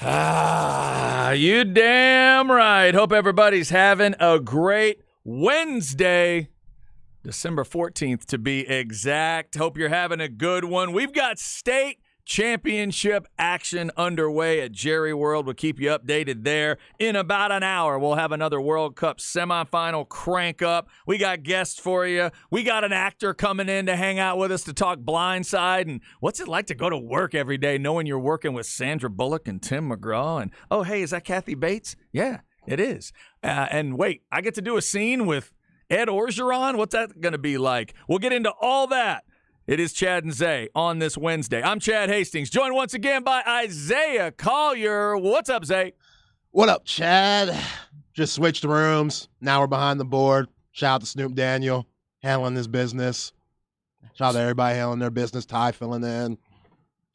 You damn right. Hope everybody's having a great Wednesday, December 14th to be exact. Hope you're having a good one. We've got state championship action underway at Jerry World. We'll keep you updated there. In about an hour, we'll have another World Cup semifinal crank up. We got guests for you. We got an actor coming in to hang out with us to talk Blindside and what's it like to go to work every day knowing you're working with Sandra Bullock and Tim McGraw. And, oh, hey, is that Kathy Bates? Yeah, it is. And wait, I get to do a scene with Ed Orgeron? What's that going to be like? We'll get into all that. It is Chad and Zay on this Wednesday. I'm Chad Hastings, joined once again by Isaiah Collier. What's up, Zay? What up, Chad? Just switched rooms. Now we're behind the board. Shout out to Snoop Daniel, handling his business. Shout out to everybody handling their business. Ty filling in.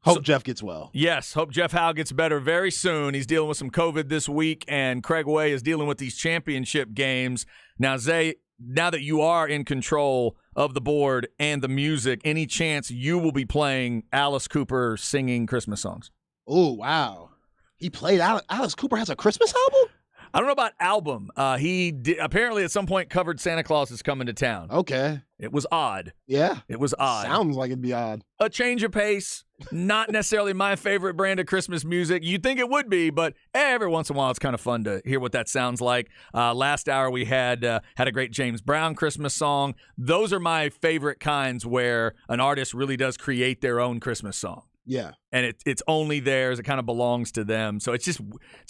Hope Jeff gets well. Yes, hope Jeff Howe gets better very soon. He's dealing with some COVID this week, and Craig Way is dealing with these championship games. Now, Zay, now that you are in control of the board and the music, any chance you will be playing Alice Cooper singing Christmas songs? Oh, wow. He played Alice Cooper has a Christmas album? I don't know about album. He apparently at some point covered Santa Claus is Coming to Town. Okay. It was odd. Yeah. It was odd. Sounds like it'd be odd. A change of pace. Not necessarily my favorite brand of Christmas music. You'd think it would be, but every once in a while it's kind of fun to hear what that sounds like. Last hour we had a great James Brown Christmas song. Those are my favorite kinds where an artist really does create their own Christmas song. Yeah. And it's only theirs. It kind of belongs to them. So it's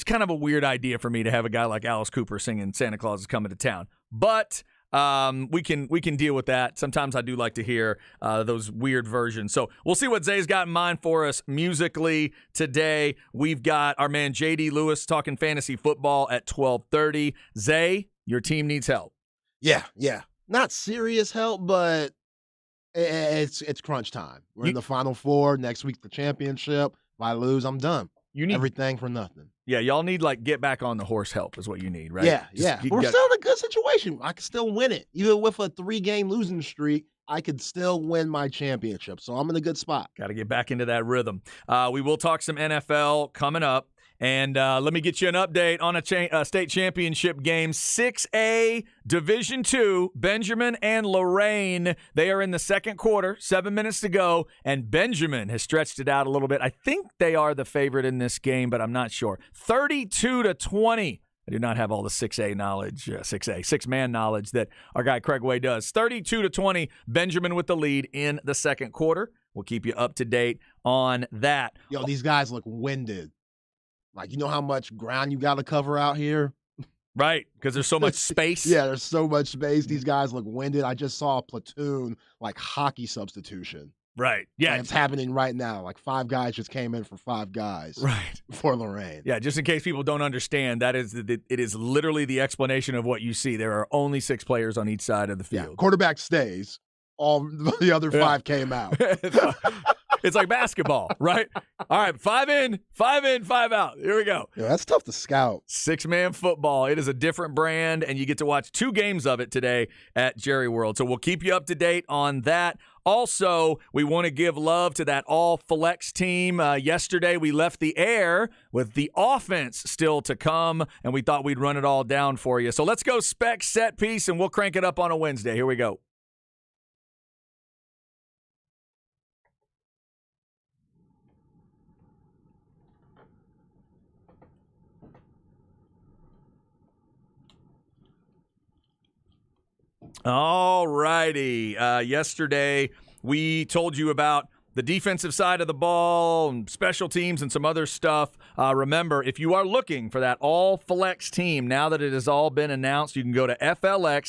kind of a weird idea for me to have a guy like Alice Cooper singing Santa Claus is Coming to Town. But we can deal with that. Sometimes I do like to hear those weird versions. So we'll see what Zay's got in mind for us musically today. We've got our man J.D. Lewis talking fantasy football at 12:30. Zay, your team needs help. Yeah. Not serious help, but it's crunch time. We're in the Final Four. Next week, the championship. If I lose, I'm done. You need everything for nothing. Yeah, y'all need get back on the horse help is what you need, right? Yeah. We're still in a good situation. I can still win it. Even with a 3-game losing streak, I could still win my championship. So I'm in a good spot. Got to get back into that rhythm. We will talk some NFL coming up. And let me get you an update on a state championship game. 6A Division II, Benjamin and Lorain. They are in the second quarter, 7 minutes to go, and Benjamin has stretched it out a little bit. I think they are the favorite in this game, but I'm not sure. 32-20. I do not have all the 6A knowledge, six-man knowledge that our guy Craig Way does. 32-20, Benjamin with the lead in the second quarter. We'll keep you up to date on that. Yo, these guys look winded. Like, you know how much ground you got to cover out here? Right, because there's so much space. Yeah, there's so much space. These guys look winded. I just saw a platoon, hockey substitution. Right, yeah. And it's happening right now. 5 guys just came in for 5 guys. Right. For Lorain. Yeah, just in case people don't understand, it is literally the explanation of what you see. There are only 6 players on each side of the field. Yeah, quarterback stays. All the other 5 came out. It's like basketball, right? All right, 5 in, 5 out. Here we go. Yeah, that's tough to scout. 6-man football. It is a different brand, and you get to watch 2 games of it today at Jerry World. So we'll keep you up to date on that. Also, we want to give love to that all-flex team. Yesterday, we left the air with the offense still to come, and we thought we'd run it all down for you. So let's go spec set piece, and we'll crank it up on a Wednesday. Here we go. All righty. Yesterday, we told you about the defensive side of the ball and special teams and some other stuff. Remember, if you are looking for that all-flex team, now that it has all been announced, you can go to FLXATX.com.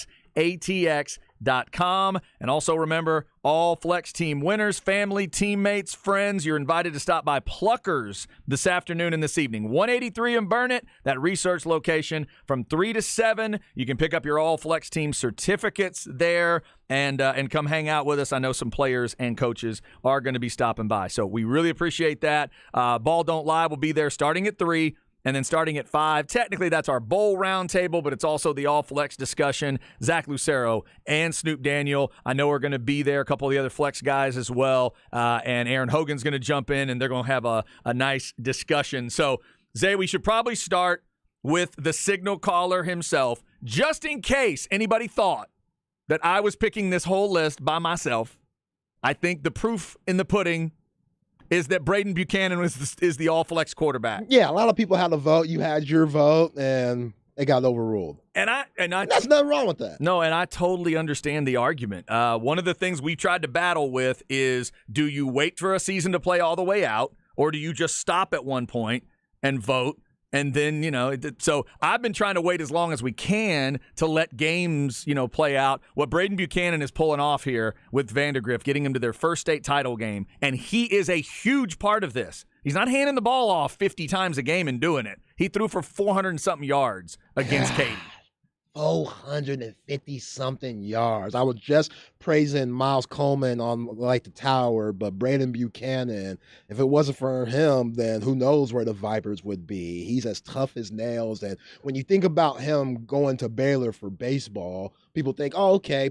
And also remember, all flex team winners, family, teammates, friends, you're invited to stop by Pluckers this afternoon and this evening. 183 in Burnett, that research location, from 3 to 7. You can pick up your all flex team certificates there and come hang out with us. I know some players and coaches are going to be stopping by. So we really appreciate that. Ball Don't Lie will be there starting at 3. And then starting at 5, technically that's our bowl roundtable, but it's also the all-flex discussion. Zach Lucero and Snoop Daniel, I know, are going to be there. A couple of the other flex guys as well. And Aaron Hogan's going to jump in, and they're going to have a nice discussion. So Zay, we should probably start with the signal caller himself, just in case anybody thought that I was picking this whole list by myself. I think the proof in the pudding is that Braden Buchanan is the all-flex quarterback. Yeah, a lot of people had a vote. You had your vote, and it got overruled. And that's nothing wrong with that. No, and I totally understand the argument. One of the things we tried to battle with is, do you wait for a season to play all the way out, or do you just stop at one point and vote? And then, so I've been trying to wait as long as we can to let games, play out. What Braden Buchanan is pulling off here with Vandergrift, getting him to their first state title game, and he is a huge part of this. He's not handing the ball off 50 times a game and doing it. He threw for 400 and something yards against Katy. 450-something yards. I was just praising Miles Coleman on Light the Tower, but Braden Buchanan, if it wasn't for him, then who knows where the Vipers would be. He's as tough as nails. And when you think about him going to Baylor for baseball, people think, oh, okay,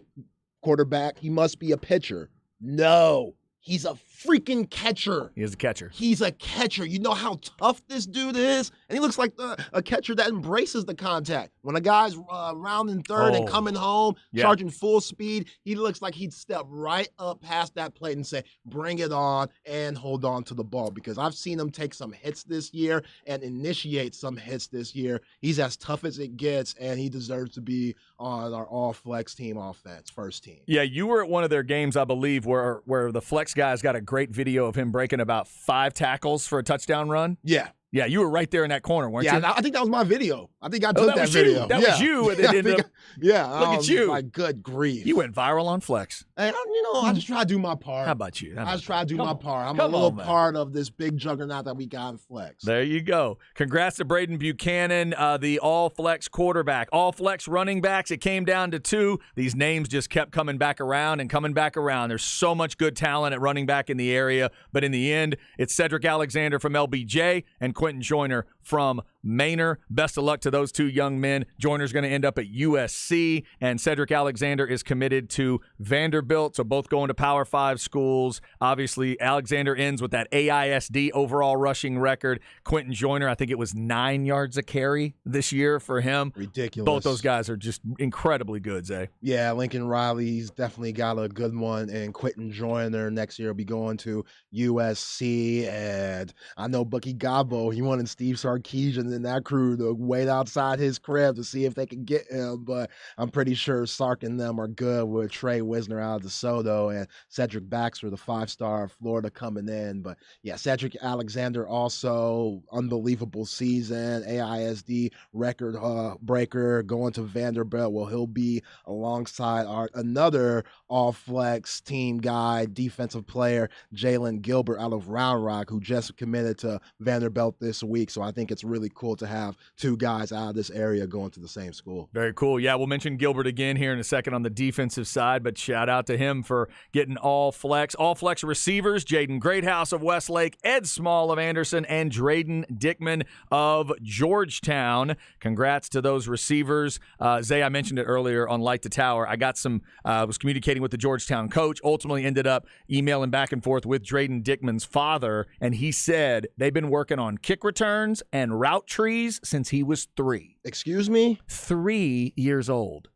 quarterback, he must be a pitcher. No, he's a freaking catcher. He is a catcher. He's a catcher. You know how tough this dude is? And he looks like a catcher that embraces the contact. When a guy's rounding third and coming home, charging full speed, he looks like he'd step right up past that plate and say, bring it on, and hold on to the ball. Because I've seen him take some hits this year and initiate some hits this year. He's as tough as it gets, and he deserves to be on our all-flex team offense, first team. Yeah, you were at one of their games, I believe, where the flex guys got a great video of him breaking about 5 tackles for a touchdown run. Yeah. Yeah, you were right there in that corner, weren't you? Yeah, I think that was my video. I think I took that video. That was you. And look at you. Like, good grief. You went viral on Flex. And, I just try to do my part. How about you? I just try to do my part. I'm a little part of this big juggernaut that we got in Flex. There you go. Congrats to Braden Buchanan, the all-flex quarterback. All-flex running backs, it came down to 2. These names just kept coming back around and coming back around. There's so much good talent at running back in the area, but in the end, it's Cedric Alexander from LBJ and Quentin Joyner from Manor. Best of luck to those 2 young men. Joyner's going to end up at USC, and Cedric Alexander is committed to Vanderbilt, so both going to Power 5 schools. Obviously, Alexander ends with that AISD overall rushing record. Quentin Joyner, I think it was 9 yards a carry this year for him. Ridiculous. Both those guys are just incredibly good, Zay. Yeah, Lincoln Riley's definitely got a good one, and Quentin Joyner next year will be going to USC, and I know Bucky Gabo, he wanted Steve Sarkisian and that crew to wait outside his crib to see if they could get him, but I'm pretty sure Sark and them are good with Trey Wisner out of DeSoto and Cedric Baxter, the 5-star Florida, coming in. But yeah, Cedric Alexander also unbelievable season, AISD record breaker, going to Vanderbilt. Well, he'll be alongside another all-flex team guy, defensive player, Jalen Gilbert out of Round Rock, who just committed to Vanderbilt this week. So I think it's really cool to have 2 guys out of this area going to the same school. Very cool. Yeah, we'll mention Gilbert again here in a second on the defensive side, but shout out to him for getting all flex receivers, Jaden Greathouse of Westlake, Ed Small of Anderson, and Drayden Dickman of Georgetown. Congrats to those receivers. Zay, I mentioned it earlier on Light the Tower. I got was communicating with the Georgetown coach, ultimately ended up emailing back and forth with Drayden Dickman's father, and he said they've been working on kick returns and route trees since he was 3. Excuse me? 3 years old.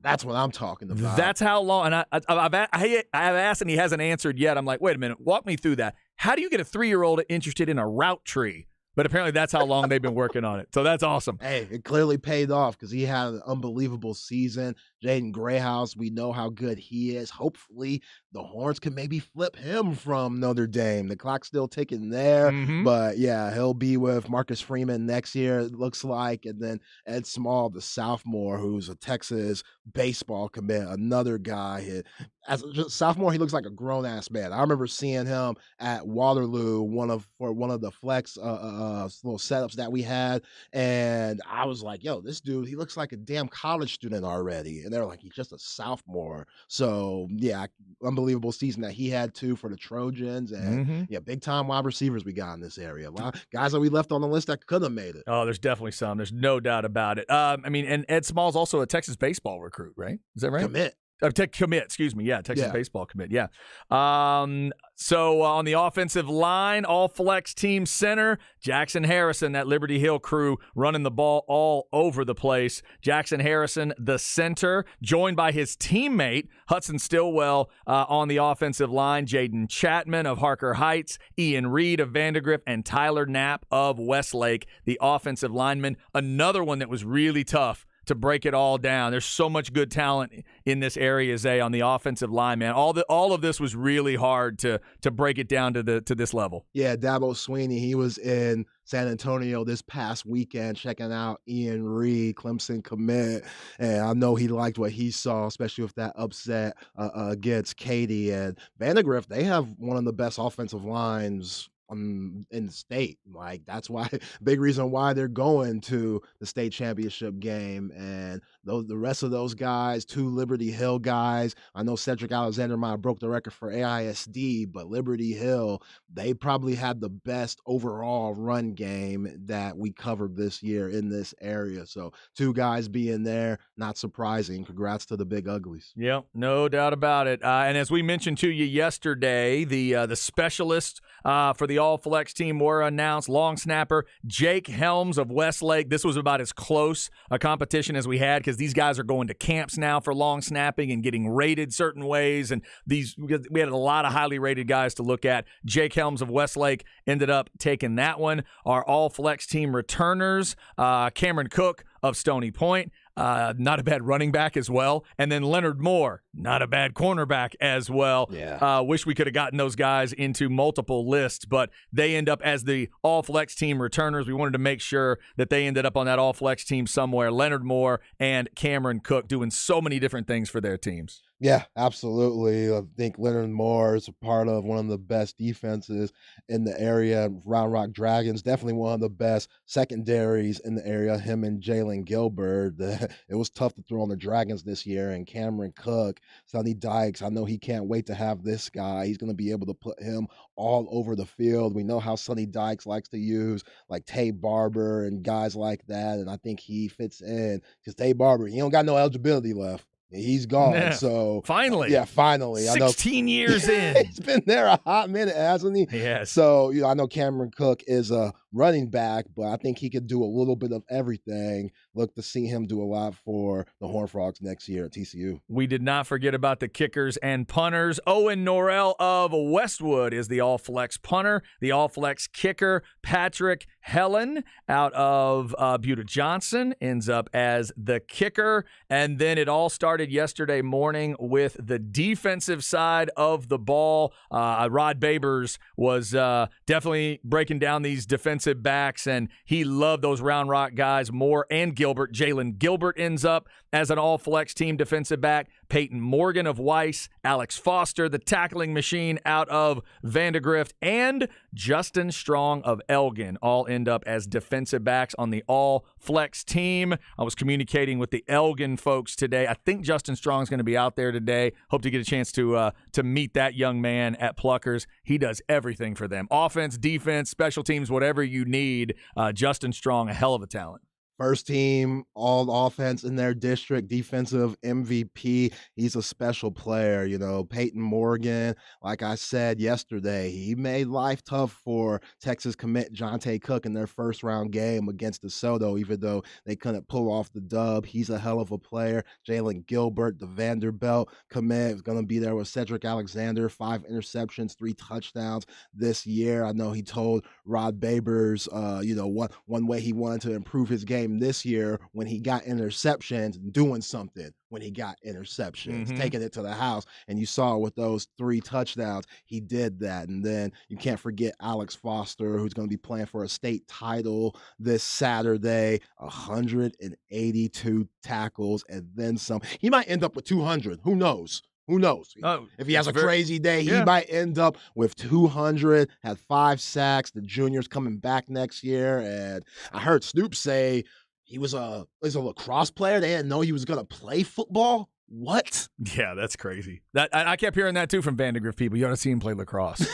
That's what I'm talking about. That's how long. And I've asked and he hasn't answered yet. I'm like, wait a minute, walk me through that. How do you get a 3-year-old interested in a route tree? But apparently that's how long they've been working on it. So that's awesome. Hey, it clearly paid off because he had an unbelievable season. Jaden Greathouse, we know how good he is. Hopefully the Horns can maybe flip him from Notre Dame. The clock's still ticking there. But yeah, he'll be with Marcus Freeman next year, it looks like. And then Ed Small, the sophomore, who's a Texas baseball commit, another guy. As a sophomore, he looks like a grown-ass man. I remember seeing him at Waterloo, for one of the flex little setups that we had, and I was like, yo, this dude, he looks like a damn college student already. And they're like, he's just a sophomore. So yeah, unbelievable season that he had too for the Trojans. And yeah, big-time wide receivers we got in this area. Wow, guys that we left on the list that could have made it. Oh, there's definitely some. There's no doubt about it. And Ed Small's also a Texas baseball recruit, right? Is that right? Commit. Commit, excuse me. Yeah, Texas Yeah. baseball commit. Yeah. So on the offensive line, all flex team center, Jackson Harrison, that Liberty Hill crew running the ball all over the place. Jackson Harrison, the center, joined by his teammate, Hudson Stillwell, on the offensive line, Jaden Chapman of Harker Heights, Ian Reed of Vandergrift, and Tyler Knapp of Westlake, the offensive lineman. Another one that was really tough to break it all down. There's so much good talent in this area, Zay, on the offensive line, man. All of this was really hard to break it down to this level. Yeah, Dabo Sweeney, he was in San Antonio this past weekend checking out Ian Reed, Clemson commit, and I know he liked what he saw, especially with that upset against Katy. And Vandegrift, they have one of the best offensive lines in the state. Like, that's why, big reason why they're going to the state championship game. And the rest of those guys, 2 Liberty Hill guys, I know Cedric Alexander might have broke the record for AISD, but Liberty Hill, they probably had the best overall run game that we covered this year in this area. So 2 guys being there, not surprising. Congrats to the Big Uglies. Yep, no doubt about it. And as we mentioned to you yesterday, the specialists for the all-flex team were announced. Long snapper Jake Helms of Westlake. This was about as close a competition as we had, because these guys are going to camps now for long snapping and getting rated certain ways. And we had a lot of highly rated guys to look at. Jake Helms of Westlake ended up taking that one. Our all-flex team returners, Cameron Cook of Stony Point. Not a bad running back as well. And then Leonard Moore, not a bad cornerback as well. Yeah. Wish we could have gotten those guys into multiple lists, but they end up as the all-flex team returners. We wanted to make sure that they ended up on that all-flex team somewhere. Leonard Moore and Cameron Cook doing so many different things for their teams. Yeah, absolutely. I think Leonard Moore is a part of one of the best defenses in the area. Round Rock Dragons, definitely one of the best secondaries in the area. Him and Jalen Gilbert. It was tough to throw on the Dragons this year. And Cameron Cook, Sonny Dykes, I know he can't wait to have this guy. He's going to be able to put him all over the field. We know how Sonny Dykes likes to use like Tay Barber and guys like that. And I think he fits in because Tay Barber, he don't got no eligibility left. He's gone. Yeah. So finally. Yeah, finally. 16 years in. He's been there a hot minute, hasn't he? Yes. So, I know Cameron Cook is a running back, but I think he could do a little bit of everything. Look to see him do a lot for the Horned Frogs next year at TCU. We did not forget about the kickers and punters. Owen Norrell of Westwood is the all-flex punter. The all-flex kicker, Patrick Helen out of Buda Johnson, ends up as the kicker. And then it all started yesterday morning with the defensive side of the ball. Rod Babers was definitely breaking down these defensive backs, and he loved those Round Rock guys, Moore and Gilbert. Jalen Gilbert ends up as an all-flex team defensive back. Peyton Morgan of Weiss, Alex Foster, the tackling machine out of Vandegrift, and Justin Strong of Elgin all end up as defensive backs on the all-flex team. I was communicating with the Elgin folks today. I think Justin Strong's going to be out there today. Hope to get a chance to meet that young man at Pluckers. He does everything for them. Offense, defense, special teams, whatever you need. Justin Strong, a hell of a talent. First team, all offense in their district, defensive MVP. He's a special player, Peyton Morgan, like I said yesterday, he made life tough for Texas commit Jonte Cook in their first round game against DeSoto, even though they couldn't pull off the dub. He's a hell of a player. Jalen Gilbert, the Vanderbilt commit, is going to be there with Cedric Alexander, 5 interceptions, 3 touchdowns this year. I know he told Rod Babers, one way he wanted to improve his game this year when he got interceptions, doing something when he got interceptions, taking it to the house. And you saw with those 3 touchdowns, he did that. And then you can't forget Alex Foster, who's going to be playing for a state title this Saturday, 182 tackles and then some. He might end up with 200. Who knows? Who knows? If he has a crazy day, he might end up with 200, had 5 sacks. The junior's coming back next year. And I heard Snoop say he was a lacrosse player. They didn't know he was going to play football. What? Yeah, that's crazy. I kept hearing that, too, from Vandegrift people. You ought to see him play lacrosse.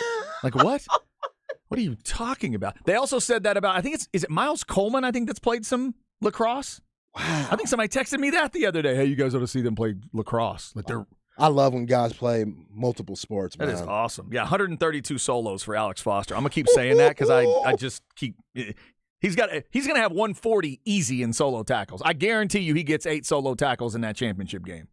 Like, what? What are you talking about? They also said that about, I think is it Miles Coleman, I think, that's played some lacrosse? Wow. I think somebody texted me that the other day. Hey, you guys ought to see them play lacrosse. Like they're I love when guys play multiple sports, man. That is awesome. Yeah, 132 solos for Alex Foster. I'm gonna keep saying that because I just keep. He's gonna have 140 easy in solo tackles. I guarantee you he gets 8 solo tackles in that championship game.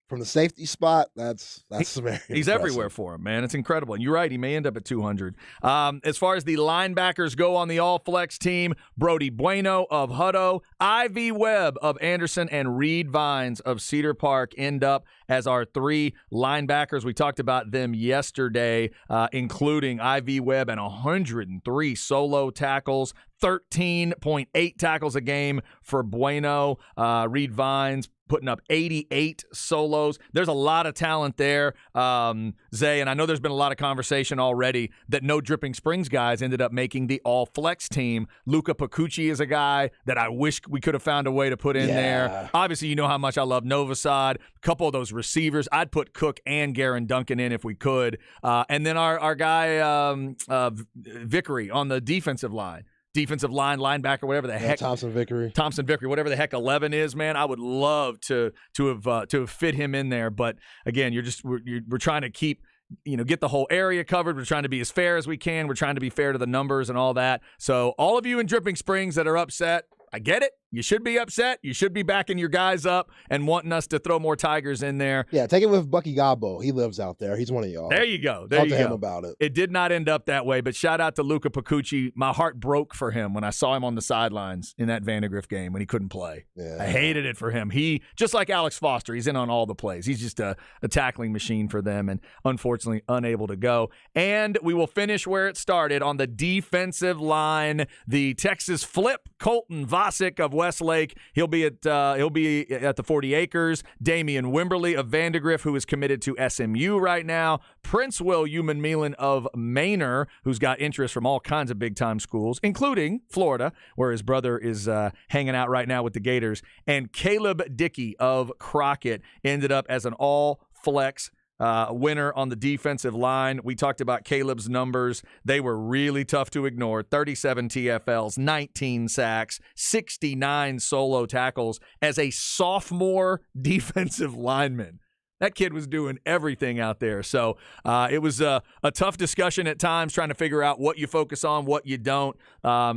From the safety spot, that's very He's impressive. everywhere for him, man. It's incredible. And you're right, he may end up at 200. As far as the linebackers go on the all-flex team, Brody Bueno of Hutto, Ivy Webb of Anderson, and Reed Vines of Cedar Park end up as our 3 linebackers. We talked about them yesterday, including Ivy Webb and 103 solo tackles, 13.8 tackles a game for Bueno. Reed Vines putting up 88 solos. There's a lot of talent there, Zay, and I know there's been a lot of conversation already that no Dripping Springs guys ended up making the all-flex team. Luca Pacucci is a guy that I wish we could have found a way to put in there. Obviously, you know how much I love Novosad. A couple of those receivers. I'd put Cook and Garen Duncan in if we could. And then our guy, Vickery, on the defensive line, linebacker, whatever the heck. Thompson Vickery, whatever the heck 11 is, man. I would love to have fit him in there, but again, we're trying to keep, get the whole area covered. We're trying to be as fair as we can. We're trying to be fair to the numbers and all that. So all of you in Dripping Springs that are upset, I get it. You should be upset. You should be backing your guys up and wanting us to throw more Tigers in there. Yeah, take it with Bucky Gobbo. He lives out there. He's one of y'all. There you go. Talk to him about it. It did not end up that way, but shout out to Luca Pacucci. My heart broke for him when I saw him on the sidelines in that Vandegrift game when he couldn't play. Yeah. I hated it for him. He, just like Alex Foster, he's in on all the plays. He's just a tackling machine for them and unfortunately unable to go. And we will finish where it started on the defensive line. The Texas Flip, Colton Vasek of Westlake. He'll be at the 40 Acres. Damian Wimberly of Vandegrift, who is committed to SMU right now. Prince Will Human-Melan of Manor, who's got interest from all kinds of big-time schools, including Florida, where his brother is hanging out right now with the Gators. And Caleb Dickey of Crockett ended up as an all-flex winner on the defensive line. We talked about Caleb's numbers. They were really tough to ignore. 37 TFLs, 19 sacks, 69 solo tackles as a sophomore defensive lineman. That kid was doing everything out there. So it was a tough discussion at times trying to figure out what you focus on, what you don't.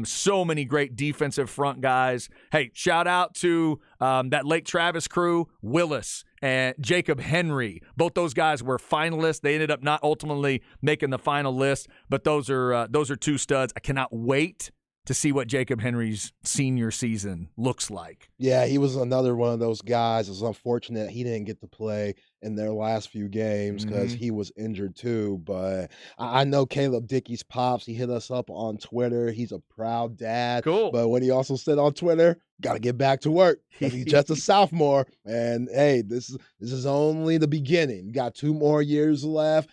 So many great defensive front guys. Hey, shout out to that Lake Travis crew, Willis and Jacob Henry. Both those guys were finalists. They ended up not ultimately making the final list, but those are 2 studs. I cannot wait to see what Jacob Henry's senior season looks like. Yeah, he was another one of those guys. It's unfortunate he didn't get to play in their last few games because he was injured too. But I know Caleb Dickey's pops. He hit us up on Twitter. He's a proud dad. Cool. But what he also said on Twitter, got to get back to work because he's just a sophomore. And hey, this is only the beginning. You got 2 more years left.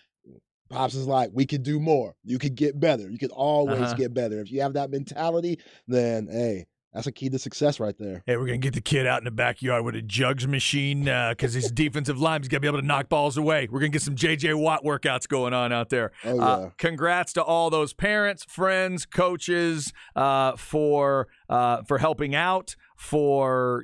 Pops is like, we could do more. You could get better. You could always get better. If you have that mentality, then, hey, that's a key to success right there. Hey, we're going to get the kid out in the backyard with a jugs machine because his defensive line's got to be able to knock balls away. We're going to get some J.J. Watt workouts going on out there. Oh, yeah. Congrats to all those parents, friends, coaches for helping out, for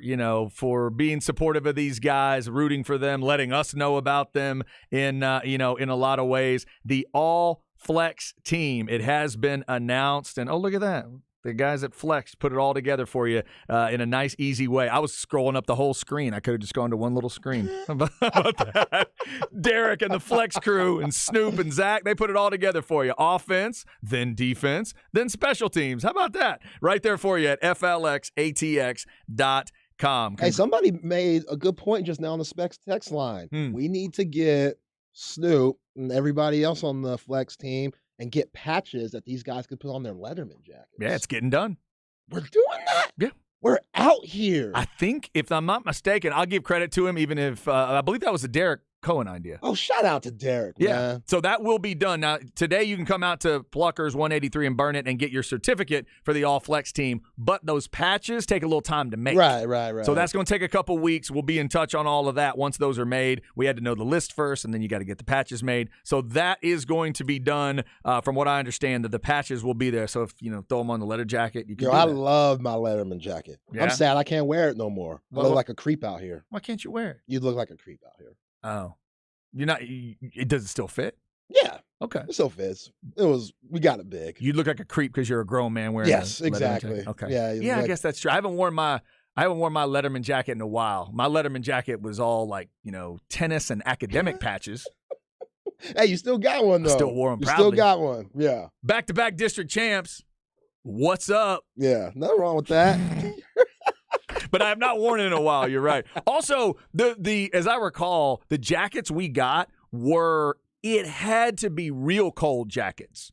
being supportive of these guys, rooting for them, letting us know about them in a lot of ways. The all flex team, it has been announced, and oh, look at that. The guys at Flex put it all together for you in a nice, easy way. I was scrolling up the whole screen. I could have just gone to one little screen. How about that? Derek and the Flex crew and Snoop and Zach, they put it all together for you. Offense, then defense, then special teams. How about that? Right there for you at flxatx.com. Hey, somebody made a good point just now on the Specs text line. We need to get Snoop and everybody else on the Flex team and get patches that these guys could put on their Letterman jackets. Yeah, it's getting done. We're doing that? Yeah. We're out here. I think, if I'm not mistaken, I'll give credit to him, even if I believe that was a Derek Cohen idea. Oh, shout out to Derek, Yeah. man. So that will be done. Now, today you can come out to Pluckers 183 and Burn It and get your certificate for the All Flex team. But those patches take a little time to make. Right. So that's going to take a couple weeks. We'll be in touch on all of that once those are made. We had to know the list first, and then you got to get the patches made. So that is going to be done. From what I understand, that the patches will be there. So if throw them on the letter jacket, you can. I love my Letterman jacket. Yeah? I'm sad I can't wear it no more. I look like a creep out here. Why can't you wear it? You look like a creep out here. Oh, you're not. Does it still fit? Yeah. Okay. It still fits. We got it big. You look like a creep because you're a grown man wearing. Yes, a Letterman exactly. jacket. Okay. Yeah. I guess that's true. I haven't worn my Letterman jacket in a while. My Letterman jacket was all like tennis and academic patches. Hey, you still got one though. I still wore them You proudly. still got one. Yeah. Back-to-back district champs. What's up? Yeah. Nothing wrong with that. But I have not worn it in a while. You're right. Also, the as I recall, the jackets we got it had to be real cold jackets.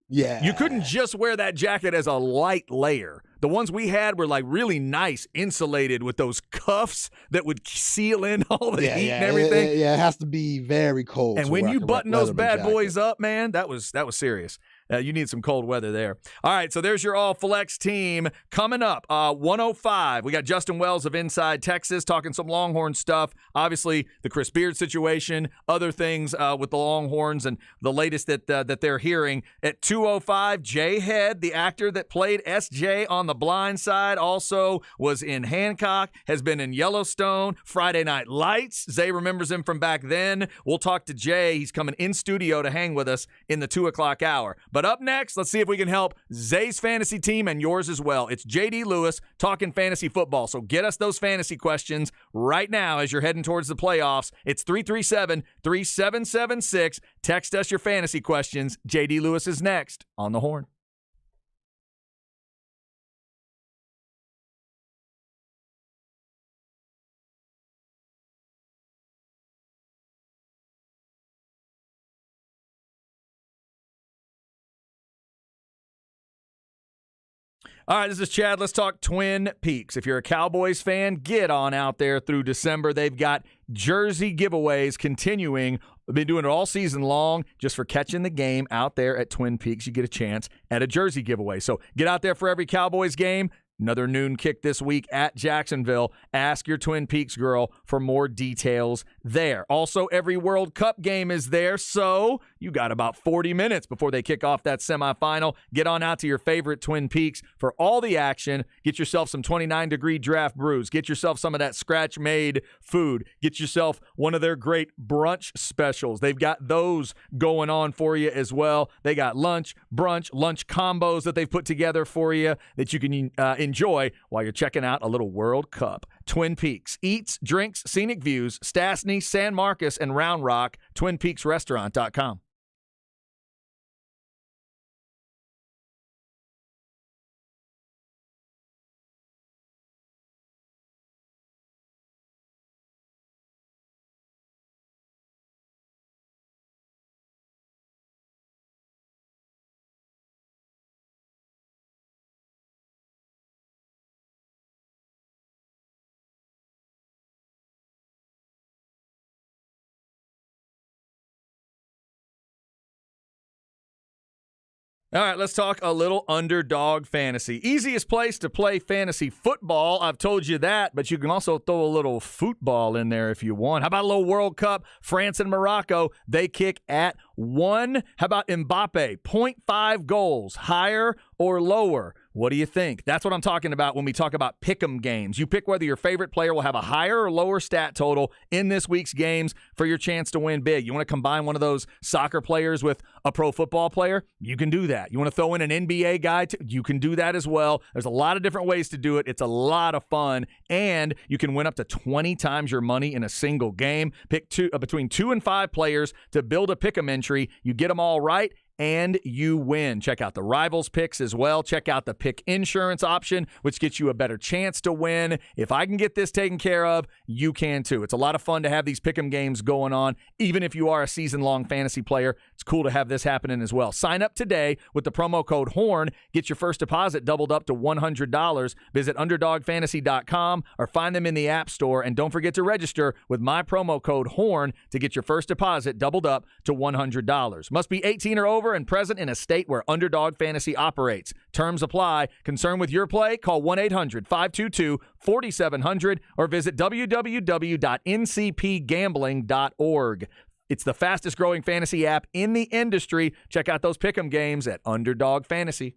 Yeah. You couldn't just wear that jacket as a light layer. The ones we had were like really nice, insulated with those cuffs that would seal in all the heat and everything. It has to be very cold. And when you button those bad boys up, man, that was serious. You need some cold weather there. All right, so there's your All Flex team. Coming up, 105, we got Justin Wells of Inside Texas talking some Longhorn stuff. Obviously, the Chris Beard situation, other things with the Longhorns, and the latest that they're hearing. At 205, Jay Head, the actor that played SJ on The Blind Side, also was in Hancock, has been in Yellowstone, Friday Night Lights. Zay remembers him from back then. We'll talk to Jay. He's coming in studio to hang with us in the 2 o'clock hour. But up next, let's see if we can help Zay's fantasy team and yours as well. It's J.D. Lewis talking fantasy football. So get us those fantasy questions right now as you're heading towards the playoffs. It's 337-3776. Text us your fantasy questions. J.D. Lewis is next on the Horn. All right, this is Chad. Let's talk Twin Peaks. If you're a Cowboys fan, get on out there through December. They've got jersey giveaways continuing. They've been doing it all season long just for catching the game out there at Twin Peaks. You get a chance at a jersey giveaway. So get out there for every Cowboys game. Another noon kick this week at Jacksonville. Ask your Twin Peaks girl for more details there. Also, every World Cup game is there, so you got about 40 minutes before they kick off that semifinal. Get on out to your favorite Twin Peaks for all the action. Get yourself some 29-degree draft brews. Get yourself some of that scratch-made food. Get yourself one of their great brunch specials. They've got those going on for you as well. They got lunch, brunch, lunch combos that they've put together for you that you can enjoy while you're checking out a little World Cup. Twin Peaks. Eats, drinks, scenic views, Stastny, San Marcos, and Round Rock. TwinPeaksRestaurant.com. All right, let's talk a little underdog fantasy. Easiest place to play fantasy football. I've told you that, but you can also throw a little football in there if you want. How about a little World Cup? France and Morocco, they kick at 1. How about Mbappe? 0.5 goals, higher or lower? What do you think? That's what I'm talking about when we talk about pick'em games. You pick whether your favorite player will have a higher or lower stat total in this week's games for your chance to win big. You want to combine one of those soccer players with a pro football player? You can do that. You want to throw in an NBA guy? You can do that as well. There's a lot of different ways to do it. It's a lot of fun, and you can win up to 20 times your money in a single game. Pick between 2 and 5 players to build a pick'em entry. You get them all right, and you win. Check out the Rivals picks as well. Check out the Pick Insurance option, which gets you a better chance to win. If I can get this taken care of, you can too. It's a lot of fun to have these pick'em games going on. Even if you are a season-long fantasy player, it's cool to have this happening as well. Sign up today with the promo code HORN. Get your first deposit doubled up to $100. Visit UnderdogFantasy.com or find them in the App Store. And don't forget to register with my promo code HORN to get your first deposit doubled up to $100. Must be 18 or over and present in a state where Underdog Fantasy operates. Terms apply. Concerned with your play? Call 1-800-522-4700 or visit www.ncpgambling.org. It's the fastest growing fantasy app in the industry. Check out those pick'em games at Underdog Fantasy.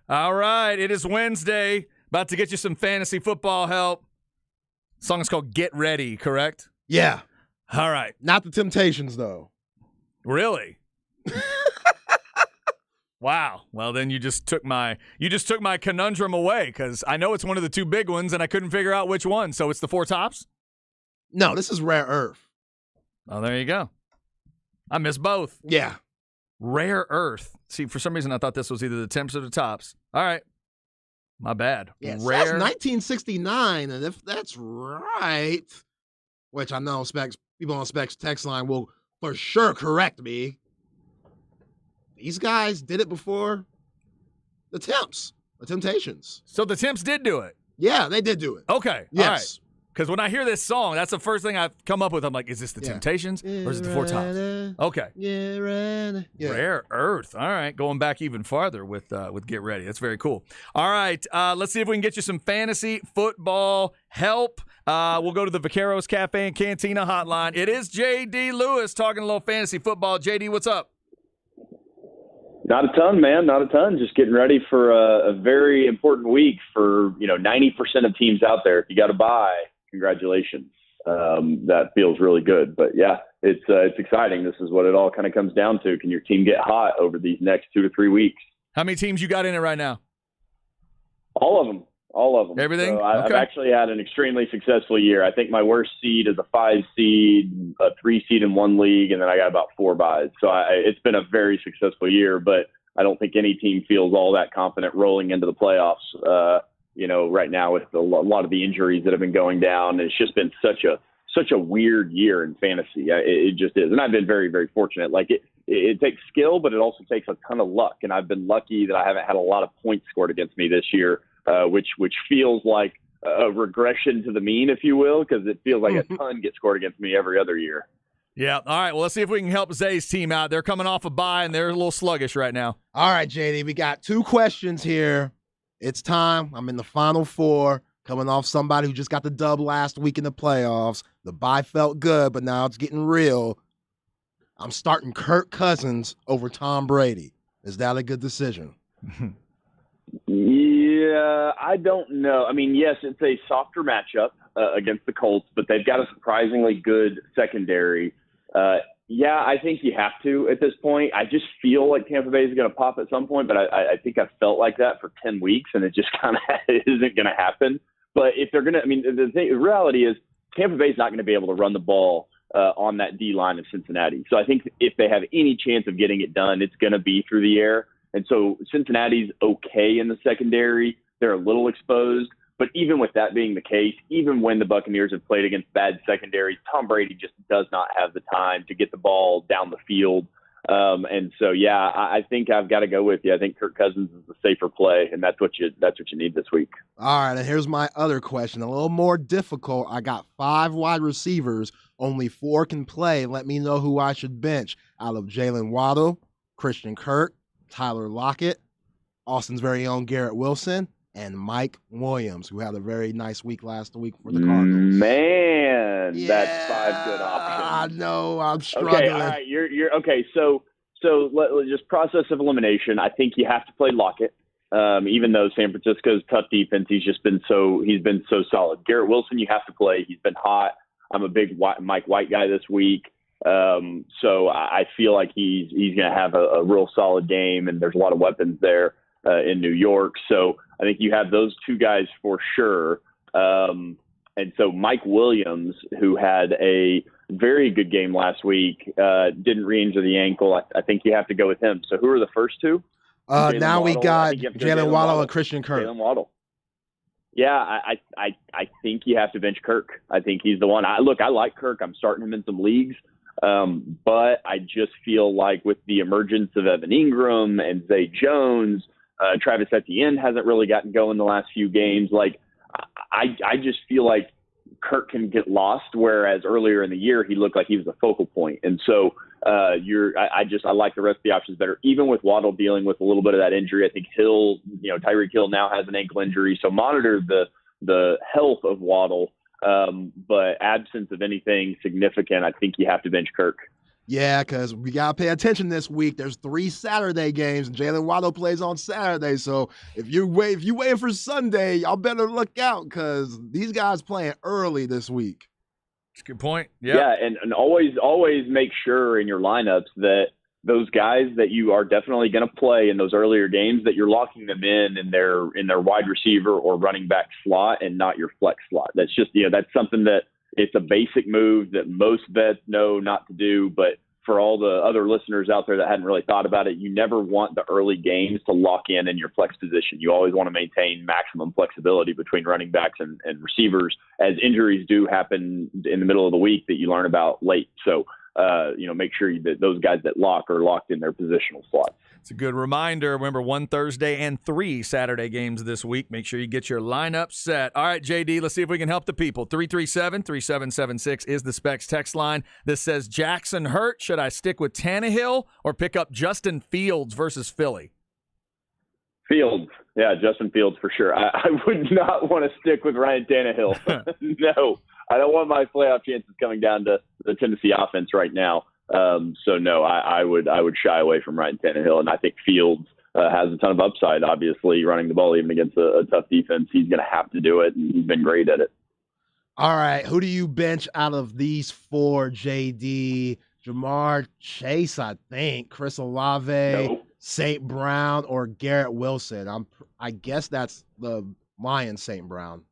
All right, it is Wednesday. About to get you some fantasy football help. The song is called Get Ready, correct? Yeah. All right. Not the Temptations, though. Really? Wow. Well, then you just took my conundrum away because I know it's one of the two big ones and I couldn't figure out which one. So it's the Four Tops? No, this is Rare Earth. Oh, there you go. I missed both. Yeah. Rare Earth. See, for some reason I thought this was either the Temps or the Tops. All right. My bad. Yeah, Rare. that's 1969, and if that's right, which I know people on Specs text line will for sure correct me. These guys did it before the Temptations. So the Temps did do it. Yeah, they did do it. Okay. Yes. All right. Because when I hear this song, that's the first thing I've come up with. I'm like, is this the Temptations or is it the Four Tops? Okay. Yeah. Rare Earth. All right. Going back even farther with Get Ready. That's very cool. All right. Let's see if we can get you some fantasy football help. We'll go to the Vaqueros Cafe and Cantina hotline. It is J.D. Lewis talking a little fantasy football. J.D., what's up? Not a ton, man. Not a ton. Just getting ready for a very important week for 90% of teams out there. If you got a bye, congratulations. That feels really good. But yeah, it's exciting. This is what it all kind of comes down to. Can your team get hot over these next 2 to 3 weeks? How many teams you got in it right now? All of them. All of them. Everything? So I've Okay. actually had an extremely successful year. I think my worst seed is a 5 seed, a 3 seed in one league, and then I got about 4 buys. So it's been a very successful year, but I don't think any team feels all that confident rolling into the playoffs. Right now with a lot of the injuries that have been going down, it's just been such a weird year in fantasy. It just is, and I've been very, very fortunate. Like it takes skill, but it also takes a ton of luck, and I've been lucky that I haven't had a lot of points scored against me this year, which feels like a regression to the mean, if you will, because it feels like a ton gets scored against me every other year. Yeah. All right. Well, let's see if we can help Zay's team out. They're coming off a bye, and they're a little sluggish right now. All right, JD, we got 2 questions here. It's time. I'm in the Final Four, coming off somebody who just got the dub last week in the playoffs. The bye felt good, but now it's getting real. I'm starting Kirk Cousins over Tom Brady. Is that a good decision? Yeah, I don't know. I mean, yes, it's a softer matchup against the Colts, but they've got a surprisingly good secondary. Yeah, I think you have to at this point. I just feel like Tampa Bay is going to pop at some point, but I think I've felt like that for 10 weeks, and it just kind of isn't going to happen. But if they're going to – I mean, the reality is Tampa Bay is not going to be able to run the ball on that D-line of Cincinnati. So I think if they have any chance of getting it done, it's going to be through the air. And so Cincinnati's okay in the secondary. They're a little exposed. But even with that being the case, even when the Buccaneers have played against bad secondaries, Tom Brady just does not have the time to get the ball down the field. And so, yeah, I think I've got to go with you. I think Kirk Cousins is the safer play, and that's what you need this week. All right, and here's my other question. A little more difficult. I got 5 wide receivers. Only 4 can play. Let me know who I should bench out of Jalen Waddle, Christian Kirk, Tyler Lockett, Austin's very own Garrett Wilson, and Mike Williams, who had a very nice week last week for the Cardinals. Man, that's 5 good options. I know, I'm struggling. Okay, all right, you're okay. So let's just process of elimination. I think you have to play Lockett, even though San Francisco's tough defense. He's been so solid. Garrett Wilson, you have to play. He's been hot. I'm a big Mike White guy this week. So I feel like he's going to have a real solid game, and there's a lot of weapons there in New York. So I think you have those 2 guys for sure. And so Mike Williams, who had a very good game last week, didn't re-injure the ankle. I think you have to go with him. So who are the first 2? Now we got Jalen Waddle and Christian Kirk. Jalen Waddle. Yeah, I think you have to bench Kirk. I think he's the one. I like Kirk. I'm starting him in some leagues. But I just feel like with the emergence of Evan Ingram and Zay Jones, Travis Etienne hasn't really gotten going the last few games. Like, I just feel like Kirk can get lost, whereas earlier in the year he looked like he was a focal point. And so I like the rest of the options better. Even with Waddle dealing with a little bit of that injury, I think Tyreek Hill now has an ankle injury, so monitor the health of Waddle. But absence of anything significant, I think you have to bench Kirk. Yeah, because we got to pay attention this week. There's 3 Saturday games, and Jalen Waddle plays on Saturday. So if you waiting for Sunday, y'all better look out because these guys playing early this week. That's a good point. Yep. Yeah, and always make sure in your lineups that those guys that you are definitely going to play in those earlier games, that you're locking them in their wide receiver or running back slot and not your flex slot. That's just, that's something that it's a basic move that most vets know not to do. But for all the other listeners out there that hadn't really thought about it, you never want the early games to lock in your flex position. You always want to maintain maximum flexibility between running backs and receivers, as injuries do happen in the middle of the week that you learn about late. So, make sure that those guys that lock are locked in their positional slots. It's a good reminder. Remember, 1 Thursday and 3 Saturday games this week. Make sure you get your lineup set. All right, JD, let's see if we can help the people. 337-3776 is the Specs text line. This says, Jackson hurt. Should I stick with Tannehill or pick up Justin Fields versus Philly? Fields. Yeah, Justin Fields for sure. I would not want to stick with Ryan Tannehill. No, I don't want my playoff chances coming down to the Tennessee offense right now. So no, I would shy away from Ryan Tannehill, and I think Fields has a ton of upside. Obviously, running the ball even against a tough defense, he's going to have to do it, and he's been great at it. All right, who do you bench out of these 4, JD? Jamar Chase, I think, Chris Olave, No. St. Brown, or Garrett Wilson. I guess that's the Lion St. Brown.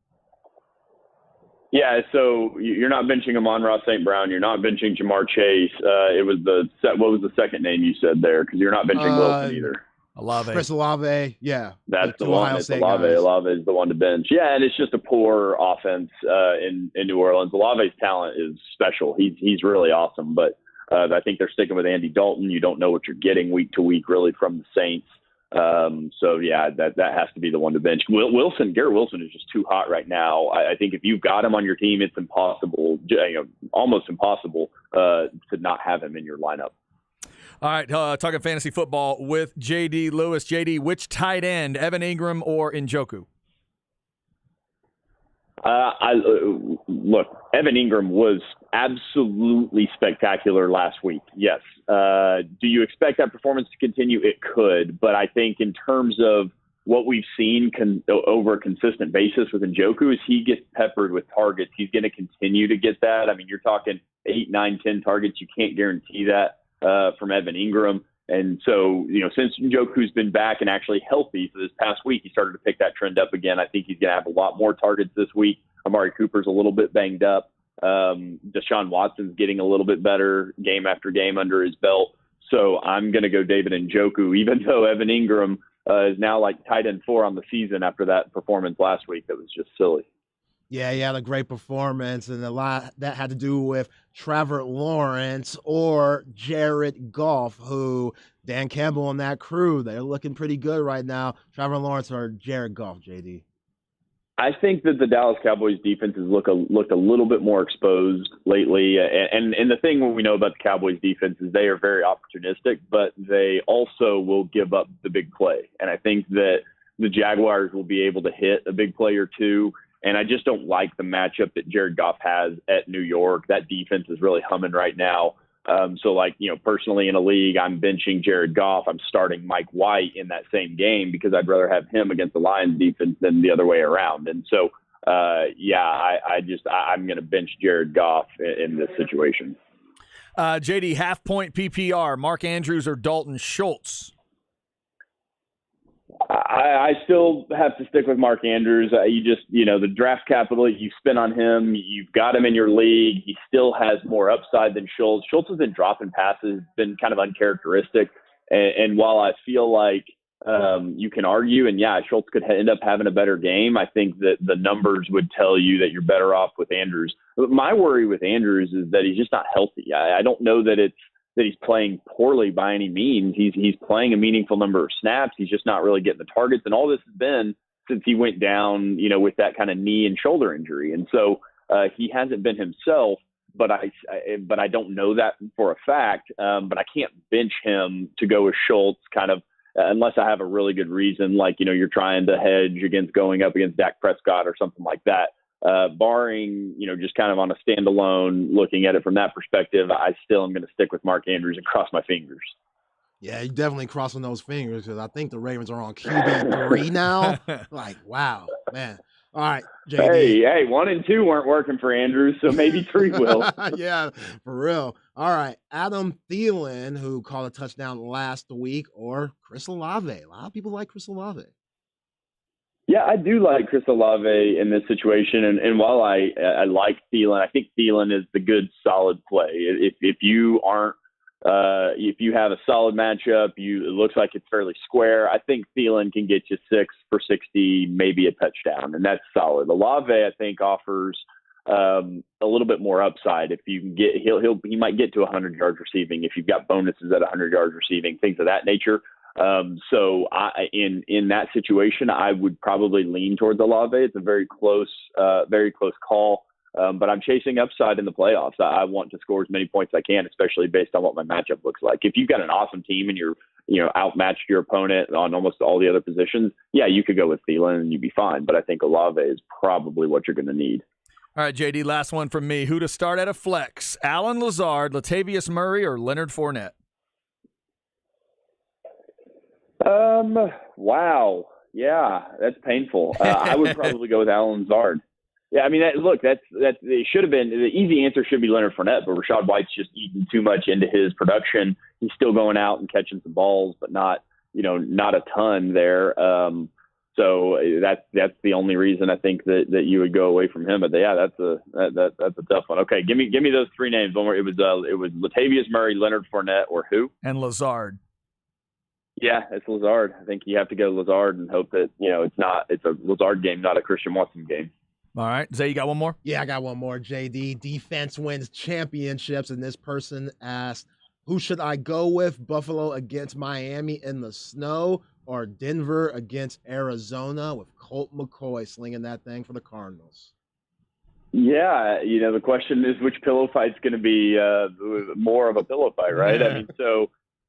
Yeah, so you're not benching Amon-Ra St. Brown. You're not benching Jamar Chase. It was what was the second name you said there? Because you're not benching Wilson either. Olave. Chris Olave, yeah. That's the two one. Ohio It's State Olave. guys. Olave is the one to bench. Yeah, and it's just a poor offense in New Orleans. Olave's talent is special. He's really awesome, but I think they're sticking with Andy Dalton. You don't know what you're getting week to week really from the Saints. So yeah, that has to be the one to bench. Garrett Wilson is just too hot right now. I think if you've got him on your team, it's impossible, almost impossible to not have him in your lineup. All right, talking fantasy football with JD Lewis. JD, which tight end, Evan Ingram or Njoku? Look, Evan Ingram was absolutely spectacular last week. Yes. Do you expect that performance to continue? It could, but I think in terms of what we've seen over a consistent basis with Njoku is he gets peppered with targets. He's going to continue to get that. I mean, you're talking 8, 9, 10 targets. You can't guarantee that from Evan Ingram. And so, since Njoku's been back and actually healthy for this past week, he started to pick that trend up again. I think he's going to have a lot more targets this week. Amari Cooper's a little bit banged up. Deshaun Watson's getting a little bit better game after game under his belt. So I'm going to go David Njoku, even though Evan Ingram is now like tight end 4 on the season after that performance last week. That was just silly. Yeah, he had a great performance, and a lot that had to do with Trevor Lawrence or Jared Goff, who Dan Campbell and that crew, they're looking pretty good right now. Trevor Lawrence or Jared Goff, JD? I think that the Dallas Cowboys defense has looked a little bit more exposed lately. And the thing what we know about the Cowboys defense is they are very opportunistic, but they also will give up the big play. And I think that the Jaguars will be able to hit a big play or two. And I just don't like the matchup that Jared Goff has at New York. That defense is really humming right now. So, personally in a league, I'm benching Jared Goff. I'm starting Mike White in that same game because I'd rather have him against the Lions defense than the other way around. And so, I'm going to bench Jared Goff in this situation. JD, half-point PPR, Mark Andrews or Dalton Schultz? I still have to stick with Mark Andrews. The draft capital you spent on him, you've got him in your league. He still has more upside than Schultz. Schultz has been dropping passes, been kind of uncharacteristic. And while I feel like you can argue, and Schultz could end up having a better game, I think that the numbers would tell you that you're better off with Andrews. But my worry with Andrews is that he's just not healthy. I don't know that he's playing poorly by any means. He's playing a meaningful number of snaps. He's just not really getting the targets. And all this has been since he went down, with that kind of knee and shoulder injury. And so he hasn't been himself, but I don't know that for a fact. But I can't bench him to go with Schultz kind of unless I have a really good reason, like, you're trying to hedge against going up against Dak Prescott or something like that. Barring, just kind of on a standalone, looking at it from that perspective, I still am going to stick with Mark Andrews and cross my fingers. Yeah, you definitely crossing those fingers because I think the Ravens are on QB3 now. Like, wow, man. All right, JD. Hey, 1 and 2 weren't working for Andrews, so maybe 3 will. Yeah, for real. All right, Adam Thielen, who caught a touchdown last week, or Chris Olave. A lot of people like Chris Olave. Yeah, I do like Chris Olave in this situation, and while I like Thielen, I think Thielen is the good, solid play. If you aren't, if you have a solid matchup, it looks like it's fairly square. I think Thielen can get you 6 for 60, maybe a touchdown, and that's solid. Olave, I think, offers a little bit more upside. If you can get, he might get to 100 yards receiving if you've got bonuses at 100 yards receiving, things of that nature. So in that situation, I would probably lean towards Olave. It's a very close call. But I'm chasing upside in the playoffs. I want to score as many points as I can, especially based on what my matchup looks like. If you've got an awesome team and you're, outmatched your opponent on almost all the other positions, you could go with Thielen and you'd be fine. But I think Olave is probably what you're going to need. All right, JD, last one from me. Who to start at a flex? Allen Lazard, Latavius Murray, or Leonard Fournette? Wow. Yeah, that's painful. I would probably go with Allen Lazard. Yeah, I mean, it should have been, the easy answer should be Leonard Fournette, but Rachaad White's just eaten too much into his production. He's still going out and catching some balls, but not a ton there. So that's the only reason I think that you would go away from him. But yeah, that's a tough one. Okay, give me those three names. One more. It was Latavius Murray, Leonard Fournette, or who? And Lazard. Yeah, it's Lazard. I think you have to go Lazard and hope that it's a Lazard game, not a Christian Watson game. All right, Zay, you got one more? Yeah, I got one more. JD, defense wins championships, and this person asked, who should I go with? Buffalo against Miami in the snow, or Denver against Arizona with Colt McCoy slinging that thing for the Cardinals? Yeah, the question is which pillow fight's going to be more of a pillow fight, right? Yeah.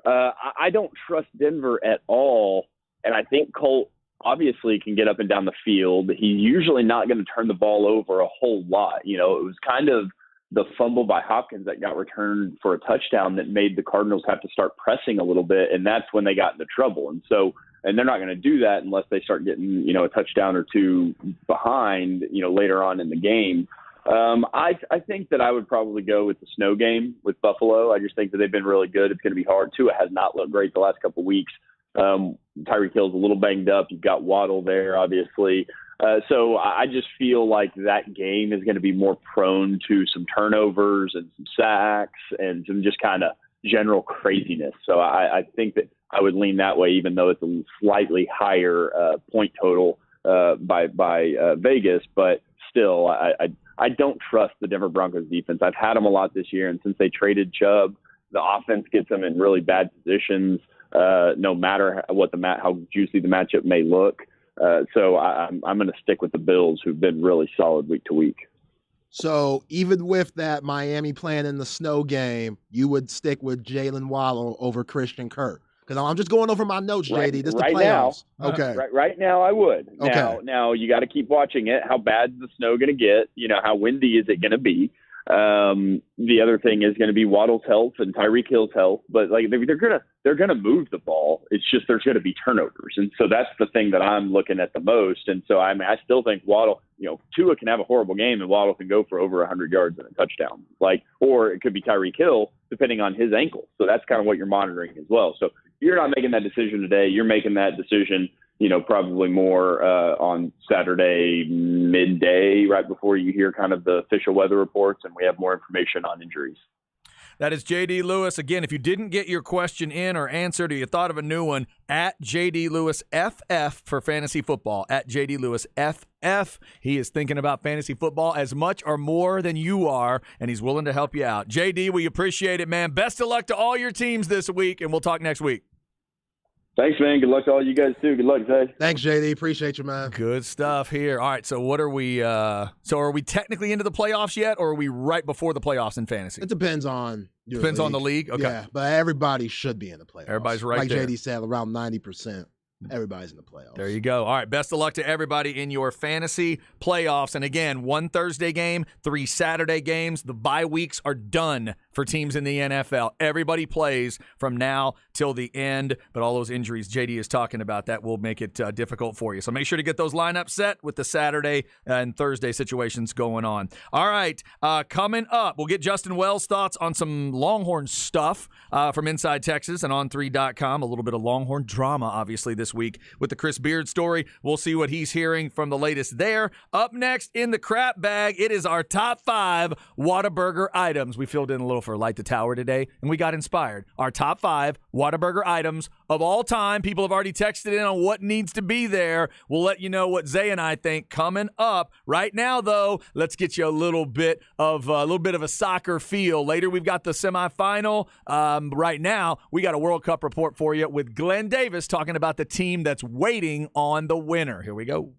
I don't trust Denver at all, and I think Colt obviously can get up and down the field. He's usually not going to turn the ball over a whole lot. It was kind of the fumble by Hopkins that got returned for a touchdown that made the Cardinals have to start pressing a little bit, and that's when they got into trouble. And they're not going to do that unless they start getting, a touchdown or two behind, later on in the game. I think that I would probably go with the snow game with Buffalo. I just think that they've been really good. It's going to be hard. Tua has not looked great the last couple of weeks. Tyreek Hill's a little banged up. You've got Waddle there, obviously. So I just feel like that game is going to be more prone to some turnovers and some sacks and some just kind of general craziness. So I think that I would lean that way, even though it's a slightly higher point total by Vegas. But still, I don't trust the Denver Broncos defense. I've had them a lot this year, and since they traded Chubb, the offense gets them in really bad positions, no matter how juicy the matchup may look. So I'm going to stick with the Bills, who've been really solid week to week. So even with that Miami playing in the snow game, you would stick with Jalen Waddle over Christian Kirk? Because I'm just going over my notes, JD. This is the playoffs. Now, okay. Right now, I would. Okay. Now you got to keep watching it. How bad is the snow going to get? How windy is it going to be? The other thing is going to be Waddle's health and Tyreek Hill's health, but they're gonna move the ball. It's just there's going to be turnovers, and so that's the thing that I'm looking at the most. And so I still think Waddle, Tua can have a horrible game and Waddle can go for over 100 yards and a touchdown, or it could be Tyreek Hill depending on his ankle. So that's kind of what you're monitoring as well. So you're not making that decision today. You're making that decision, probably more on Saturday midday, right before you hear kind of the official weather reports and we have more information on injuries. That is J.D. Lewis. Again, if you didn't get your question in or answered or you thought of a new one, at J.D. Lewis FF for fantasy football. At J.D. Lewis FF. He is thinking about fantasy football as much or more than you are, and he's willing to help you out. J.D., we appreciate it, man. Best of luck to all your teams this week, and we'll talk next week. Thanks, man. Good luck to all you guys, too. Good luck, Zay. Thanks, JD. Appreciate you, man. Good stuff here. All right, so what are we are we technically into the playoffs yet, or are we right before the playoffs in fantasy? It depends on on the league? Okay. Yeah, but everybody should be in the playoffs. Everybody's right like there. JD said, around 90%. Everybody's in the playoffs. There you go. All right, best of luck to everybody in your fantasy playoffs. And again, 1 Thursday game, 3 Saturday games. The bye weeks are done for teams in the NFL. Everybody plays from now till the end, but all those injuries JD is talking about, that will make it difficult for you. So make sure to get those lineups set with the Saturday and Thursday situations going on. All right, coming up, we'll get Justin Wells' thoughts on some Longhorn stuff from Inside Texas and On3.com. A little bit of Longhorn drama, obviously, this week with the Chris Beard story. We'll see what he's hearing from the latest there. Up next in the crap bag, it is our top 5 Whataburger items. We filled in a little for Light the Tower today, and we got inspired. Our top 5 Whataburger items of all time. People have already texted in on what needs to be there. We'll let you know what Zay and I think coming up. Right now, though, let's get you a little bit of a soccer feel. Later, we've got the semifinal. Right now, we got a World Cup report for you with Glenn Davis talking about the team that's waiting on the winner. Here we go.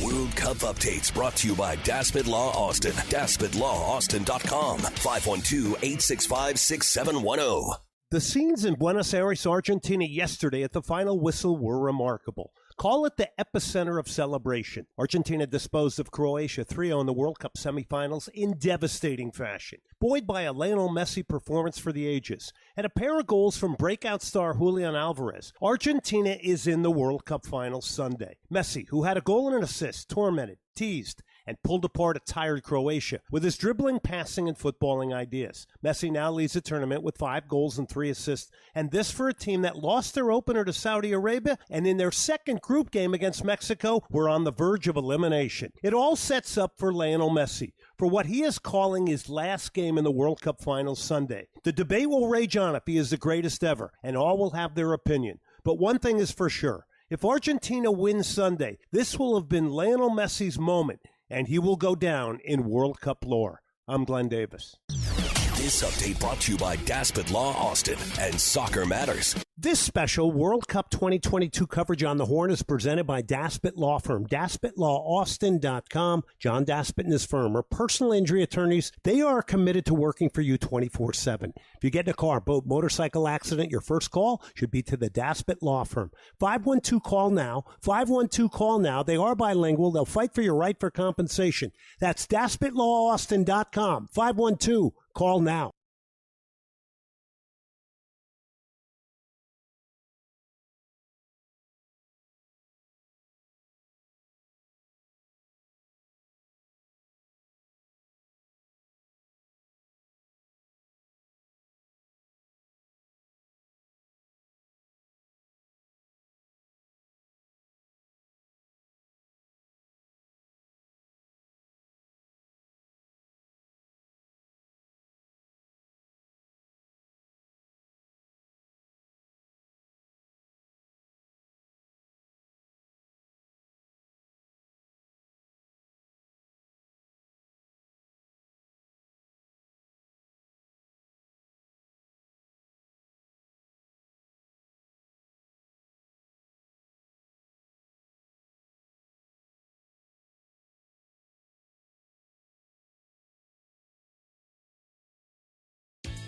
World Cup updates brought to you by Daspit Law Austin. DaspitLawAustin.com. 512-865-6710. The scenes in Buenos Aires, Argentina yesterday at the final whistle were remarkable. Call it the epicenter of celebration. Argentina disposed of Croatia 3-0 in the World Cup semifinals in devastating fashion, buoyed by a Lionel Messi performance for the ages and a pair of goals from breakout star Julian Alvarez. Argentina is in the World Cup final Sunday. Messi, who had a goal and an assist, tormented, teased, and pulled apart a tired Croatia with his dribbling, passing, and footballing ideas. Messi now leads the tournament with 5 goals and 3 assists, and this for a team that lost their opener to Saudi Arabia, and in their second group game against Mexico were on the verge of elimination. It all sets up for Lionel Messi for what he is calling his last game in the World Cup Finals Sunday. The debate will rage on if he is the greatest ever, and all will have their opinion. But one thing is for sure. If Argentina wins Sunday, this will have been Lionel Messi's moment, and he will go down in World Cup lore. I'm Glenn Davis. This update brought to you by Daspit Law Austin and Soccer Matters. This special World Cup 2022 coverage on the Horn is presented by Daspit Law Firm, DaspitLawAustin.com. John Daspit and his firm are personal injury attorneys. They are committed to working for you 24/7. If you get in a car, boat, motorcycle accident, your first call should be to the Daspit Law Firm. 512-CALL-NOW, 512-CALL-NOW. They are bilingual. They'll fight for your right for compensation. That's DaspitLawAustin.com, 512-CALL-NOW.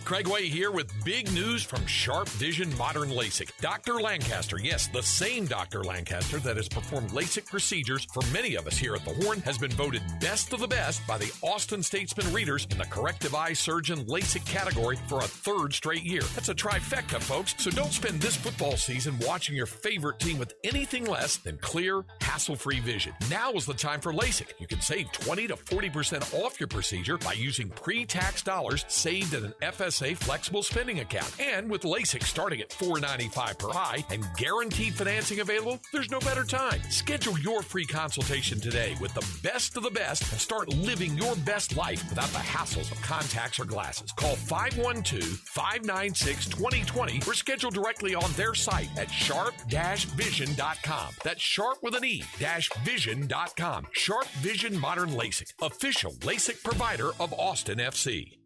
Craig Way here with big news from Sharp Vision Modern LASIK. Dr. Lancaster, yes, the same Dr. Lancaster that has performed LASIK procedures for many of us here at the Horn, has been voted best of the best by the Austin Statesman readers in the corrective eye surgeon LASIK category for a 3rd straight year. That's a trifecta, folks. So don't spend this football season watching your favorite team with anything less than clear, hassle-free vision. Now is the time for LASIK. You can save 20 to 40% off your procedure by using pre-tax dollars saved in an FSA flexible spending account. And with LASIK starting at $495 per eye and guaranteed financing available, there's no better time. Schedule your free consultation today with the best of the best and start living your best life without the hassles of contacts or glasses. Call 512-596-2020 or schedule directly on their site at sharp-vision.com. That's sharp with an E, -vision.com. Sharp Vision Modern LASIK, official LASIK provider of Austin FC.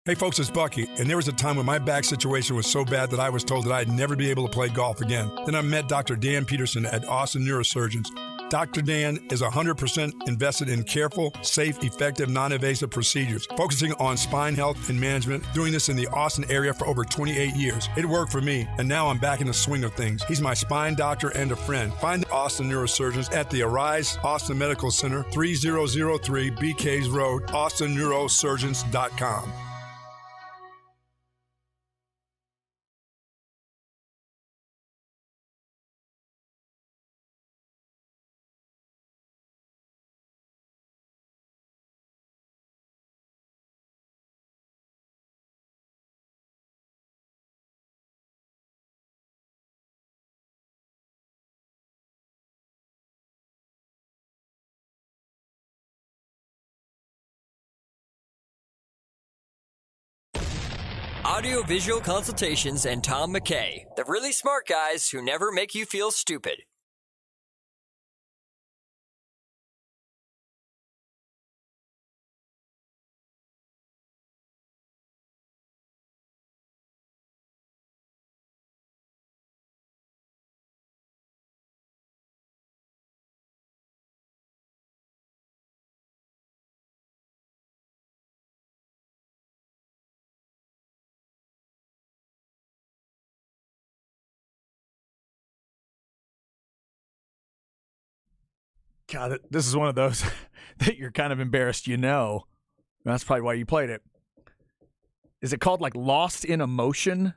Hey folks, it's Bucky, and there was a time when my back situation was so bad that I was told that I'd never be able to play golf again. Then I met Dr. Dan Peterson at Austin Neurosurgeons. Dr. Dan is 100% invested in careful, safe, effective, non-invasive procedures, focusing on spine health and management, doing this in the Austin area for over 28 years. It worked for me, and now I'm back in the swing of things. He's my spine doctor and a friend. Find the Austin Neurosurgeons at the Arise Austin Medical Center, 3003 BKs Road, austenneurosurgeons.com. Audio-visual consultations and Tom McKay, the really smart guys who never make you feel stupid. God, this is one of those that you're kind of embarrassed, That's probably why you played it. Is it called like Lost in Emotion?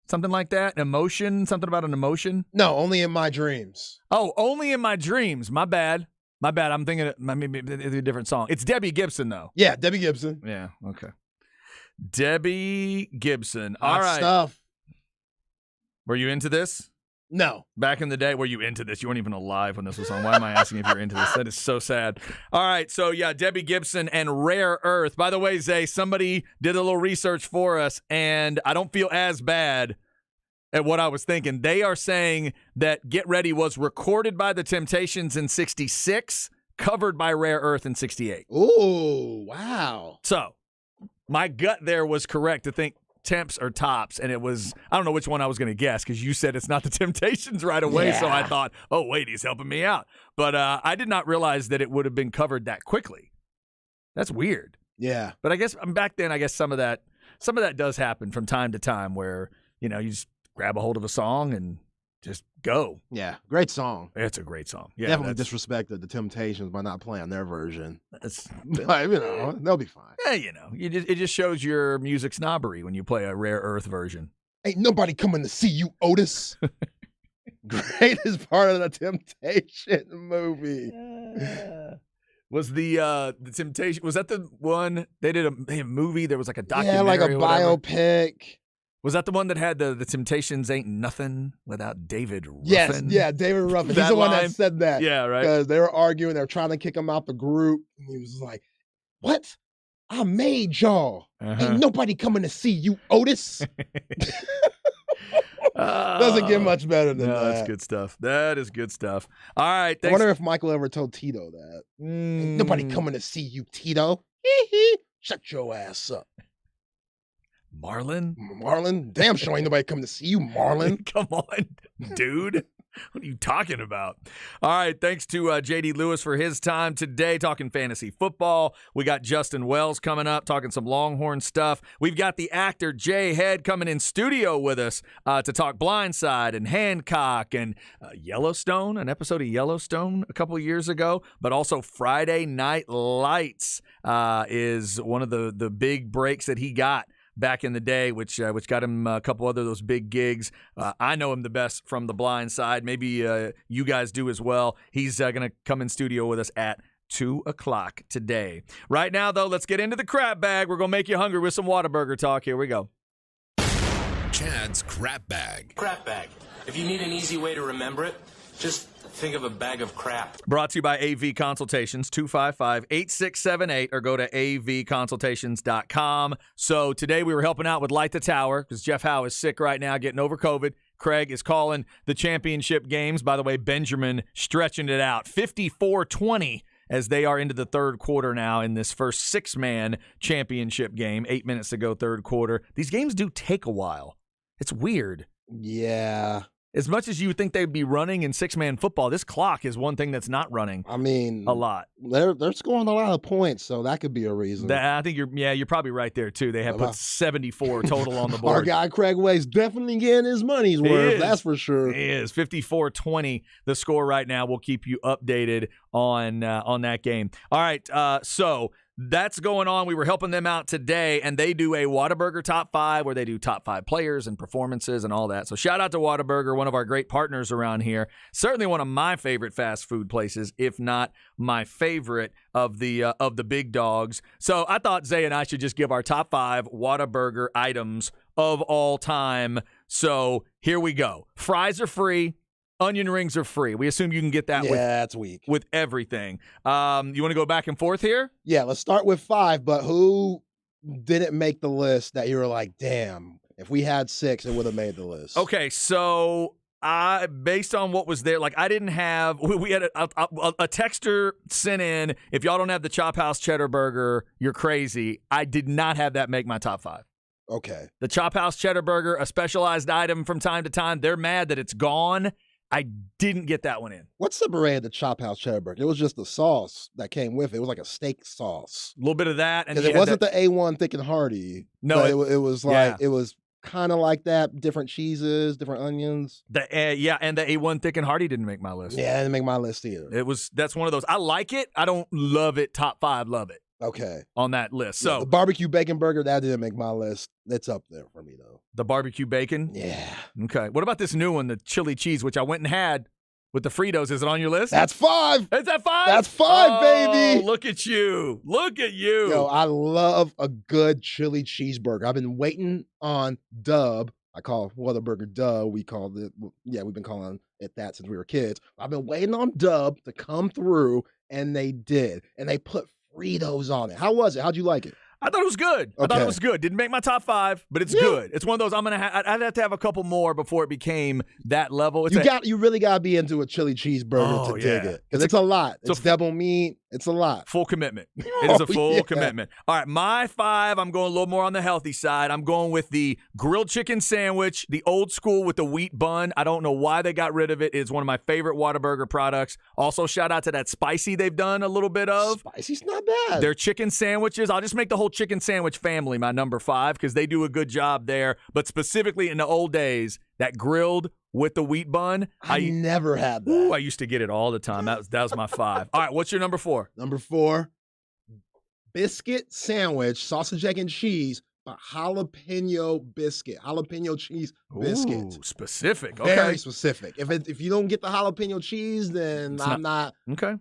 Something like that? Emotion? Something about an emotion? No, only in my dreams. Oh, Only in My Dreams. My bad. I'm thinking maybe it's a different song. It's Debbie Gibson, though. Yeah, Debbie Gibson. Yeah, okay. Debbie Gibson. Hot All right. stuff. Were you into this? No. Back in the day, were you into this? You weren't even alive when this was on. Why am I asking if you're into this? That is so sad. All right, so yeah, Debbie Gibson and Rare Earth. By the way, Zay, somebody did a little research for us, and I don't feel as bad at what I was thinking. They are saying that Get Ready was recorded by The Temptations in 66, covered by Rare Earth in 68. Ooh, wow. So my gut there was correct to think Temps or Tops, and it was, I don't know which one I was going to guess because you said it's not The Temptations right away, so I thought, oh, wait, he's helping me out. But I did not realize that it would have been covered that quickly. That's weird. Yeah. But I guess back then, some of that does happen from time to time where, you just grab a hold of a song and just go. Yeah, great song. It's a great song. Yeah, definitely disrespected the Temptations by not playing their version. That's, but, they'll be fine. Yeah, it just shows your music snobbery when you play a Rare Earth version. Ain't nobody coming to see you, Otis. Greatest part of the Temptation movie. Was the Temptation? Was that the one they did a movie? There was like a documentary. Yeah, like a biopic. Was that the one that had the Temptations ain't nothing without David Ruffin? Yes, yeah, David Ruffin. He's the one that said that. Yeah, right. Because they were arguing, they were trying to kick him out the group. And he was like, what? I made y'all. Ain't nobody coming to see you, Otis. Doesn't get much better than that. That's good stuff. That is good stuff. All right. I wonder if Michael ever told Tito that. Ain't nobody coming to see you, Tito. Shut your ass up. Marlon? Damn sure ain't nobody coming to see you, Marlon. Come on, dude. What are you talking about? All right, thanks to J.D. Lewis for his time today talking fantasy football. We got Justin Wells coming up talking some Longhorn stuff. We've got the actor Jay Head coming in studio with us to talk Blindside and Hancock and Yellowstone, an episode of Yellowstone a couple years ago, but also Friday Night Lights is one of the big breaks that he got back in the day, which got him a couple other those big gigs. I know him the best from The Blind Side. Maybe you guys do as well. He's going to come in studio with us at 2 o'clock today. Right now, though, let's get into the crap bag. We're going to make you hungry with some Whataburger talk. Here we go. Chad's crap bag. Crap bag. If you need an easy way to remember it, just think of a bag of crap. Brought to you by AV Consultations, 255-8678, or go to avconsultations.com. So today we were helping out with Light the Tower because Jeff Howe is sick right now, getting over COVID. Craig is calling the championship games. By the way, Benjamin stretching it out, 54-20 as they are into the third quarter now in this first six-man championship game. 8 minutes to go, third quarter. These games do take a while. It's weird. Yeah. As much as you would think they'd be running in six-man football, this clock is one thing that's not running. I mean, a lot. They're scoring a lot of points, so that could be a reason. I think you're probably right there too. They have put 74 total on the board. Our guy Craig Way's definitely getting his money's worth. That's for sure. He is 54-20 the score right now. We'll keep you updated on that game. All right, so that's going on. We were helping them out today, and they do a Whataburger Top 5 where they do top 5 players and performances and all that. So shout out to Whataburger, one of our great partners around here. Certainly one of my favorite fast food places, if not my favorite of the big dogs. So I thought Zay and I should just give our top 5 Whataburger items of all time. So here we go. Fries are free. Onion rings are free. We assume you can get that that's weak. With everything. You want to go back and forth here? Yeah, let's start with 5, but who didn't make the list that you were like, damn, if we had 6, it would have made the list? Okay, so based on what was there, like I didn't have, we had a texter sent in, if y'all don't have the Chop House Cheddar Burger, you're crazy. I did not have that make my top 5. Okay. The Chop House Cheddar Burger, a specialized item from time to time. They're mad that it's gone. I didn't get that one in. What separated the Chop House Cheddar Burger? It was just the sauce that came with it. It was like a steak sauce. A little bit of that. And it wasn't the A1 thick and hearty. No. It was like, it was kind of like that. Different cheeses, different onions. And the A1 Thick and Hearty didn't make my list. Yeah, it didn't make my list either. That's one of those. I like it. I don't love it. Top 5, love it. Okay. On that list. Yeah, So the barbecue bacon burger, that didn't make my list. It's up there for me, though. the barbecue bacon. Yeah. Okay. What about this new one, the chili cheese, which I went and had with the Fritos? Is it on your list? That's 5. Is that 5? That's 5, baby. Look at you. Look at you. Yo, I love a good chili cheeseburger. I've been waiting on Dub. I call Whataburger Dub. We've been calling it that since we were kids. I've been waiting on Dub to come through, and they did. And they put Fritos on it. How was it? How'd you like it? I thought it was good. I thought it was good. Didn't make my top 5, but it's good. It's one of those I'd have to have a couple more before it became that level. You really gotta be into a chili cheeseburger to dig it. Because it's a lot. It's double meat. It's a lot. Full commitment. It is a full commitment. All right, my 5, I'm going a little more on the healthy side. I'm going with the grilled chicken sandwich, the old school with the wheat bun. I don't know why they got rid of it. It's one of my favorite Whataburger products. Also, shout out to that spicy they've done a little bit of. Spicy's not bad. Their chicken sandwiches. I'll just make the whole chicken sandwich family my number 5 because they do a good job there. But specifically in the old days, that grilled with the wheat bun. I never had that. Ooh, I used to get it all the time. That was my 5. All right, what's your number 4? Number 4, biscuit sandwich, sausage, egg, and cheese, but jalapeno biscuit, jalapeno cheese biscuit. Ooh, specific. Okay. Very specific. If you don't get the jalapeno cheese, then I'm not okay.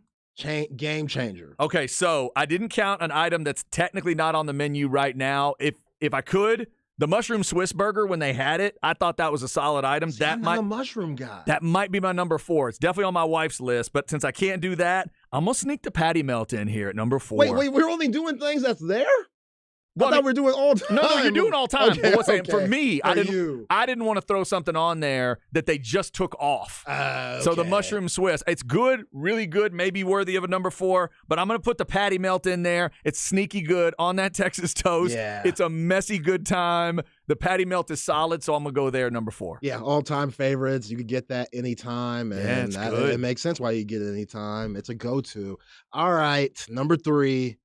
Game changer. Okay, so I didn't count an item that's technically not on the menu right now. If I could, the mushroom Swiss burger, when they had it, I thought that was a solid item. I'm not a mushroom guy. That might be my number 4. It's definitely on my wife's list, but since I can't do that, I'm going to sneak the patty melt in here at number 4. Wait, we're only doing things that's there? I thought we're doing all time. No, you're doing all time. Okay, but for me, I didn't want to throw something on there that they just took off. So the mushroom Swiss, it's good, really good, maybe worthy of a number 4, but I'm going to put the patty melt in there. It's sneaky good on that Texas toast. Yeah. It's a messy good time. The patty melt is solid, so I'm going to go there number 4. Yeah, all-time favorites. You could get that anytime, and good. It makes sense why you get it anytime. It's a go-to. All right, number 3.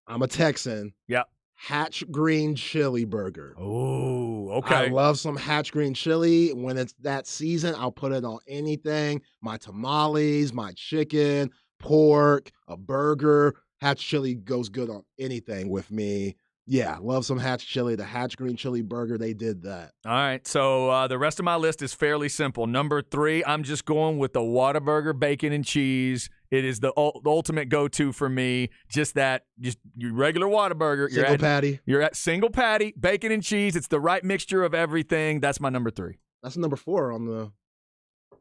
I'm a Texan. Yep. Hatch green chili burger. Oh, okay. I love some Hatch green chili. When it's that season, I'll put it on anything. My tamales, my chicken, pork, a burger. Hatch chili goes good on anything with me. Yeah, love some Hatch chili. The Hatch green chili burger, they did that. All right, so the rest of my list is fairly simple. Number 3, I'm just going with the Whataburger bacon and cheese. It is the ultimate go-to for me. Just your regular Whataburger. You're at single patty, bacon and cheese. It's the right mixture of everything. That's my number 3. That's number 4 on the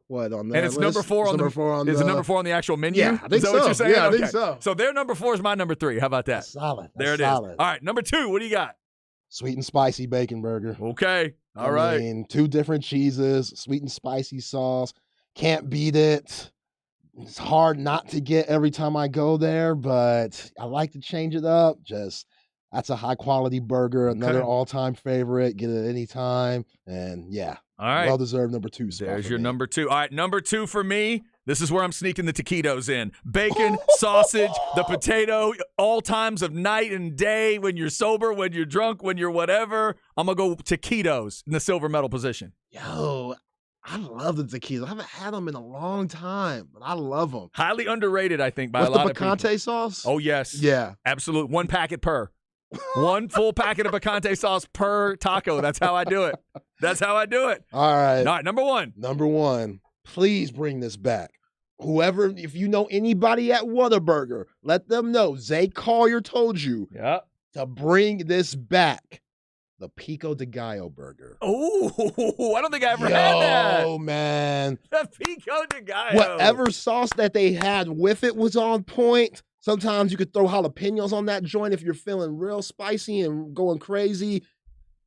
what on that and it's list? number 4 on Is it number 4 on the actual menu? Yeah, I think is that what you're saying? Yeah, I okay. think so. So their number 4 is my number 3. How about that? That's solid. There it is. All right, number 2. What do you got? Sweet and spicy bacon burger. Okay. All right. I mean, 2 different cheeses, sweet and spicy sauce. Can't beat it. It's hard not to get every time I go there, but I like to change it up. That's a high quality burger. Another all-time favorite. Get it anytime. And yeah. All right. Well-deserved number 2 spot. There's your number 2. All right, number 2 for me. This is where I'm sneaking the taquitos in. Bacon, sausage, the potato, all times of night and day, when you're sober, when you're drunk, when you're whatever. I'm going to go taquitos in the silver medal position. Yo, I love the taquitos. I haven't had them in a long time, but I love them. Highly underrated, I think, by a lot of people. With the picante sauce? Oh, yes. Yeah. Absolute. 1 packet per. 1 full packet of picante sauce per taco. That's how I do it. All right. Number 1. Number 1. Please bring this back. Whoever, if you know anybody at Whataburger, let them know. Zay Collier told you to bring this back. The Pico de Gallo burger. Oh, I don't think I ever had that. Oh, man. The Pico de Gallo. Whatever sauce that they had with it was on point. Sometimes you could throw jalapenos on that joint if you're feeling real spicy and going crazy.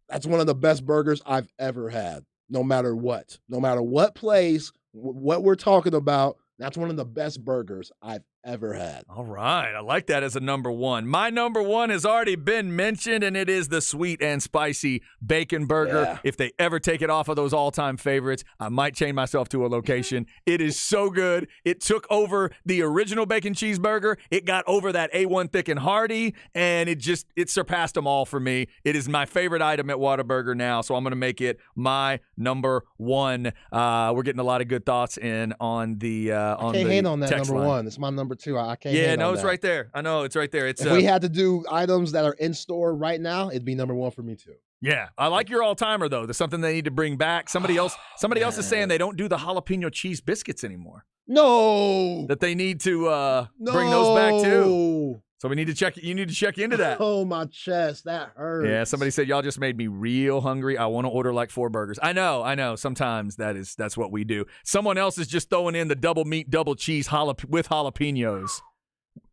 That's one of the best burgers I've ever had, no matter what. No matter what place, what we're talking about, that's one of the best burgers I've ever had. All right. I like that as a number one. My number one has already been mentioned, and it is the sweet and spicy bacon burger. Yeah. If they ever take it off of those all-time favorites, I might chain myself to a location. It is so good. It took over the original bacon cheeseburger. It got over that A1 Thick and Hearty, and it surpassed them all for me. It is my favorite item at Whataburger now, so I'm going to make it my number one. We're getting a lot of good thoughts in on the on Can't the hang on that text number line. one. It's my number two. I can't. Yeah, hang no, on it's that. right there. I know it's right there. It's If we had to do items that are in store right now, it'd be number one for me too. yeah. I like your all timer though. There's something they need to bring back. Somebody else is saying they don't do the jalapeno cheese biscuits anymore. No, That they need to bring those back too. No. So we need to check. You need to check into that. Oh, my chest. That hurts. Yeah, somebody said y'all just made me real hungry. I want to order like 4 burgers. I know. Sometimes that's what we do. Someone else is just throwing in the double meat, double cheese with jalapenos.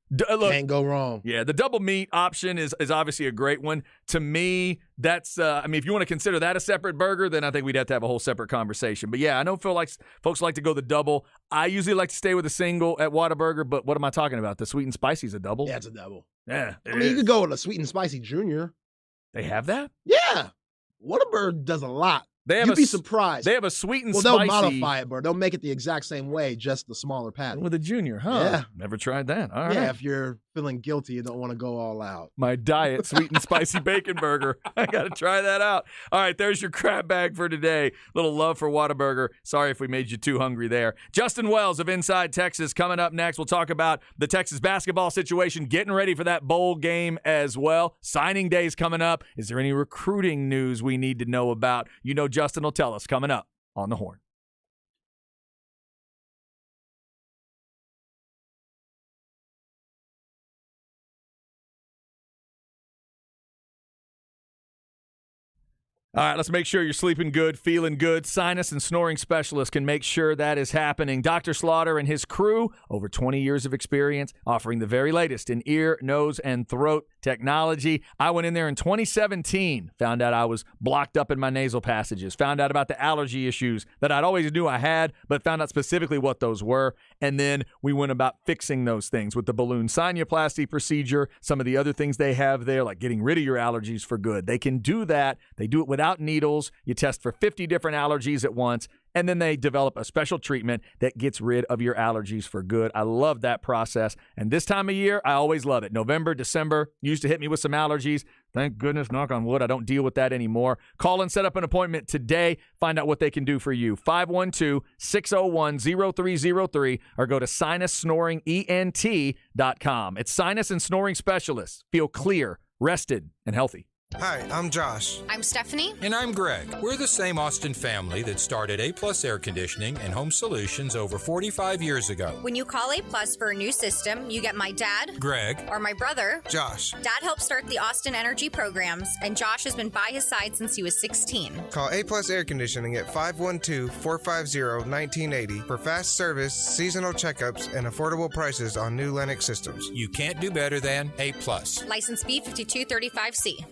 Look, Can't go wrong. yeah, the double meat option is obviously a great one. To me, that's if you want to consider that a separate burger, then I think we'd have to have a whole separate conversation. But yeah, I know folks like to go the double. I usually like to stay with a single at Whataburger, but what am I talking about? The sweet and spicy is a double? Yeah, it's a double. Yeah. I mean, you could go with a sweet and spicy junior. They have that? Yeah. Whataburger does a lot. They have You'd be surprised. They have a sweet and well, spicy. they'll modify it, bro. They'll make it the exact same way, just the smaller patty. With a junior, huh? Yeah. Never tried that. All right. Yeah, if you're feeling guilty, you don't want to go all out. My diet sweet and spicy bacon burger. I got to try that out. All right, there's your crab bag for today. Little love for Whataburger. Sorry if we made you too hungry there. Justin Wells of Inside Texas coming up next. We'll talk about the Texas basketball situation, getting ready for that bowl game as well. Signing day's coming up. Is there any recruiting news we need to know about? You know Justin will tell us coming up on The Horn. All right, let's make sure you're sleeping good, feeling good. Sinus and snoring specialists can make sure that is happening. Dr. Slaughter and his crew, over 20 years of experience, offering the very latest in ear, nose, and throat technology. I went in there in 2017, found out I was blocked up in my nasal passages, found out about the allergy issues that I'd always knew I had, but found out specifically what those were. And then we went about fixing those things with the balloon sinuplasty procedure, some of the other things they have there, like getting rid of your allergies for good. They can do that. They do it without needles. You test for 50 different allergies at once, and then they develop a special treatment that gets rid of your allergies for good. I love that process. And this time of year, I always love it. November, December, used to hit me with some allergies. Thank goodness, knock on wood, I don't deal with that anymore. Call and set up an appointment today. Find out what they can do for you. 512-601-0303 or go to sinussnoringent.com. It's sinus and snoring specialists. Feel clear, rested, and healthy. Hi, I'm Josh. I'm Stephanie. And I'm Greg. We're the same Austin family that started A-Plus Air Conditioning and Home Solutions over 45 years ago. When you call A-Plus for a new system, you get my dad, Greg, or my brother, Josh. Dad helped start the Austin Energy programs, and Josh has been by his side since he was 16. Call A-Plus Air Conditioning at 512-450-1980 for fast service, seasonal checkups, and affordable prices on new Lennox systems. You can't do better than A-Plus. License B5235C.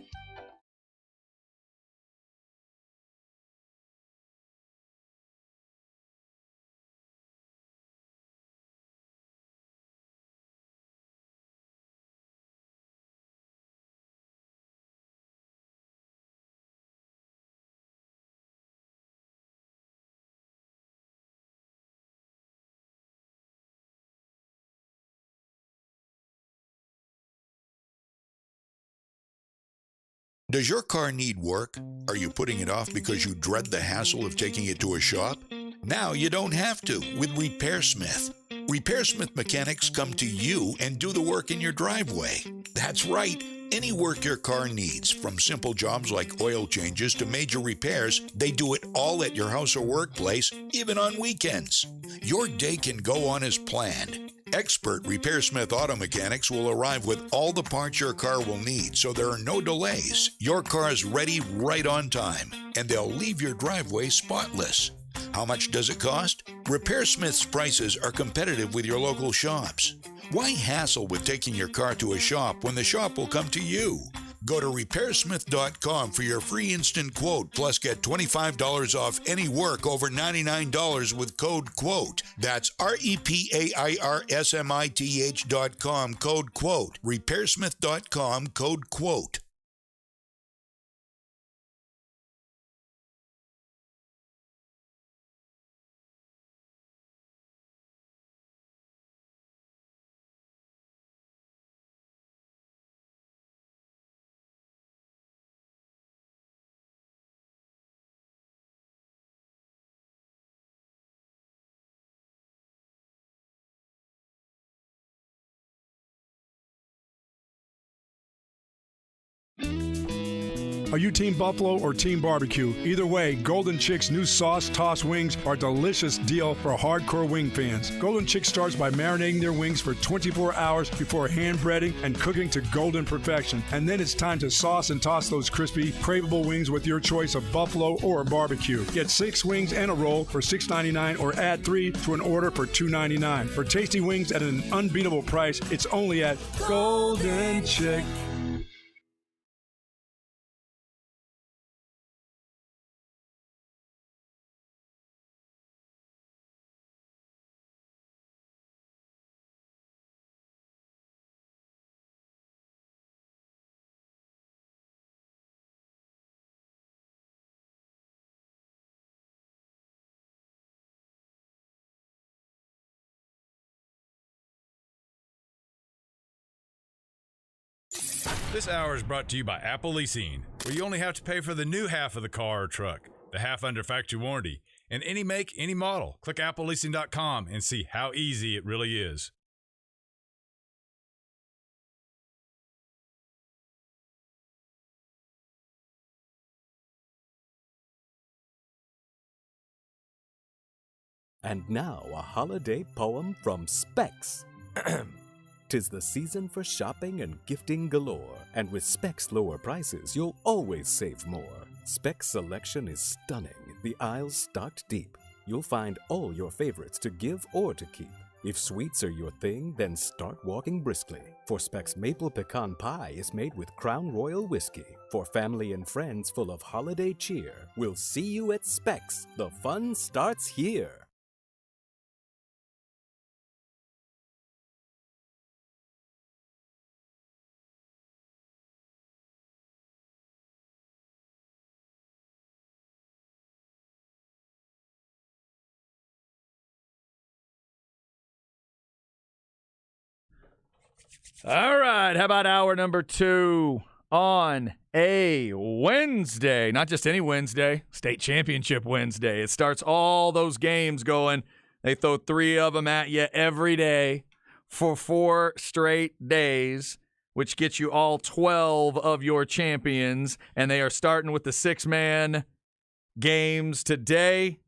Does your car need work? Are you putting it off because you dread the hassle of taking it to a shop? Now you don't have to with RepairSmith. RepairSmith mechanics come to you and do the work in your driveway. That's right. Any work your car needs, from simple jobs like oil changes to major repairs, they do it all at your house or workplace, even on weekends. Your day can go on as planned. Expert RepairSmith auto mechanics will arrive with all the parts your car will need, so there are no delays. Your car is ready right on time, and they'll leave your driveway spotless. How much does it cost? RepairSmith's prices are competitive with your local shops. Why hassle with taking your car to a shop when the shop will come to you? Go to RepairSmith.com for your free instant quote, plus get $25 off any work over $99 with code QUOTE. That's RepairSmith.com, code QUOTE. RepairSmith.com, code QUOTE. Are you Team Buffalo or Team Barbecue? Either way, Golden Chick's new sauce tossed wings are a delicious deal for hardcore wing fans. Golden Chick starts by marinating their wings for 24 hours before hand breading and cooking to golden perfection. And then it's time to sauce and toss those crispy, craveable wings with your choice of buffalo or barbecue. Get 6 wings and a roll for $6.99 or add 3 to an order for $2.99. For tasty wings at an unbeatable price, it's only at Golden Chick. This hour is brought to you by Apple Leasing, where you only have to pay for the new half of the car or truck, the half under factory warranty, and any make, any model. Click appleleasing.com and see how easy it really is. And now a holiday poem from Specs. 'Tis the season for shopping and gifting galore, and with Specs' lower prices, you'll always save more. Specs' selection is stunning, the aisles stocked deep. You'll find all your favorites to give or to keep. If sweets are your thing, then start walking briskly. For Specs' maple pecan pie is made with Crown Royal whiskey. For family and friends full of holiday cheer, we'll see you at Specs. The fun starts here. All right, how about hour number 2 on a Wednesday? Not just any Wednesday, state championship Wednesday. It starts all those games going. They throw 3 of them at you every day for 4 straight days, which gets you all 12 of your champions, and they are starting with the 6-man games today.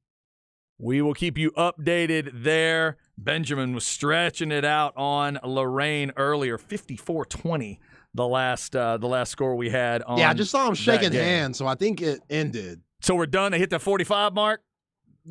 We will keep you updated there. Benjamin was stretching it out on Lorraine earlier, 54-20, the last score we had on. Yeah, I just saw him shaking hands, so I think it ended. So we're done. They hit the 45 mark.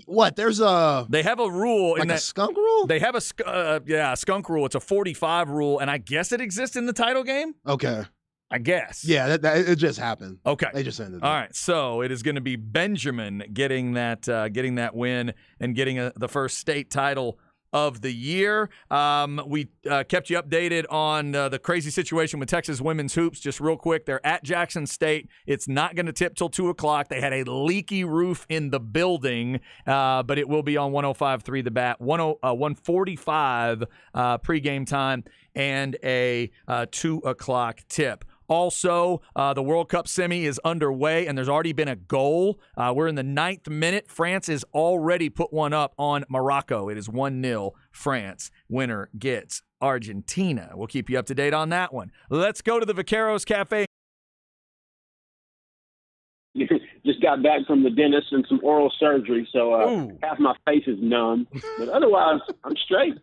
What? They have a rule like in that a skunk rule. They have a skunk rule. It's a 45 rule, and I guess it exists in the title game. Okay. I guess. Yeah, it just happened. Okay. They just ended. All right, so it is going to be Benjamin getting that win and getting the first state title of the year. We kept you updated on the crazy situation with Texas women's hoops. Just real quick, they're at Jackson State. It's not going to tip till 2 o'clock. They had a leaky roof in the building, but it will be on 105.3 The Bat, 1:45 pregame time, and a 2 o'clock tip. Also, the World Cup semi is underway, and there's already been a goal. We're in the 9th minute. France has already put one up on Morocco. It is 1-0 France. Winner gets Argentina. We'll keep you up to date on that one. Let's go to the Vaqueros Cafe. Just got back from the dentist and some oral surgery, so half my face is numb. But otherwise, I'm straight.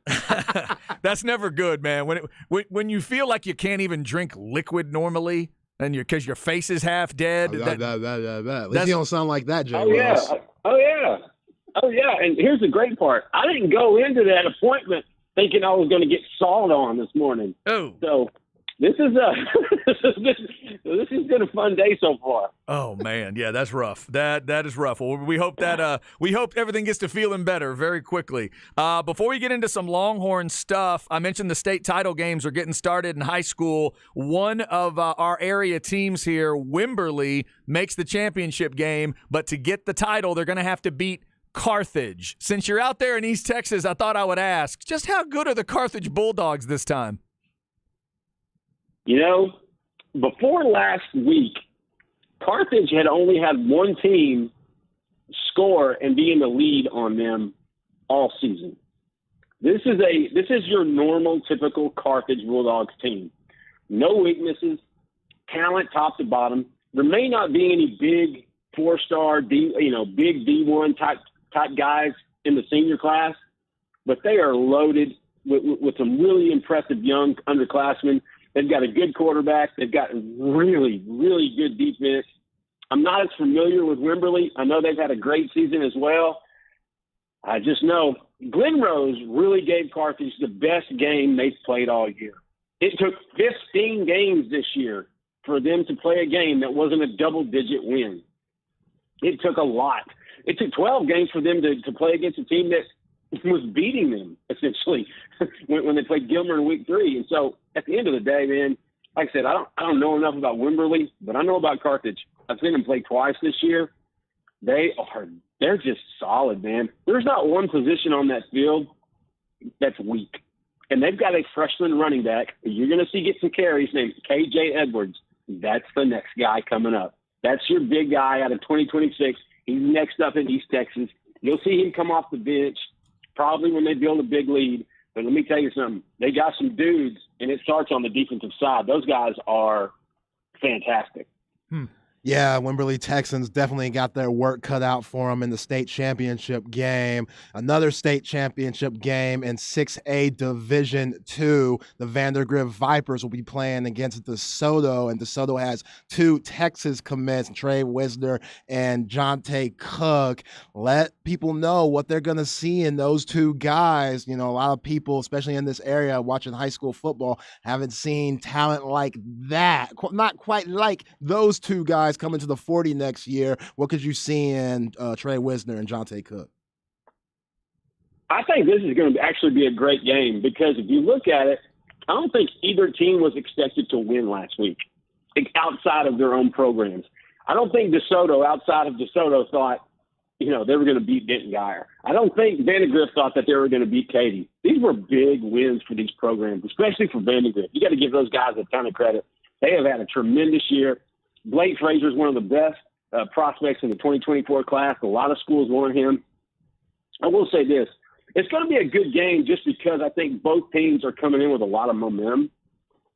That's never good, man. When you feel like you can't even drink liquid normally, and because your face is half dead. At least you don't sound like that, Jay. Oh yeah. And here's the great part: I didn't go into that appointment thinking I was going to get sawed on this morning. Oh. So This is this has been a fun day so far. Oh man, yeah, that's rough. That is rough. Well, we hope that we hope everything gets to feeling better very quickly. Before we get into some Longhorn stuff, I mentioned the state title games are getting started in high school. One of our area teams here, Wimberley, makes the championship game, but to get the title, they're going to have to beat Carthage. Since you're out there in East Texas, I thought I would ask, just how good are the Carthage Bulldogs this time? You know, before last week, Carthage had only had one team score and be in the lead on them all season. This is your normal, typical Carthage Bulldogs team. No weaknesses, talent top to bottom. There may not be any big four-star, big D1 type guys in the senior class, but they are loaded with some really impressive young underclassmen. They've got a good quarterback. They've got really, really good defense. I'm not as familiar with Wimberley. I know they've had a great season as well. I just know Glen Rose really gave Carthage the best game they've played all year. It took 15 games this year for them to play a game that wasn't a double-digit win. It took a lot. It took 12 games for them to play against a team that was beating them, essentially, when they played Gilmer in week 3. And so at the end of the day, man, like I said, I don't know enough about Wimberley, but I know about Carthage. I've seen them play twice this year. They're just solid, man. There's not one position on that field that's weak. And they've got a freshman running back you're going to see get some carries named KJ Edwards. That's the next guy coming up. That's your big guy out of 2026. He's next up in East Texas. You'll see him come off the bench probably when they build a big lead. But let me tell you something. They got some dudes, and it starts on the defensive side. Those guys are fantastic. Yeah, Wimberley Texans definitely got their work cut out for them in the state championship game. Another state championship game in 6A Division II. The Vandergrift Vipers will be playing against DeSoto, and DeSoto has 2 Texas commits, Trey Wisner and Jonte Cook. Let people know what they're going to see in those 2 guys. You know, a lot of people, especially in this area watching high school football, haven't seen talent like that. Not quite like those 2 guys coming to the 40 next year. What could you see in Trey Wisner and Jonte Cook? I think this is going to actually be a great game because if you look at it, I don't think either team was expected to win last week outside of their own programs. I don't think DeSoto, outside of DeSoto, thought, they were going to beat Denton Guyer. I don't think Vandergrift thought that they were going to beat Katy. These were big wins for these programs, especially for Vandergrift. You got to give those guys a ton of credit. They have had a tremendous year. Blake Frazier is one of the best prospects in the 2024 class. A lot of schools want him. I will say this. It's going to be a good game just because I think both teams are coming in with a lot of momentum.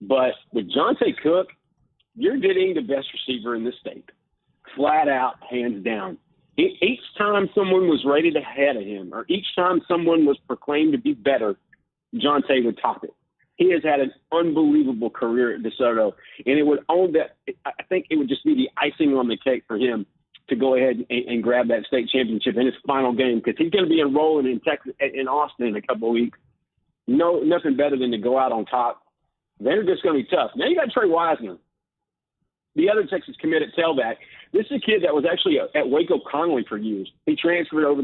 But with Jonte Cook, you're getting the best receiver in the state. Flat out, hands down. Each time someone was rated ahead of him or each time someone was proclaimed to be better, Jonte would top it. He has had an unbelievable career at DeSoto, and it would own that. I think it would just be the icing on the cake for him to go ahead and grab that state championship in his final game because he's going to be enrolling in Texas, in Austin in a couple of weeks. Nothing better than to go out on top. Vandergrift's going to be tough. Now you got Trey Wisner, the other Texas commit at tailback. This is a kid that was actually at Waco Connolly for years. He transferred over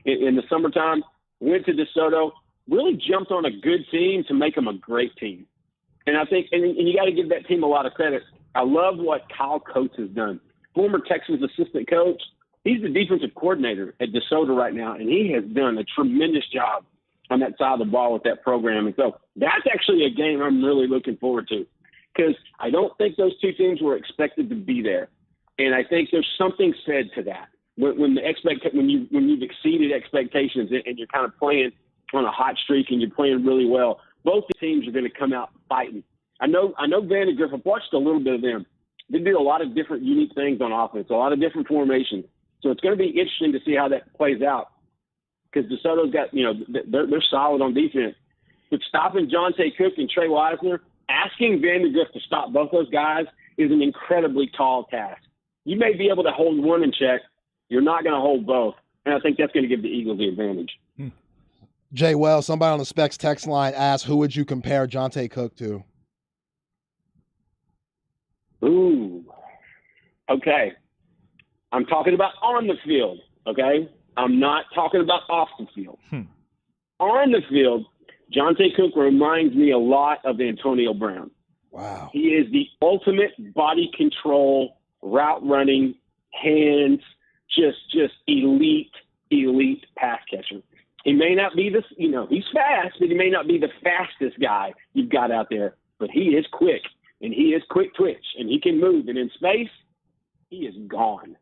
in the summertime, went to DeSoto. Really jumped on a good team to make them a great team. And I think, and you got to give that team a lot of credit. I love what Kyle Coates has done. Former Texas assistant coach. He's the defensive coordinator at DeSoto right now, and he has done a tremendous job on that side of the ball with that program. And so that's actually a game I'm really looking forward to because I don't think those 2 teams were expected to be there. And I think there's something said to that. When you've exceeded expectations and you're kind of playing on a hot streak and you're playing really well, both the teams are going to come out fighting. I know Vandergrift, I've watched a little bit of them. They do a lot of different unique things on offense, a lot of different formations. So it's going to be interesting to see how that plays out because DeSoto's got, they're solid on defense. But stopping Jonte Cook and Trey Wisner, asking Vandergrift to stop both those guys is an incredibly tall task. You may be able to hold one in check. You're not going to hold both. And I think that's going to give the Eagles the advantage. Jay Wells, somebody on the Specs text line asked, who would you compare Jonte Cook to? Ooh. Okay. I'm talking about on the field, okay? I'm not talking about off the field. On the field, Jonte Cook reminds me a lot of Antonio Brown. Wow. He is the ultimate body control, route running, hands, just elite pass catcher. He may not be this, he's fast, but he may not be the fastest guy you've got out there, but he is quick, and he is quick twitch, and he can move. And in space, he is gone.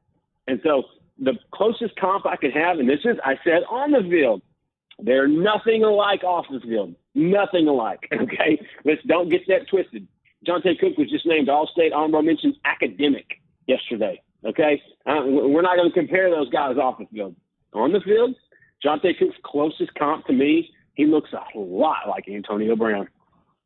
And so the closest comp I could have, and this is, I said on the field, they're nothing alike off the field. Nothing alike, okay? Let's don't get that twisted. Jonte Cook was just named All-State Honorable Mention Academic yesterday, okay? We're not going to compare those guys off the field. On the field, Jonte Cook's closest comp to me, he looks a lot like Antonio Brown.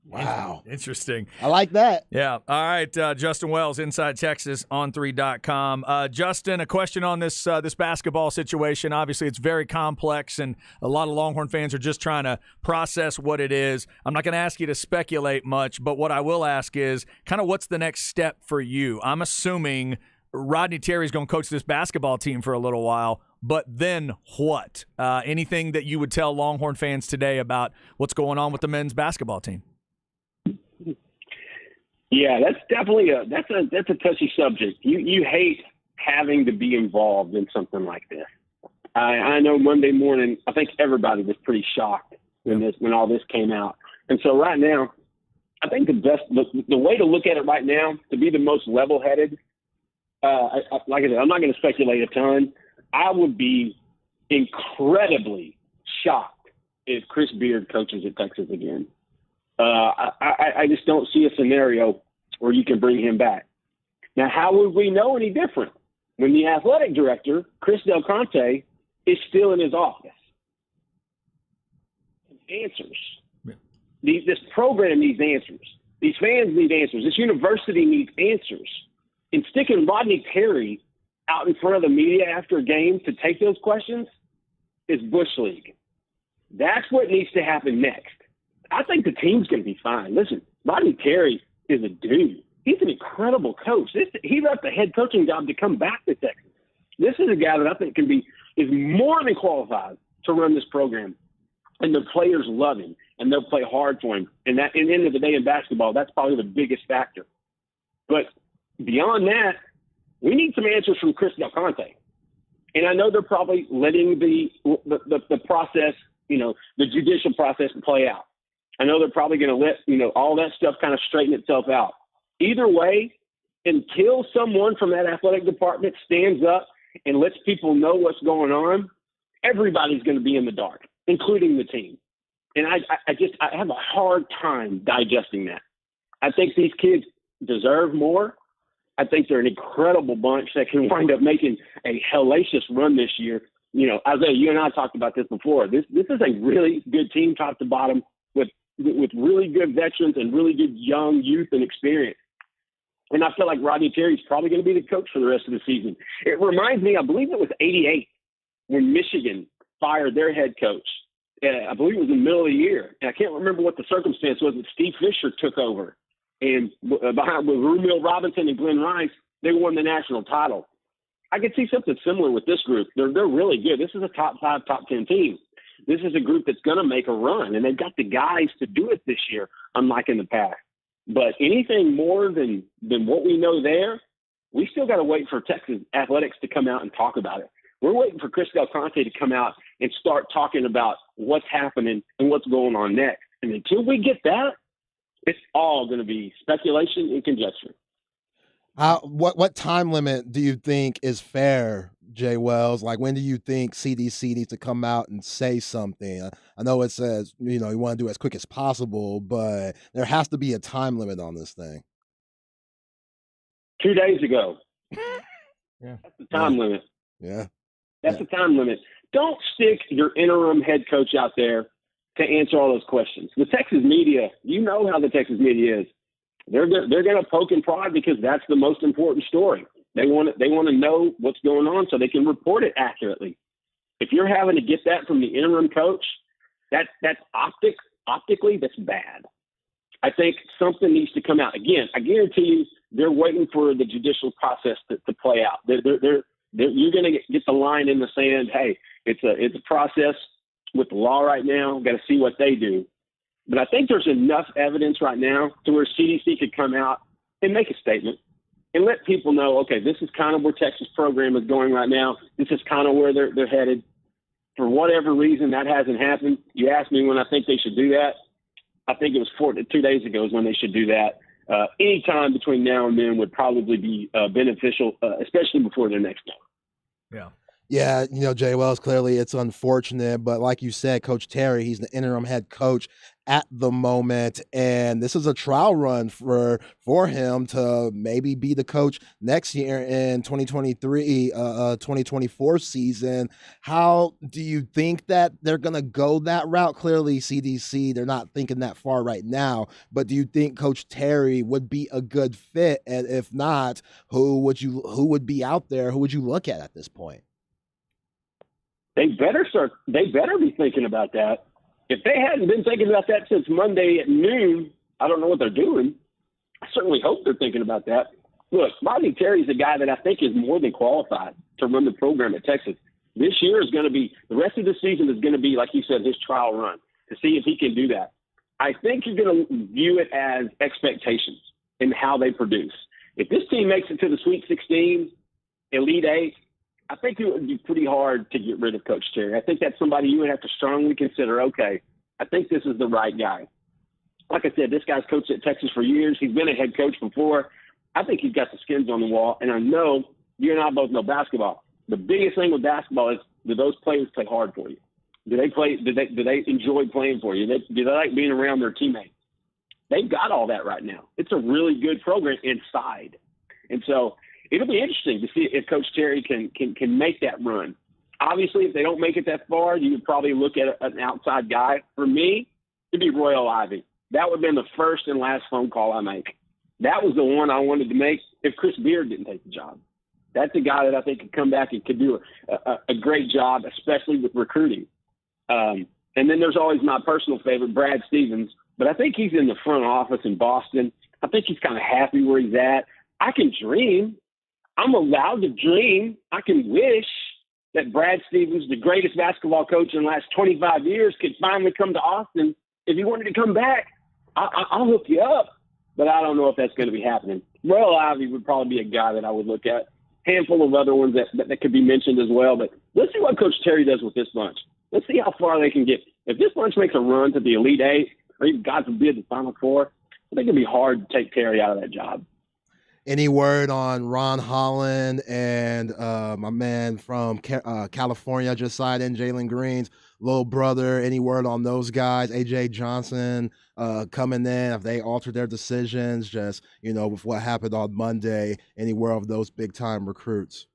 Wow. Interesting. I like that. Yeah. All right, Justin Wells, Inside Texas, on3.com. Justin, a question on this basketball situation. Obviously, it's very complex, and a lot of Longhorn fans are just trying to process what it is. I'm not going to ask you to speculate much, but what I will ask is kind of what's the next step for you? I'm assuming Rodney Terry's going to coach this basketball team for a little while, but then what? Anything that you would tell Longhorn fans today about what's going on with the men's basketball team? Yeah, that's definitely that's a touchy subject. You hate having to be involved in something like this. I know Monday morning, I think everybody was pretty shocked when all this came out. And so right now, I think the way to look at it right now, to be the most level-headed, like I said, I'm not going to speculate a ton. I would be incredibly shocked if Chris Beard coaches at Texas again. I just don't see a scenario where you can bring him back. Now, how would we know any different when the athletic director, Chris Del Conte, is still in his office? Answers. Yeah. This program needs answers. These fans need answers. This university needs answers. And sticking Rodney Terry out in front of the media after a game to take those questions is Bush League. That's what needs to happen next. I think the team's going to be fine. Listen, Rodney Terry is a dude. He's an incredible coach. He left the head coaching job to come back to Texas. This is a guy that I think is more than qualified to run this program. And the players love him, and they'll play hard for him. And at the end of the day in basketball, that's probably the biggest factor. But beyond that, we need some answers from Chris Del Conte. And I know they're probably letting the process, the judicial process play out. I know they're probably going to let, all that stuff kind of straighten itself out. Either way, until someone from that athletic department stands up and lets people know what's going on, everybody's going to be in the dark, including the team. And I have a hard time digesting that. I think these kids deserve more. I think they're an incredible bunch that can wind up making a hellacious run this year. Isaiah, you and I talked about this before. This is a really good team top to bottom with really good veterans and really good young youth and experience. And I feel like Rodney Terry's probably going to be the coach for the rest of the season. It reminds me, I believe it was 88 when Michigan fired their head coach. I believe it was in the middle of the year. And I can't remember what the circumstance was, but Steve Fisher took over. And behind with Rumil Robinson and Glenn Rice, they won the national title. I could see something similar with this group. They're really good. This is a top 5, top 10 team. This is a group that's going to make a run, and they've got the guys to do it this year, unlike in the past. But anything more than what we know there, we still got to wait for Texas athletics to come out and talk about it. We're waiting for Chris Del Conte to come out and start talking about what's happening and what's going on next. And until we get that, it's all going to be speculation and conjecture. What time limit do you think is fair, Jay Wells? Like, when do you think CDC needs to come out and say something? I know it says, you want to do it as quick as possible, but there has to be a time limit on this thing. 2 days ago. Yeah. That's the time limit. Yeah. That's the time limit. Don't stick your interim head coach out there to answer all those questions. The Texas media, you know how the Texas media is. They're going to poke and prod because that's the most important story. They want to know what's going on so they can report it accurately. If you're having to get that from the interim coach, that's optically that's bad. I think something needs to come out. Again, I guarantee you They're waiting for the judicial process to play out. You're going to get the line in the sand. Hey, it's a process with the law right now. Got to see what they do. But I think there's enough evidence right now to where CDC could come out and make a statement and let people know, okay, this is kind of where Texas program is going right now. This is kind of where they're headed. For whatever reason, that hasn't happened. You asked me when I think they should do that. I think it was 2 days ago is when they should do that. Any time between now and then would probably be beneficial, especially before their next game. Yeah. Yeah, Jay Wells, clearly it's unfortunate, but like you said, Coach Terry, he's the interim head coach at the moment, and this is a trial run for him to maybe be the coach next year in 2023-2024 season. How do you think that they're going to go that route? Clearly, CDC, they're not thinking that far right now, but do you think Coach Terry would be a good fit? And if not, who would be out there? Who would you look at this point? They better be thinking about that. If they hadn't been thinking about that since Monday at noon, I don't know what they're doing. I certainly hope they're thinking about that. Look, Rodney Terry's a guy that I think is more than qualified to run the program at Texas. This year is going to be, the rest of the season is going to be, like you said, his trial run to see if he can do that. I think you're going to view it as expectations and how they produce. If this team makes it to the Sweet 16, Elite 8, I think it would be pretty hard to get rid of Coach Terry. I think that's somebody you would have to strongly consider, okay, I think this is the right guy. Like I said, this guy's coached at Texas for years. He's been a head coach before. I think he's got the skins on the wall, and I know you and I both know basketball. The biggest thing with basketball is, do those players play hard for you? Do they enjoy playing for you? Do they like being around their teammates? They've got all that right now. It's a really good program inside. And so it'll be interesting to see if Coach Terry can make that run. Obviously, if they don't make it that far, you would probably look at an outside guy. For me, it'd be Royal Ivy. That would have been the first and last phone call I make. That was the one I wanted to make if Chris Beard didn't take the job. That's a guy that I think could come back and could do a great job, especially with recruiting. And then there's always my personal favorite, Brad Stevens. But I think he's in the front office in Boston. I think he's kind of happy where he's at. I can dream. I'm allowed to dream. I can wish that Brad Stevens, the greatest basketball coach in the last 25 years, could finally come to Austin. If he wanted to come back, I'll hook you up. But I don't know if that's going to be happening. Royal Ivy would probably be a guy that I would look at. Handful of other ones that could be mentioned as well. But let's see what Coach Terry does with this bunch. Let's see how far they can get. If this bunch makes a run to the Elite Eight, or even, God forbid, the Final Four, I think it'd be hard to take Terry out of that job. Any word on Ron Holland and my man from California just signed in, Jalen Green's little brother? Any word on those guys? A.J. Johnson coming in, if they altered their decisions, just, with what happened on Monday, any word of those big-time recruits?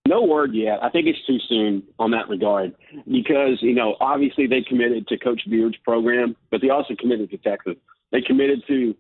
No word yet. I think it's too soon on that regard because, obviously they committed to Coach Beard's program, but they also committed to Texas. They committed to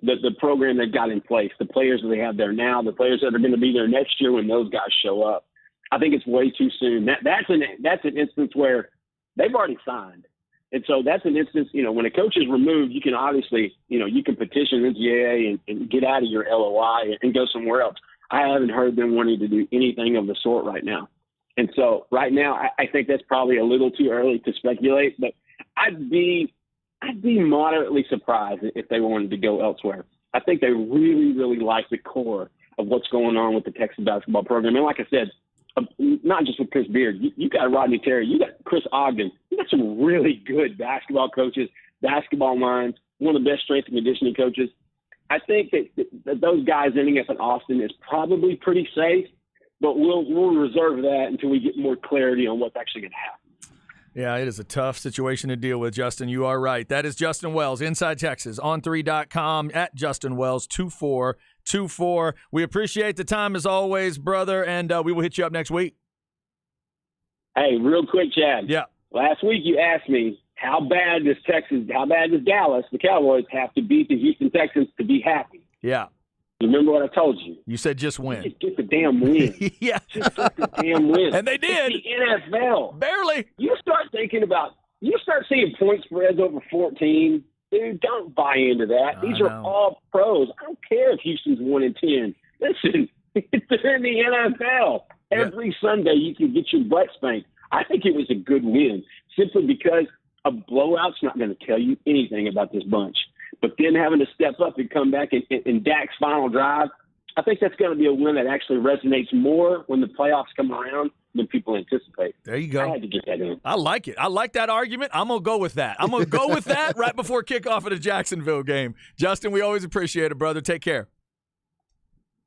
the program they've got in place, the players that they have there now, the players that are going to be there next year when those guys show up. I think it's way too soon. That's an instance where they've already signed. And so that's an instance, when a coach is removed, you can obviously, you can petition NCAA and get out of your LOI and go somewhere else. I haven't heard them wanting to do anything of the sort right now. And so right now, I think that's probably a little too early to speculate, but I'd be moderately surprised if they wanted to go elsewhere. I think they really, really like the core of what's going on with the Texas basketball program. And like I said, not just with Chris Beard, you got Rodney Terry, you got Chris Ogden, you got some really good basketball coaches, basketball minds, one of the best strength and conditioning coaches. I think that those guys ending up in Austin is probably pretty safe, but we'll reserve that until we get more clarity on what's actually going to happen. Yeah, it is a tough situation to deal with, Justin. You are right. That is Justin Wells, Inside Texas, on3.com, at Justin Wells 2424. We appreciate the time as always, brother, and we will hit you up next week. Hey, real quick, Chad. Yeah. Last week you asked me how bad does Dallas, the Cowboys, have to beat the Houston Texans to be happy? Yeah. Remember what I told you? You said just win. Just get the damn win. Yeah. Just get the damn win. And they did. It's the NFL. Barely. You start seeing point spreads over 14, Dude, don't buy into that. These are all pros. I don't care if Houston's 1-10. Listen, they're in the NFL. Every Sunday you can get your butt spanked. I think it was a good win simply because a blowout's not going to tell you anything about this bunch. But then having to step up and come back in Dak's final drive, I think that's going to be a win that actually resonates more when the playoffs come around than people anticipate. There you go. I had to get that in. I like it. I like that argument. I'm going to go with that. I'm going to go with that right before kickoff of the Jacksonville game. Justin, we always appreciate it, brother. Take care.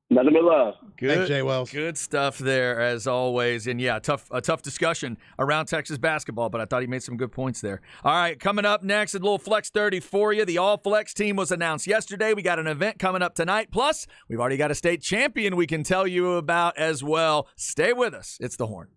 Nothing but love. Good, Thanks, Jay Wells. Good stuff there, as always. And, yeah, a tough discussion around Texas basketball, but I thought he made some good points there. All right, coming up next, a little Flex 30 for you. The All-Flex team was announced yesterday. We got an event coming up tonight. Plus, we've already got a state champion we can tell you about as well. Stay with us. It's The Horn.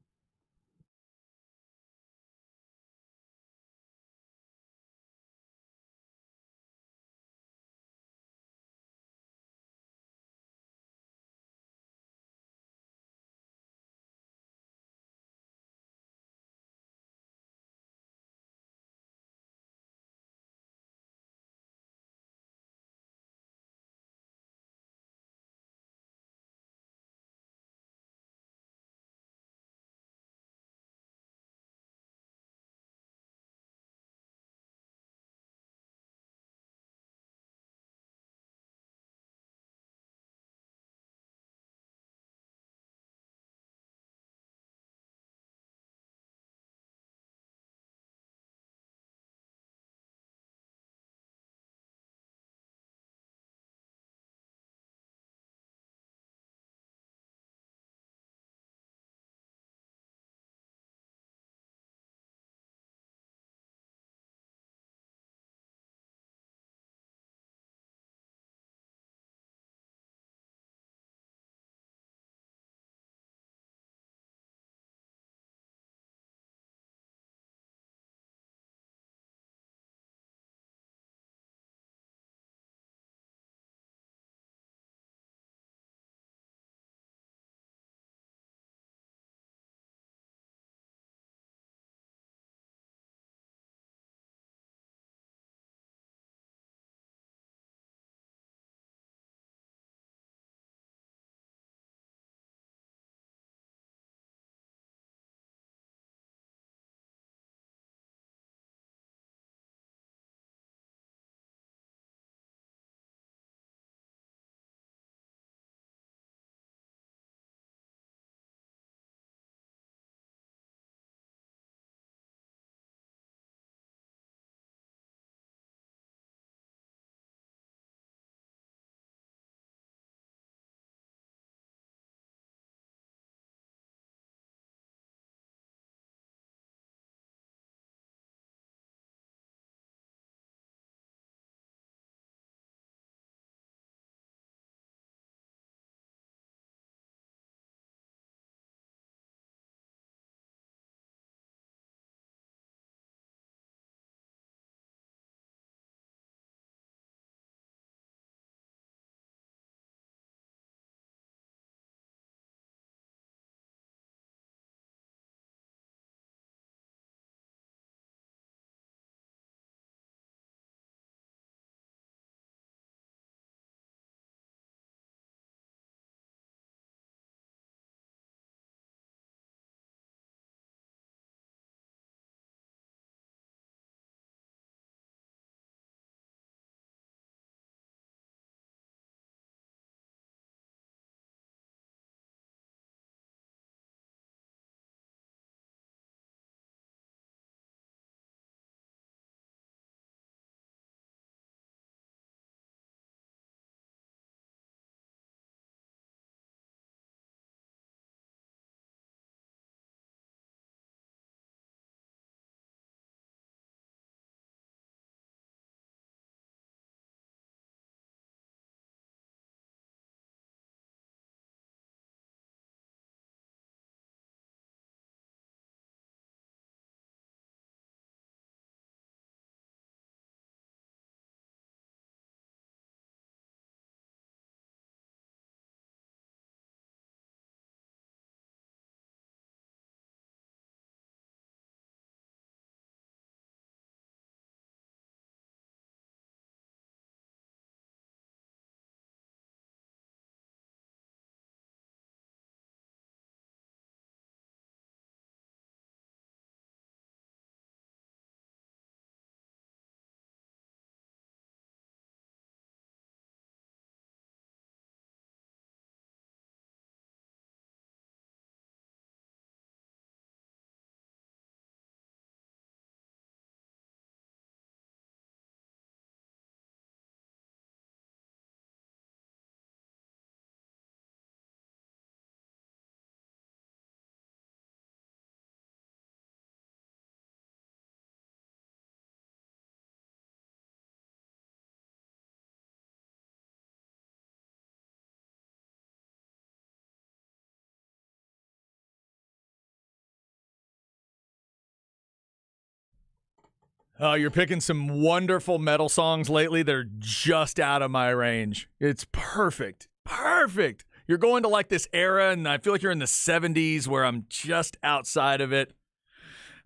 Oh, you're picking some wonderful metal songs lately. They're just out of my range. It's perfect. Perfect. You're going to like this era, and I feel like you're in the 70s where I'm just outside of it.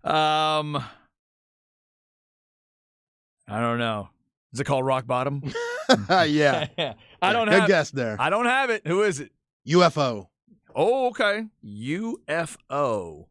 I don't know. Is it called Rock Bottom? Yeah. I don't Good have guess there. I don't have it. Who is it? UFO. Oh, okay. UFO. I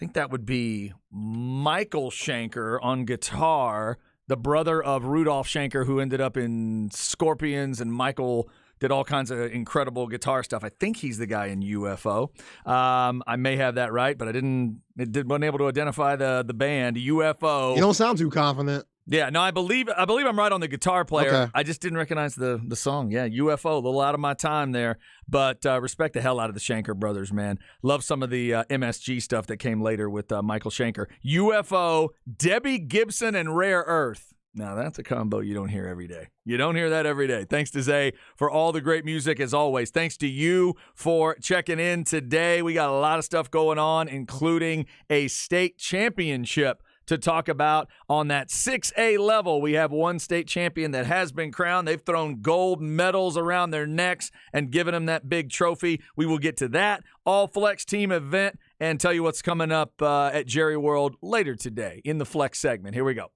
think that would be Michael Schenker on guitar, the brother of Rudolph Schenker, who ended up in Scorpions, and Michael did all kinds of incredible guitar stuff. I think he's the guy in UFO. I may have that right, but wasn't able to identify the band UFO. You don't sound too confident. Yeah, no, I believe I'm right on the guitar player. Okay. I just didn't recognize the song. Yeah, UFO, a little out of my time there, but respect the hell out of the Schenker brothers, man. Love some of the MSG stuff that came later with Michael Schenker. UFO, Debbie Gibson, and Rare Earth. Now, that's a combo you don't hear every day. You don't hear that every day. Thanks to Zay for all the great music, as always. Thanks to you for checking in today. We got a lot of stuff going on, including a state championship to talk about on that 6A level. We have one state champion that has been crowned. They've thrown gold medals around their necks and given them that big trophy. We will get to that all-flex team event and tell you what's coming up at Jerry World later today in the Flex segment. Here we go.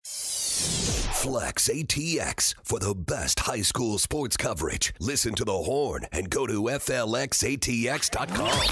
Flex ATX for the best high school sports coverage. Listen to the Horn and go to FLXATX.com.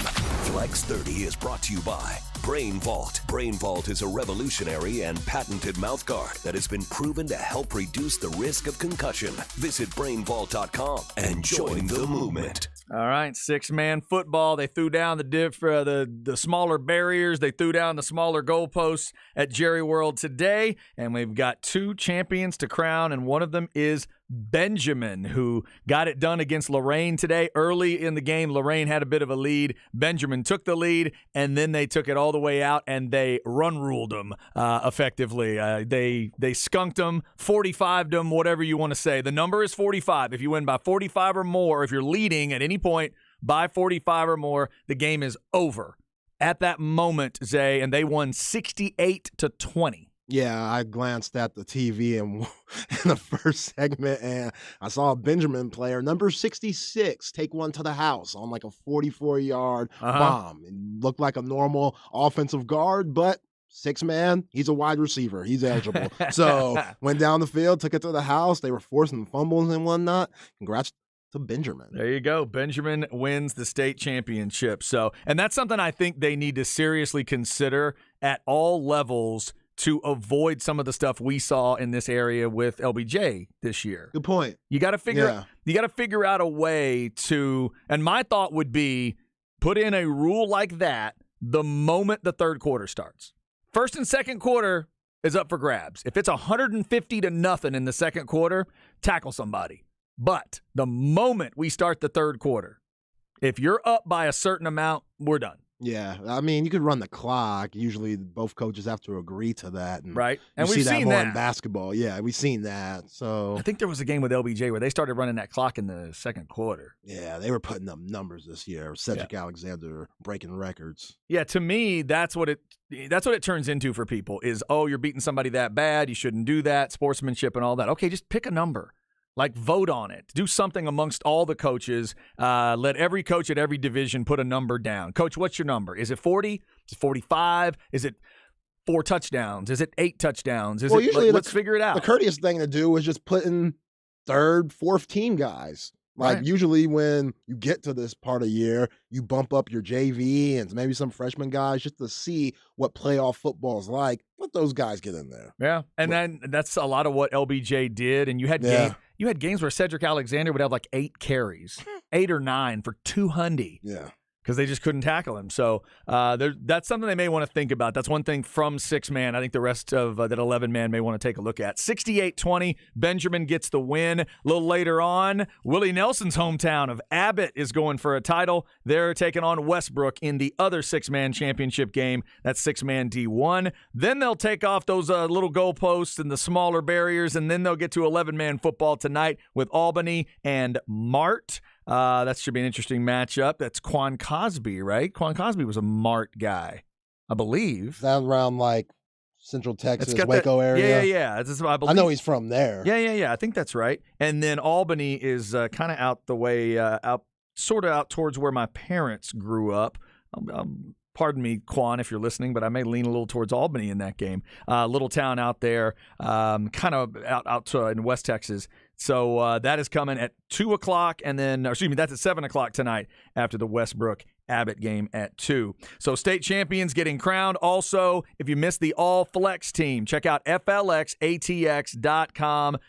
Flex 30 is brought to you by Brain Vault. Brain Vault is a revolutionary and patented mouthguard that has been proven to help reduce the risk of concussion. Visit BrainVault.com and join the movement. All right, six-man football. They threw down the smaller barriers. They threw down the smaller goalposts at Jerry World today, and we've got two champions to crown, and one of them is Benjamin, who got it done against Lorain today. Early in the game, Lorain had a bit of a lead. Benjamin took the lead, and then they took it all the way out, and they run-ruled them effectively. They skunked them, 45'd them, whatever you want to say. The number is 45. If you win by 45 or more, if you're leading at any point by 45 or more, the game is over. At that moment, Zay, and they won 68-20. Yeah, I glanced at the TV in the first segment, and I saw a Benjamin player, number 66, take one to the house on like a 44-yard bomb. It looked like a normal offensive guard, but six-man, he's a wide receiver. He's eligible. So went down the field, took it to the house. They were forcing fumbles and whatnot. Congrats to Benjamin. There you go. Benjamin wins the state championship. So, and that's something I think they need to seriously consider at all levels to avoid some of the stuff we saw in this area with LBJ this year. Good point. You got to figure out a way to, and my thought would be put in a rule like that the moment the third quarter starts. First and second quarter is up for grabs. If it's 150-0 in the second quarter, tackle somebody. But the moment we start the third quarter, if you're up by a certain amount, we're done. Yeah, I mean, you could run the clock. Usually both coaches have to agree to that. And right. And we've seen that more that in basketball. Yeah, we've seen that. So I think there was a game with LBJ where they started running that clock in the second quarter. Yeah, they were putting up numbers this year. Cedric Alexander breaking records. Yeah, to me, that's what it turns into for people is, oh, you're beating somebody that bad. You shouldn't do that. Sportsmanship and all that. Okay, just pick a number. Like, vote on it. Do something amongst all the coaches. Let every coach at every division put a number down. Coach, what's your number? Is it 40? Is it 45? Is it 4 touchdowns? Is it 8 touchdowns? Let's figure it out. The courteous thing to do is just put in third, fourth team guys. Like, usually when you get to this part of the year, you bump up your JV and maybe some freshman guys just to see what playoff football is like. Let those guys get in there. Yeah, and then that's a lot of what LBJ did. And you had games where Cedric Alexander would have like 8 carries, 8 or 9 for 200. Yeah. Because they just couldn't tackle him. So that's something they may want to think about. That's one thing from 6-man. I think the rest of that 11-man may want to take a look at. 68-20, Benjamin gets the win. A little later on, Willie Nelson's hometown of Abbott is going for a title. They're taking on Westbrook in the other 6-man championship game. That's 6-man D1. Then they'll take off those little goalposts and the smaller barriers, and then they'll get to 11-man football tonight with Albany and Mart. That should be an interesting matchup. That's Quan Cosby, right? Quan Cosby was a Mart guy, I believe. That around like Central Texas, got Waco that, area. Yeah. That's what I believe. I know he's from there. Yeah. I think that's right. And then Albany is kind of out the way, sort of out towards where my parents grew up. Pardon me, Quan, if you're listening, but I may lean a little towards Albany in that game. Little town out there, kind of out to, in West Texas. So that is coming at 2 o'clock, and then, that's at 7 o'clock tonight after the Westbrook Abbott game at 2. So state champions getting crowned. Also, if you missed the All Flex team, check out FLXATX.com.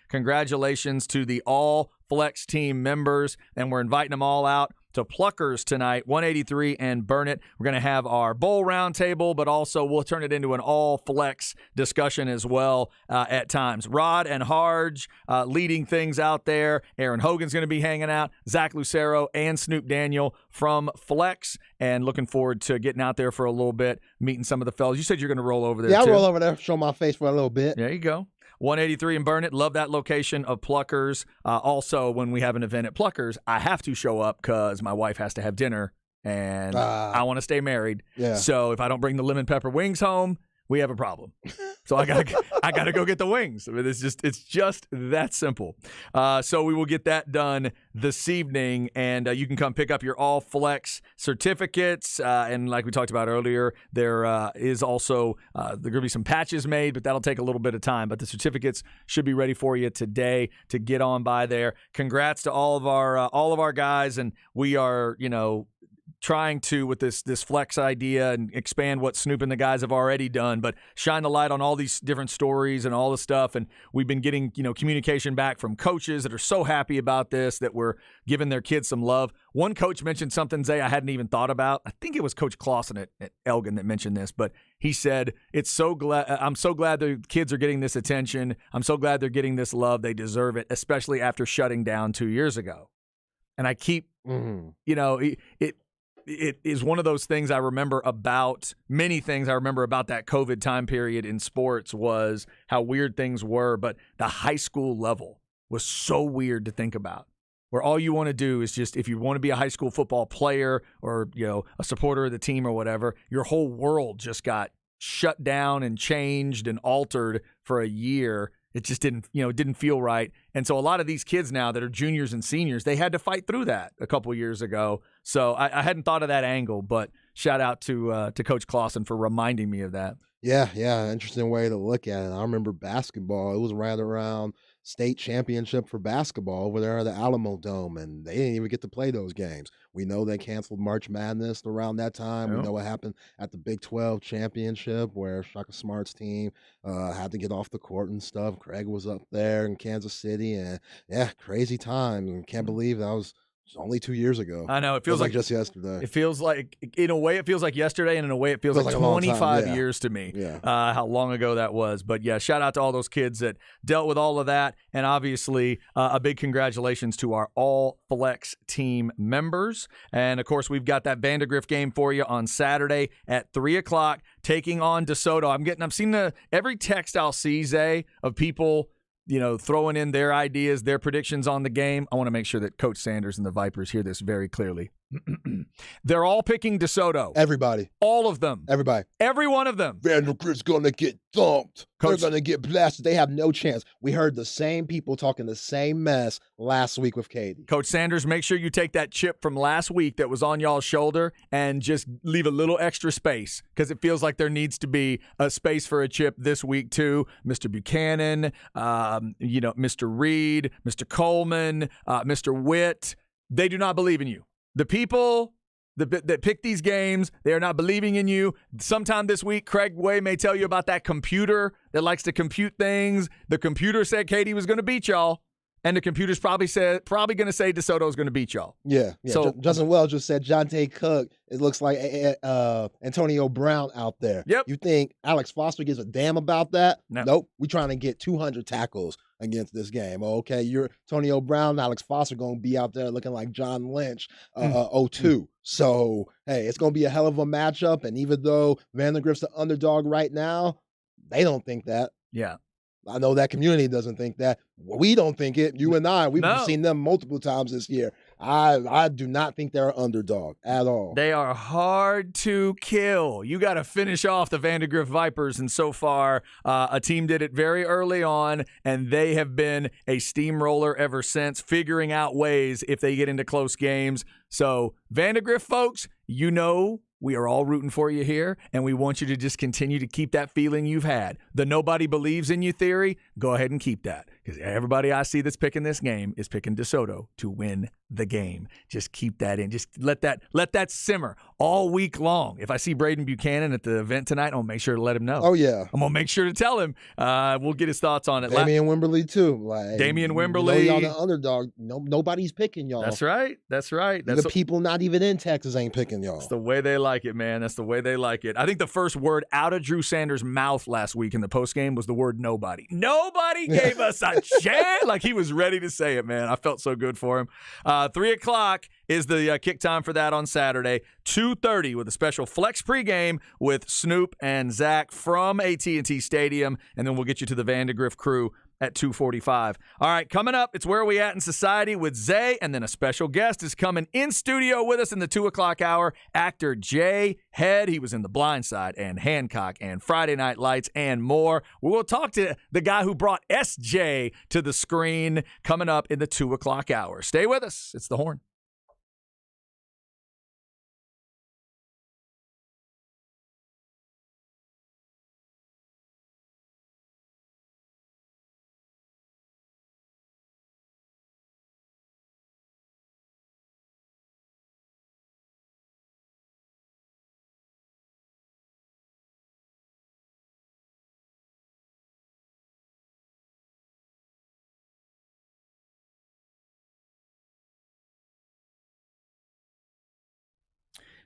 Congratulations to the All Flex team members, and we're inviting them all out to Pluckers tonight, 183 and Burnet. We're going to have our bowl roundtable, but also we'll turn it into an all-flex discussion as well at times. Rod and Harge leading things out there. Aaron Hogan's going to be hanging out. Zach Lucero and Snoop Daniel from Flex, and looking forward to getting out there for a little bit, meeting some of the fellas. You said you're going to roll over there, Yeah, I'll too. roll over there, show my face for a little bit. There you go. 183 in Burnet. Love that location of Pluckers. Also, when we have an event at Pluckers, I have to show up because my wife has to have dinner, and I want to stay married. Yeah. So if I don't bring the lemon pepper wings home, we have a problem. So I gotta go get the wings. I mean, it's just that simple. So we will get that done this evening, and you can come pick up your All Flex certificates. And like we talked about earlier, there is also there going to be some patches made, but that'll take a little bit of time. But the certificates should be ready for you today to get on by there. Congrats to all of our guys, and we are trying to, with this flex idea, and expand what Snoop and the guys have already done, but shine the light on all these different stories and all the stuff. And we've been getting, communication back from coaches that are so happy about this, that we're giving their kids some love. One coach mentioned something, Zay, I hadn't even thought about. I think it was Coach Clausen at Elgin that mentioned this, but he said, I'm so glad the kids are getting this attention. I'm so glad they're getting this love. They deserve it, especially after shutting down 2 years ago. And I keep, It is one of those things I remember about, many things I remember about that COVID time period in sports, was how weird things were. But the high school level was so weird to think about, where all you want to do is just, if you want to be a high school football player or, a supporter of the team or whatever, your whole world just got shut down and changed and altered for a year. It just didn't feel right. And so a lot of these kids now that are juniors and seniors, they had to fight through that a couple years ago. So I hadn't thought of that angle, but shout out to Coach Clausen for reminding me of that. Yeah, interesting way to look at it. I remember basketball. It was right around state championship for basketball over there at the Alamo Dome, and they didn't even get to play those games. We know they canceled March Madness around that time. Yep. We know what happened at the Big 12 championship, where Shaka Smart's team had to get off the court and stuff. Craig was up there in Kansas City, and crazy time. And can't believe that was only 2 years ago. I know. It feels like just yesterday. It feels like, in a way, it feels like yesterday, and in a way, it feels like a long 25 time. years to me. Yeah. How long ago that was. But yeah, shout out to all those kids that dealt with all of that, and obviously a big congratulations to our All Flex team members. And of course, we've got that Vandegrift game for you on Saturday at 3 o'clock, taking on DeSoto. I'm seeing every text I'll see, Zay, of people throwing in their ideas, their predictions on the game. I want to make sure that Coach Sanders and the Vipers hear this very clearly. They're all picking DeSoto. Everybody. All of them. Everybody. Every one of them. Vandegrift's going to get thumped. Coach, they're going to get blasted. They have no chance. We heard the same people talking the same mess last week with Katie. Coach Sanders, make sure you take that chip from last week that was on y'all's shoulder and just leave a little extra space, because it feels like there needs to be a space for a chip this week too. Mr. Buchanan, Mr. Reed, Mr. Coleman, Mr. Witt, they do not believe in you. The people that pick these games, they are not believing in you. Sometime this week, Craig Way may tell you about that computer that likes to compute things. The computer said Katie was going to beat y'all, and the computer's probably going to say DeSoto's going to beat y'all. Yeah. So Justin Wells just said Jonte Cook. It looks like Antonio Brown out there. Yep. You think Alex Foster gives a damn about that? No. Nope. We're trying to get 200 tackles against this game. Okay, you're Antonio Brown, Alex Foster going to be out there looking like John Lynch 02. So, hey, it's going to be a hell of a matchup. And even though Vandegrift's the underdog right now, they don't think that. Yeah. I know that community doesn't think that. We don't think it. You and I, we've seen them multiple times this year. I do not think they're an underdog at all. They are hard to kill. You got to finish off the Vandegrift Vipers, and so far, a team did it very early on, and they have been a steamroller ever since, figuring out ways if they get into close games. So, Vandegrift folks, you know we are all rooting for you here, and we want you to just continue to keep that feeling you've had. The nobody believes in you theory, go ahead and keep that, because everybody I see that's picking this game is picking DeSoto to win the game. Just keep that in. Just let that simmer all week long. If I see Braden Buchanan at the event tonight, I'm going to make sure to let him know. Oh, yeah. I'm going to make sure to tell him. We'll get his thoughts on it. Damian Wimberly, too. Damian Wimberly. Y'all the underdog. Nobody's picking y'all. That's right. The people not even in Texas ain't picking y'all. That's the way they like it, man. That's the way they like it. I think the first word out of Drew Sanders' mouth last week in the postgame was the word nobody. Nobody gave us a chance. Like he was ready to say it, man. I felt so good for him. 3 o'clock is the kick time for that on Saturday. 2:30 with a special flex pregame with Snoop and Zach from AT&T Stadium, and then we'll get you to the Vandegrift crew at 2:45. All right, coming up, it's Where Are We At in Society with Zay, and then a special guest is coming in studio with us in the 2 o'clock hour, actor Jay Head. He was in The Blind Side and Hancock and Friday Night Lights and more. We will talk to the guy who brought SJ to the screen coming up in the 2 o'clock hour. Stay with us. It's The Horn.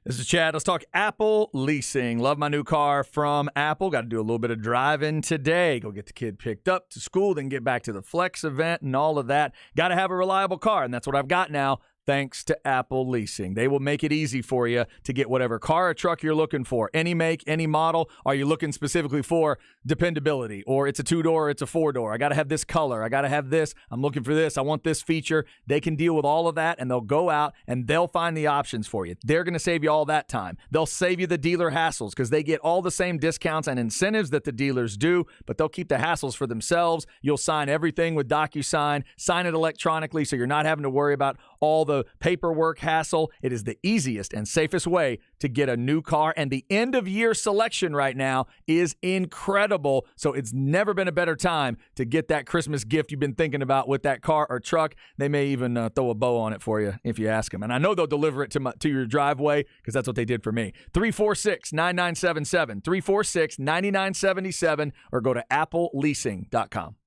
This is Chad. Let's talk Apple leasing. Love my new car from Apple. Got to do a little bit of driving today. Go get the kid picked up to school, then get back to the Flex event and all of that. Got to have a reliable car, and that's what I've got now. Thanks to Apple Leasing. They will make it easy for you to get whatever car or truck you're looking for. Any make, any model. Are you looking specifically for dependability? Or it's a 2-door, or it's a 4-door. I got to have this color. I got to have this. I'm looking for this. I want this feature. They can deal with all of that, and they'll go out and they'll find the options for you. They're going to save you all that time. They'll save you the dealer hassles because they get all the same discounts and incentives that the dealers do, but they'll keep the hassles for themselves. You'll sign everything with DocuSign. Sign it electronically so you're not having to worry about all the paperwork hassle. It is the easiest and safest way to get a new car, and the end of year selection right now is incredible. So it's never been a better time to get that Christmas gift you've been thinking about with that car or truck. They may even throw a bow on it for you if you ask them, and I know they'll deliver it to your driveway because that's what they did for me. 346-9977, 346-9977, or go to appleleasing.com.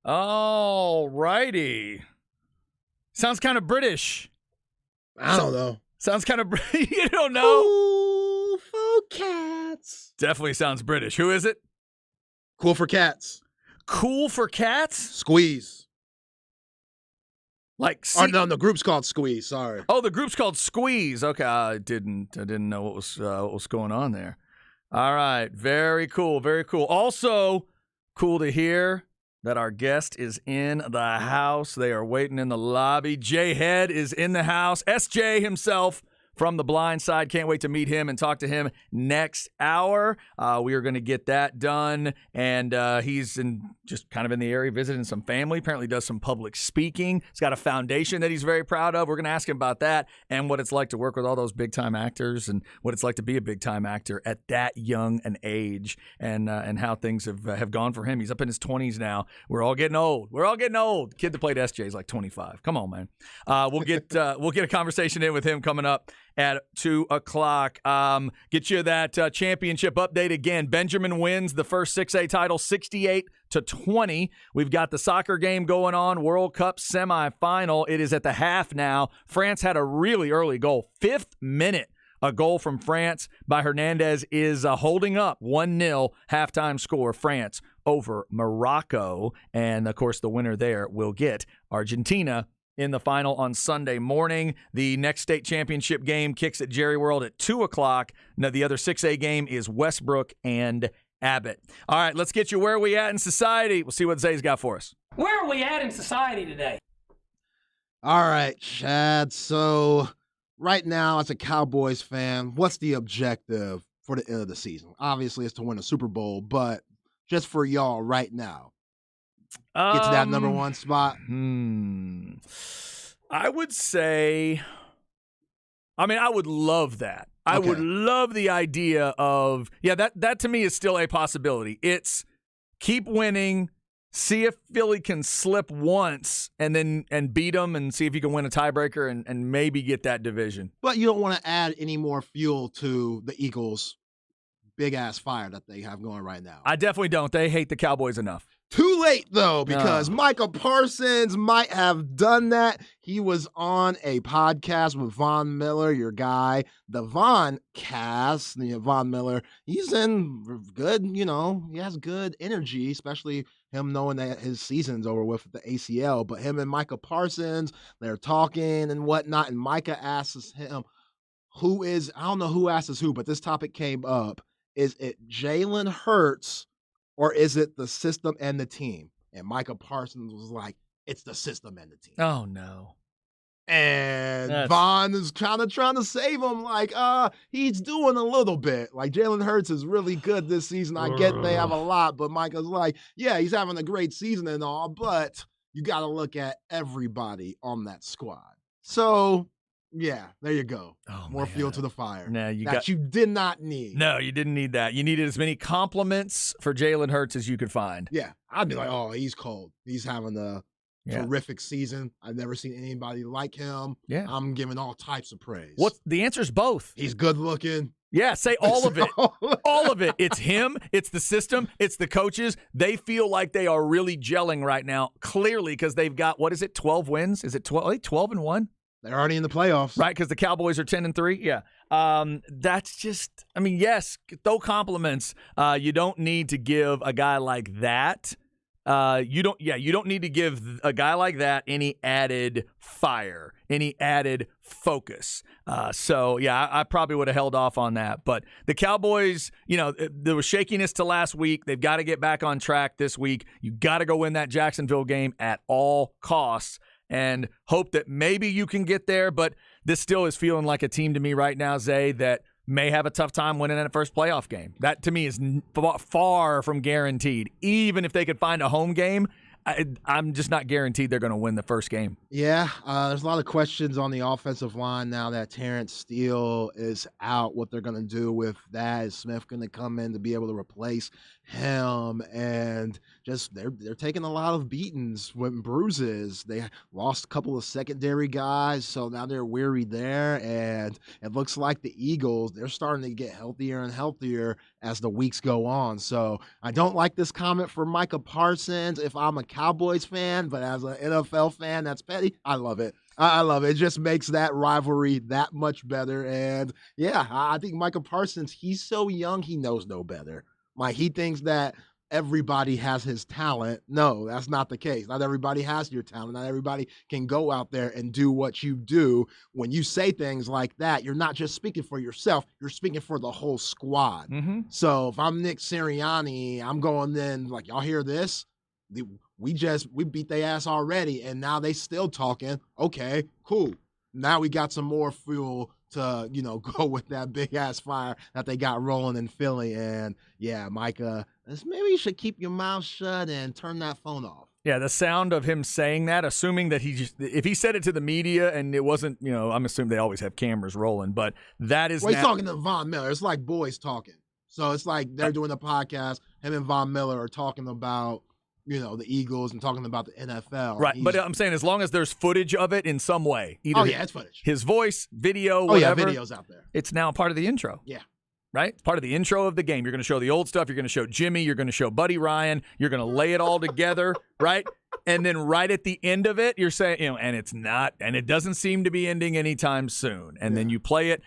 All righty. Sounds kind of British. I don't know. Sounds kind of you don't know. Cool for cats. Definitely sounds British. Who is it? Cool for cats. Cool for cats? Squeeze. Like no, the group's called Squeeze. Sorry. Oh, the group's called Squeeze. Okay, I didn't know what was going on there. All right, very cool, very cool. Also, cool to hear that our guest is in the house. They are waiting in the lobby. Jay Head is in the house. SJ himself from The Blind Side. Can't wait to meet him and talk to him next hour. We are going to get that done. And he's just kind of in the area visiting some family. Apparently does some public speaking. He's got a foundation that he's very proud of. We're going to ask him about that and what it's like to work with all those big-time actors and what it's like to be a big-time actor at that young an age and how things have gone for him. He's up in his 20s now. We're all getting old. The kid that played SJ is like 25. Come on, man. We'll get a conversation in with him coming up at 2 o'clock. Get you that championship update again. Benjamin wins the first 6A title 68-20. We've got the soccer game going on, World Cup semifinal. It is at the half now. France had a really early goal. 5th minute. A goal from France by Hernandez is holding up 1-0 halftime score, France over Morocco. And, of course, the winner there will get Argentina in the final on Sunday morning. The next state championship game kicks at Jerry World at 2 o'clock. Now, the other 6A game is Westbrook and Abbott. All right, let's get you where are we at in society. We'll see what Zay's got for us. Where are we at in society today? All right, Chad. So right now, as a Cowboys fan, what's the objective for the end of the season? Obviously, it's to win a Super Bowl, but just for y'all right now, get to that number one spot. I would say, I would love that. I would love the idea of, that to me is still a possibility. It's keep winning, see if Philly can slip once and beat them and see if you can win a tiebreaker and maybe get that division. But you don't want to add any more fuel to the Eagles' big-ass fire that they have going right now. I definitely don't. They hate the Cowboys enough. Too late, though, because Micah Parsons might have done that. He was on a podcast with Von Miller, your guy, the Von Cast. Von Miller, he's in good, he has good energy, especially him knowing that his season's over with the ACL. But him and Micah Parsons, they're talking and whatnot, and Micah asks him, I don't know who asks who, but this topic came up. Is it Jalen Hurts or is it the system and the team? And Micah Parsons was like, it's the system and the team. Oh, no. And Vaughn is kind of trying to save him. Like, he's doing a little bit. Like, Jalen Hurts is really good this season. I get they have a lot, but Micah's like, yeah, he's having a great season and all, but you got to look at everybody on that squad. So, yeah, there you go. More fuel to the fire. You did not need. No, you didn't need that. You needed as many compliments for Jalen Hurts as you could find. Yeah, I'd be like, oh, he's cold. He's having a terrific season. I've never seen anybody like him. Yeah, I'm giving all types of praise. The answer's both. He's good looking. Yeah, say all of it. All of it. It's him. It's the system. It's the coaches. They feel like they are really gelling right now, clearly, because they've got, 12 wins? Is it 12-1? They're already in the playoffs. Right, because the Cowboys are 10-3. Yeah. That's just, yes, throw compliments. You don't need to give a guy like that. You don't need to give a guy like that any added fire, any added focus. I probably would have held off on that. But the Cowboys, there was shakiness to last week. They've got to get back on track this week. You got to go win that Jacksonville game at all costs. And hope that maybe you can get there, but this still is feeling like a team to me right now, Zay, that may have a tough time winning that first playoff game. That, to me, is far from guaranteed. Even if they could find a home game, I'm just not guaranteed they're going to win the first game. Yeah, there's a lot of questions on the offensive line now that Terrence Steele is out, what they're going to do with that. Is Smith going to come in to be able to replace him? And just they're taking a lot of beatings with bruises. They lost a couple of secondary guys, so now they're weary there. And it looks like the Eagles, they're starting to get healthier and healthier as the weeks go on. So I don't like this comment from Micah Parsons if I'm a Cowboys fan, but as an NFL fan, that's petty. I love it. I love it. It just makes that rivalry that much better. And yeah, I think Micah Parsons, he's so young, he knows no better. Like, he thinks that everybody has his talent. No, that's not the case. Not everybody has your talent. Not everybody can go out there and do what you do. When you say things like that, you're not just speaking for yourself, you're speaking for the whole squad. So if I'm Nick Sirianni, I'm going then, like, y'all hear this? We beat their ass already, and now they still talking. Okay, cool. Now we got some more fuel to, go with that big ass fire that they got rolling in Philly. And yeah, Micah, maybe you should keep your mouth shut and turn that phone off. Yeah, the sound of him saying that, assuming that if he said it to the media and it wasn't, I'm assuming they always have cameras rolling, but that is. Well, he's talking to Von Miller. It's like boys talking. So it's like they're doing a podcast. Him and Von Miller are talking about, the Eagles and talking about the NFL. Right, but I'm saying as long as there's footage of it in some way. Either it's footage. His voice, video, whatever. Video's out there. It's now part of the intro. Yeah. Right? It's part of the intro of the game. You're going to show the old stuff. You're going to show Jimmy. You're going to show Buddy Ryan. You're going to lay it all together, right? And then right at the end of it, you're saying, and it's not, and it doesn't seem to be ending anytime soon. And then you play it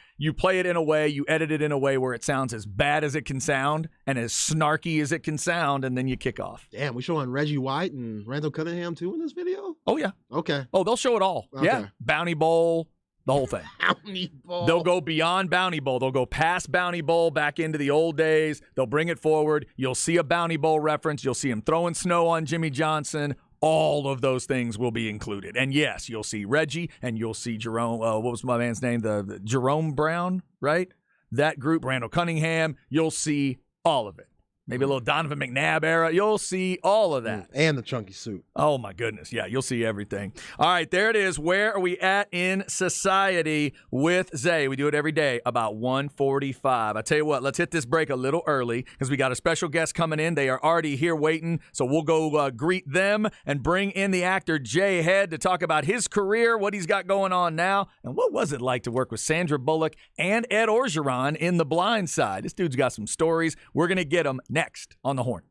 in a way, you edit it in a way where it sounds as bad as it can sound and as snarky as it can sound, and then you kick off. Damn, we showing Reggie White and Randall Cunningham too in this video? Oh, yeah. Okay. Oh, they'll show it all. Okay. Yeah. Bounty Bowl. The whole thing. Bounty Bowl. They'll go beyond Bounty Bowl. They'll go past Bounty Bowl back into the old days. They'll bring it forward. You'll see a Bounty Bowl reference. You'll see him throwing snow on Jimmy Johnson. All of those things will be included. And yes, you'll see Reggie and you'll see Jerome. What was my man's name? The Jerome Brown, right? That group, Randall Cunningham. You'll see all of it. Maybe a little Donovan McNabb era. You'll see all of that. And the chunky suit. Oh, my goodness. Yeah, you'll see everything. All right, there it is. Where are we at in society with Zay? We do it every day, about 1:45. I tell you what, let's hit this break a little early because we got a special guest coming in. They are already here waiting, so we'll go greet them and bring in the actor Jay Head to talk about his career, what he's got going on now, and what was it like to work with Sandra Bullock and Ed Orgeron in The Blind Side. This dude's got some stories. We're going to get them next on The Horn.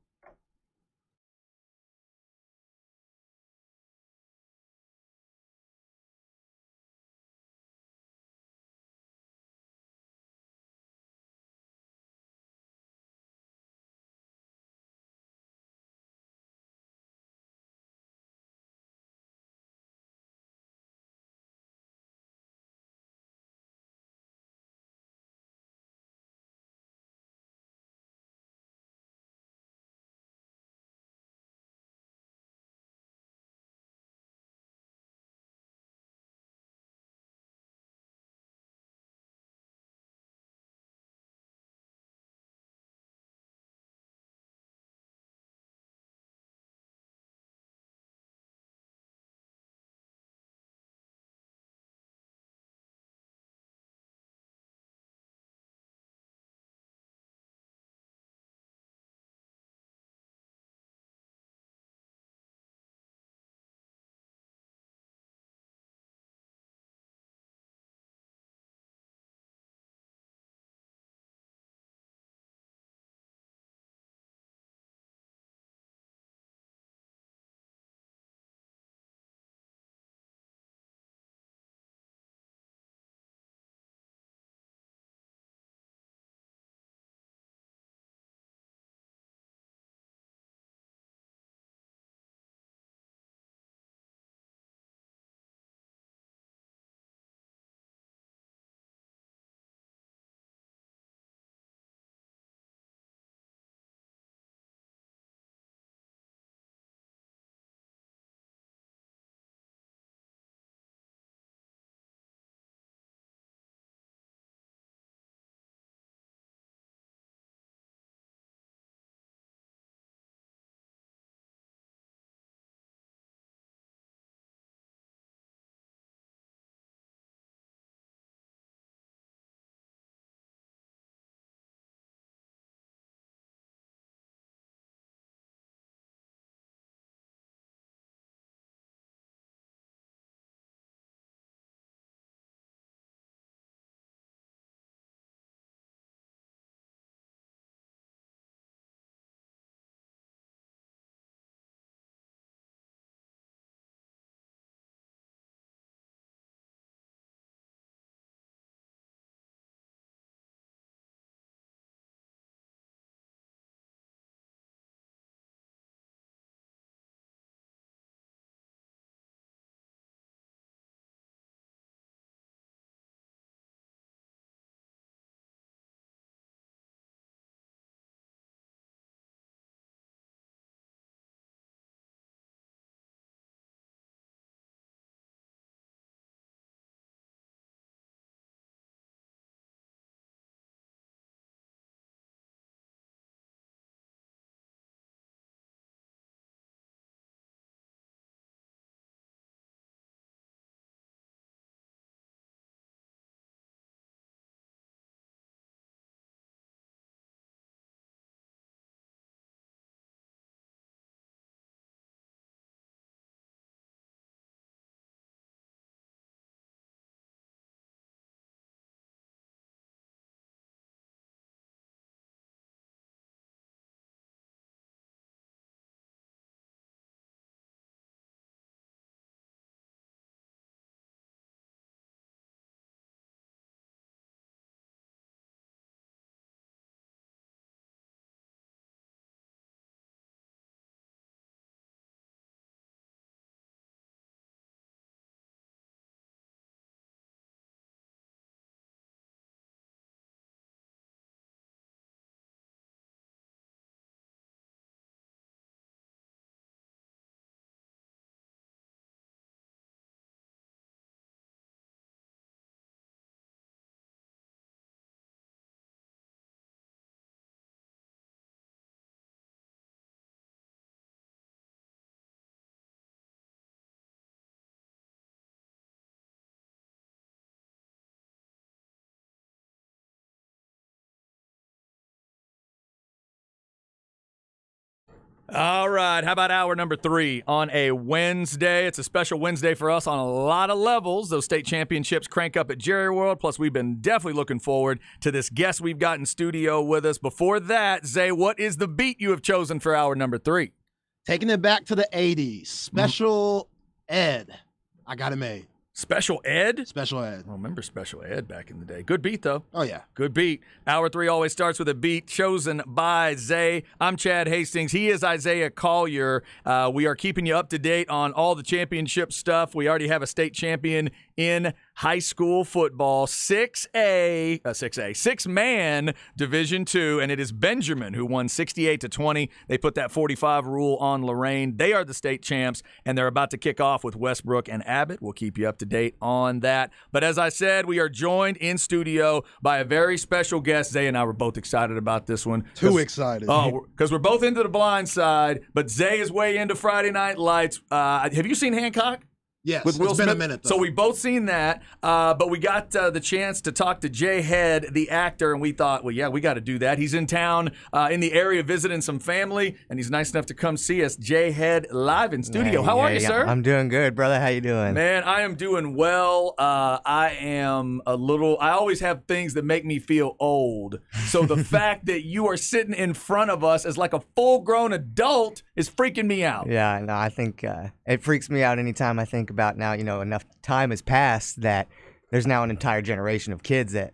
All right. How about hour number 3 on a Wednesday? It's a special Wednesday for us on a lot of levels. Those state championships crank up at Jerry World. Plus, we've been definitely looking forward to this guest we've got in studio with us. Before that, Zay, what is the beat you have chosen for hour number 3? Taking it back to the 80s. Special Ed. I got it made. Special Ed? Special Ed. I remember Special Ed back in the day. Good beat, though. Oh, yeah. Good beat. Hour 3 always starts with a beat chosen by Zay. I'm Chad Hastings. He is Isaiah Collier. We are keeping you up to date on all the championship stuff. We already have a state champion in high school football, 6-man Division II, and it is Benjamin who won 68-20. They put that 45 rule on Lorraine. They are the state champs, and they're about to kick off with Westbrook and Abbott. We'll keep you up to date on that. But as I said, we are joined in studio by a very special guest. Zay and I were both excited about this one. Too excited. Oh, because we're both into The Blind Side, but Zay is way into Friday Night Lights. Have you seen Hancock? Yes, with Will it's Smith? been a minute, though. So we've both seen that, but we got the chance to talk to Jay Head, the actor, and we thought, well, yeah, we got to do that. He's in town in the area visiting some family, and he's nice enough to come see us. Jay Head live in studio. How are you, sir? I'm doing good, brother. How you doing? Man, I am doing well. I always have things that make me feel old. So the fact that you are sitting in front of us as like a full-grown adult is freaking me out. Yeah, no, I think it freaks me out anytime I think about now, enough time has passed that there's now an entire generation of kids that,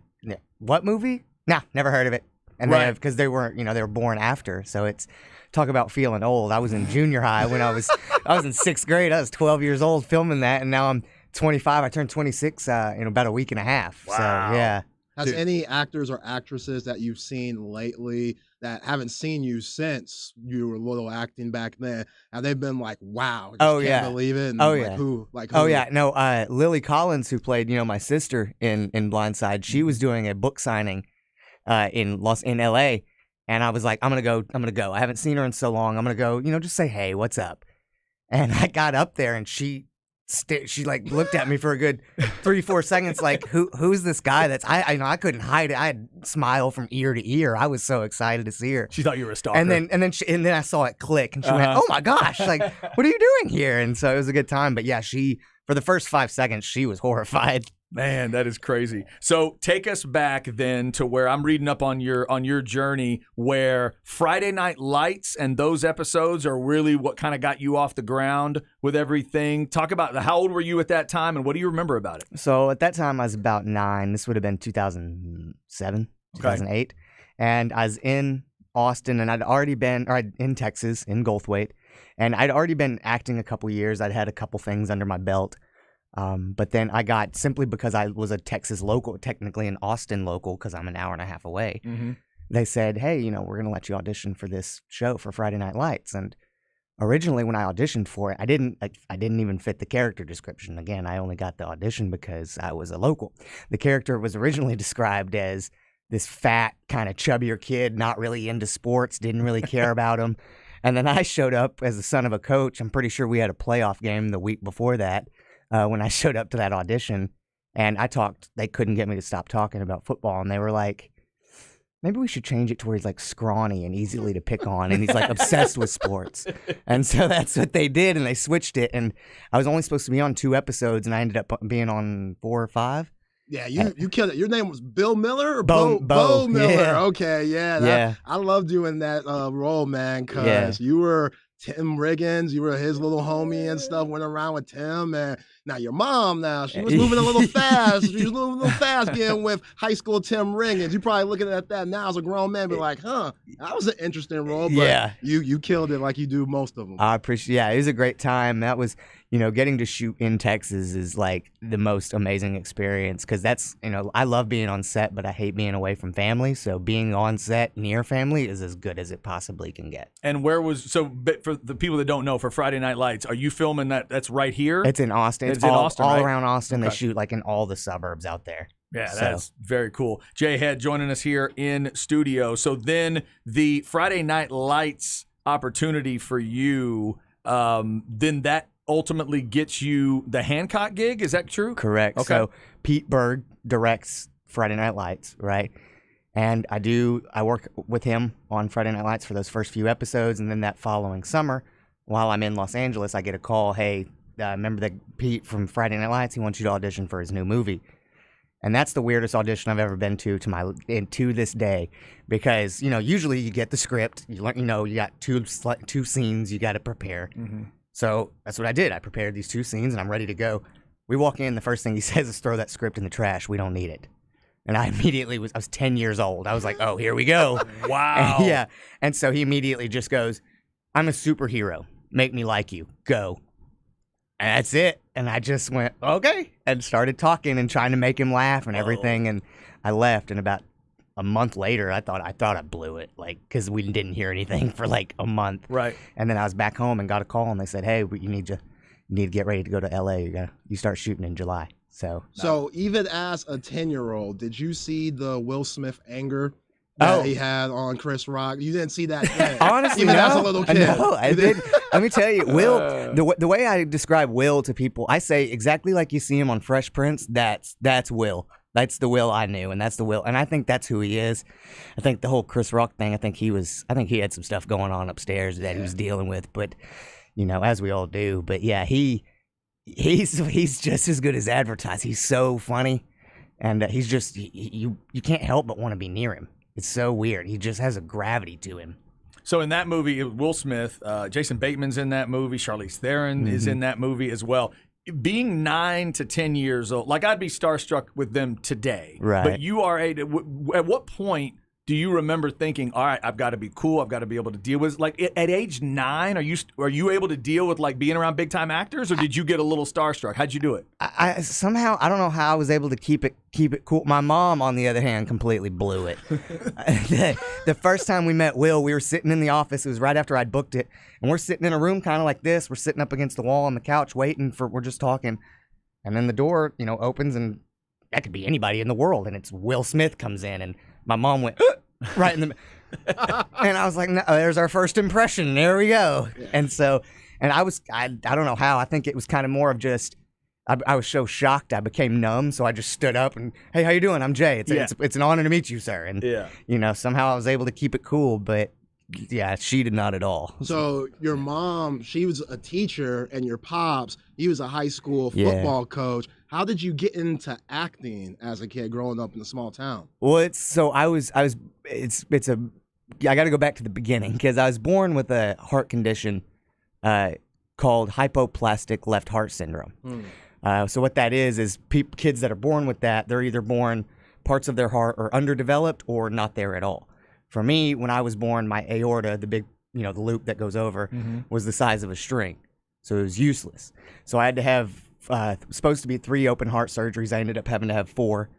what movie? Nah, never heard of it. And Right. because they weren't, they were born after. So it's, talk about feeling old. I was in junior high when I was in 6th grade. I was 12 years old filming that, and now I'm 25. I turned 26 in about a week and a half. Wow. So, yeah. Has any actors or actresses that you've seen lately that haven't seen you since you were little acting back then, have they been like, wow, I just can't believe it? And Oh, like, yeah. Who? Oh, yeah. No, Lily Collins, who played, my sister in Blindside, she was doing a book signing in LA. And I was like, I'm going to go. I haven't seen her in so long. I'm going to go, just say, hey, what's up? And I got up there and she like looked at me for a good 3-4 seconds, like who's this guy? That's I couldn't hide it. I had smile from ear to ear. I was so excited to see her. She thought you were a stalker. And then I saw it click, and she went, "Oh my gosh! Like, what are you doing here?" And so it was a good time. But yeah, for the first 5 seconds, she was horrified. Man, that is crazy. So take us back then to where I'm reading up on your journey, where Friday Night Lights and those episodes are really what kind of got you off the ground with everything. Talk about how old were you at that time, and what do you remember about it? So at that time, I was about 9. This would have been 2007, 2008. And I was in Austin, and in Texas, in Goldthwaite. And I'd already been acting a couple years. I'd had a couple things under my belt. But then I got, simply because I was a Texas local, technically an Austin local, because I'm an hour and a half away, they said, hey, we're going to let you audition for this show for Friday Night Lights. And originally when I auditioned for it, I didn't even fit the character description. Again, I only got the audition because I was a local. The character was originally described as this fat, kind of chubbier kid, not really into sports, didn't really care about them. And then I showed up as the son of a coach. I'm pretty sure we had a playoff game the week before that. When I showed up to that audition, and they couldn't get me to stop talking about football, and they were like, maybe we should change it to where he's like scrawny and easily to pick on, and he's like obsessed with sports. And so that's what they did, and they switched it, and I was only supposed to be on 2 episodes, and I ended up being on 4 or 5. Yeah, you killed it. Your name was Bill Miller or Bo Miller? Yeah. Okay, yeah. I love doing that role, man, because you were Tim Riggins. You were his little homie and stuff, went around with Tim. And now your mom, she was moving a little fast. She was moving a little fast being with high school Tim Riggins. You're probably looking at that now as a grown man, be like, that was an interesting role. But you killed it like you do most of them. I appreciate it was a great time. That was, getting to shoot in Texas is like the most amazing experience, because that's, I love being on set, but I hate being away from family. So being on set near family is as good as it possibly can get. And but for the people that don't know, for Friday Night Lights, are you filming that's right here? It's in Austin. It's in Austin, all right? around Austin. Okay. They shoot like in all the suburbs out there. Yeah, that's very cool. Jay Head joining us here in studio. So then the Friday Night Lights opportunity for you, then that ultimately gets you the Hancock gig. Is that true? Correct. Okay. So Pete Berg directs Friday Night Lights, right? And I work with him on Friday Night Lights for those first few episodes, and then that following summer, while I'm in Los Angeles, I get a call, hey, remember that Pete from Friday Night Lights? He wants you to audition for his new movie. And that's the weirdest audition I've ever been to this day, because usually you get the script, you got two scenes you got to prepare. Mm-hmm. So that's what I did. I prepared these 2 scenes and I'm ready to go. We walk in, the first thing he says is throw that script in the trash. We don't need it. And I immediately I was 10 years old. I was like, oh, here we go. Wow. And, yeah. And so he immediately just goes, I'm a superhero. Make me like you. Go. And that's it. And I just went, okay, and started talking and trying to make him laugh and everything. And I left. And about a month later, I thought I blew it, because we didn't hear anything for a month. Right. And then I was back home and got a call, and they said, hey, you need to get ready to go to L.A. You start shooting in July. So even as a 10-year-old, did you see the Will Smith anger that he had on Chris Rock? You didn't see that yet. Honestly, even no. as a little kid. No, I did. Let me tell you, Will. The way I describe Will to people, I say exactly like you see him on Fresh Prince. That's Will. That's the Will I knew, and that's the Will, and I think that's who he is. I think the whole Chris Rock thing. I think he had some stuff going on upstairs that he was dealing with, but as we all do. But yeah, he's just as good as advertised. He's so funny, and he's just you can't help but want to be near him. It's so weird. He just has a gravity to him. So in that movie, Will Smith, Jason Bateman's in that movie. Charlize Theron is in that movie as well. Being 9 to 10 years old, I'd be starstruck with them today. Right. But you are at what point do you remember thinking, all right, I've got to be cool, I've got to be able to deal with, at age 9, are you able to deal with being around big time actors, or did you get a little starstruck? How'd you do it? I somehow, I don't know how I was able to keep it cool. My mom, on the other hand, completely blew it. The first time we met Will, we were sitting in the office. It was right after I'd booked it, and we're sitting in a room kind of like this. We're sitting up against the wall on the couch we're just talking, and then the door opens, and that could be anybody in the world, and it's Will Smith comes in, and my mom went right in the and I was like, no, there's our first impression. There we go. Yeah. And so, and I don't know how. I think it was kind of more of just, I was so shocked I became numb. So I just stood up and, hey, how you doing? I'm Jay. It's an honor to meet you, sir. And somehow I was able to keep it cool, but yeah, she did not at all. So your mom, she was a teacher, and your pops, he was a high school football coach. How did you get into acting as a kid growing up in a small town? Well, I got to go back to the beginning, because I was born with a heart condition called hypoplastic left heart syndrome. So what that is kids that are born with that, they're either born parts of their heart are underdeveloped or not there at all. For me, when I was born, my aorta, the big, the loop that goes over, was the size of a string. So it was useless. So I had to have, supposed to be 3 open heart surgeries. I ended up having to have 4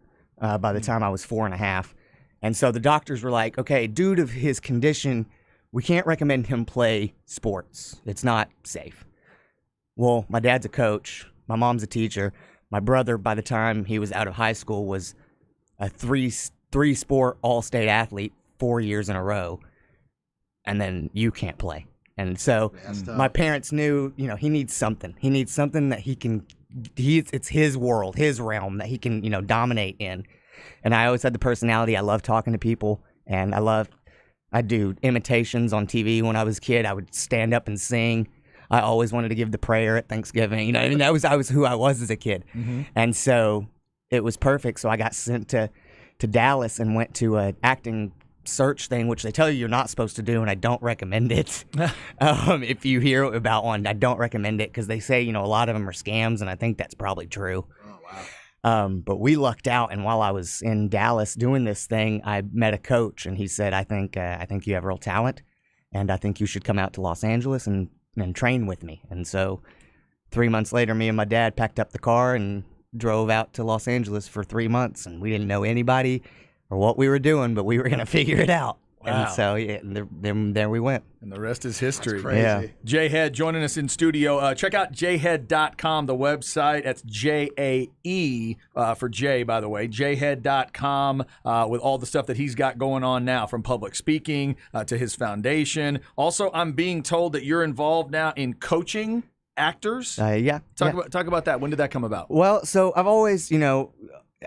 by the time I was 4.5. And so the doctors were like, okay, due to his condition, we can't recommend him play sports. It's not safe. Well, my dad's a coach. My mom's a teacher. My brother, by the time he was out of high school, was a three-sport all-state athlete 4 years in a row. And then you can't play. And so my parents knew, he needs something. He needs something that it's his world, his realm that he can, dominate in. And I always had the personality. I love talking to people, and I do imitations on TV. When I was a kid, I would stand up and sing. I always wanted to give the prayer at Thanksgiving. That was who I was as a kid. And so it was perfect. So I got sent to Dallas and went to an acting search thing, which they tell you you're not supposed to do, and I don't recommend it. If you hear about one, I don't recommend it, because they say, a lot of them are scams, and I think that's probably true. Oh, wow. But we lucked out, and while I was in Dallas doing this thing, I met a coach, and he said, I think you have real talent, and I think you should come out to Los Angeles and train with me. And so 3 months later, me and my dad packed up the car and drove out to Los Angeles for 3 months, and we didn't know anybody or what we were doing, but we were going to figure it out. Wow. And so, there we went. And the rest is history. That's crazy. Yeah. Jay Head joining us in studio. Check out jayhead.com, the website. That's J-A-E for Jay, by the way. Jayhead.com with all the stuff that he's got going on now, from public speaking to his foundation. Also, I'm being told that you're involved now in coaching actors. Yeah. Talk about that. When did that come about? Well, so I've always,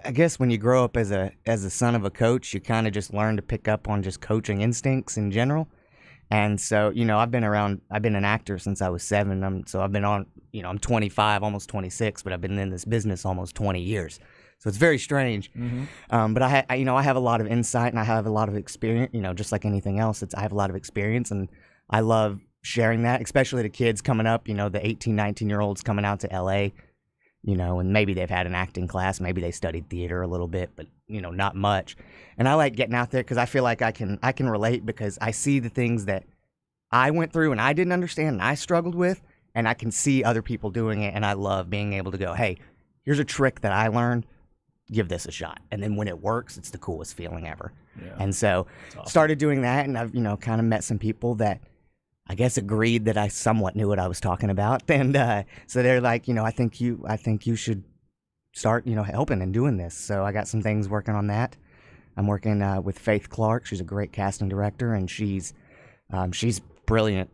I guess when you grow up as a son of a coach, you kind of just learn to pick up on just coaching instincts in general. And so, I've been an actor since I was 7. So I've been on, I'm 25, almost 26, but I've been in this business almost 20 years. So it's very strange. Mm-hmm. But I have a lot of insight and I have a lot of experience, just like anything else. I have a lot of experience and I love sharing that, especially to kids coming up, the 18, 19-year-olds coming out to LA, and maybe they've had an acting class, maybe they studied theater a little bit, but, not much. And I like getting out there because I feel like I can relate because I see the things that I went through and I didn't understand and I struggled with, and I can see other people doing it, and I love being able to go, hey, here's a trick that I learned, give this a shot. And then when it works, it's the coolest feeling ever. Yeah. And so started doing that, and I've, kind of met some people that I guess agreed that I somewhat knew what I was talking about. And so they're like, I think you should start, helping and doing this. So I got some things working on that. I'm working with Faith Clark. She's a great casting director, and she's brilliant.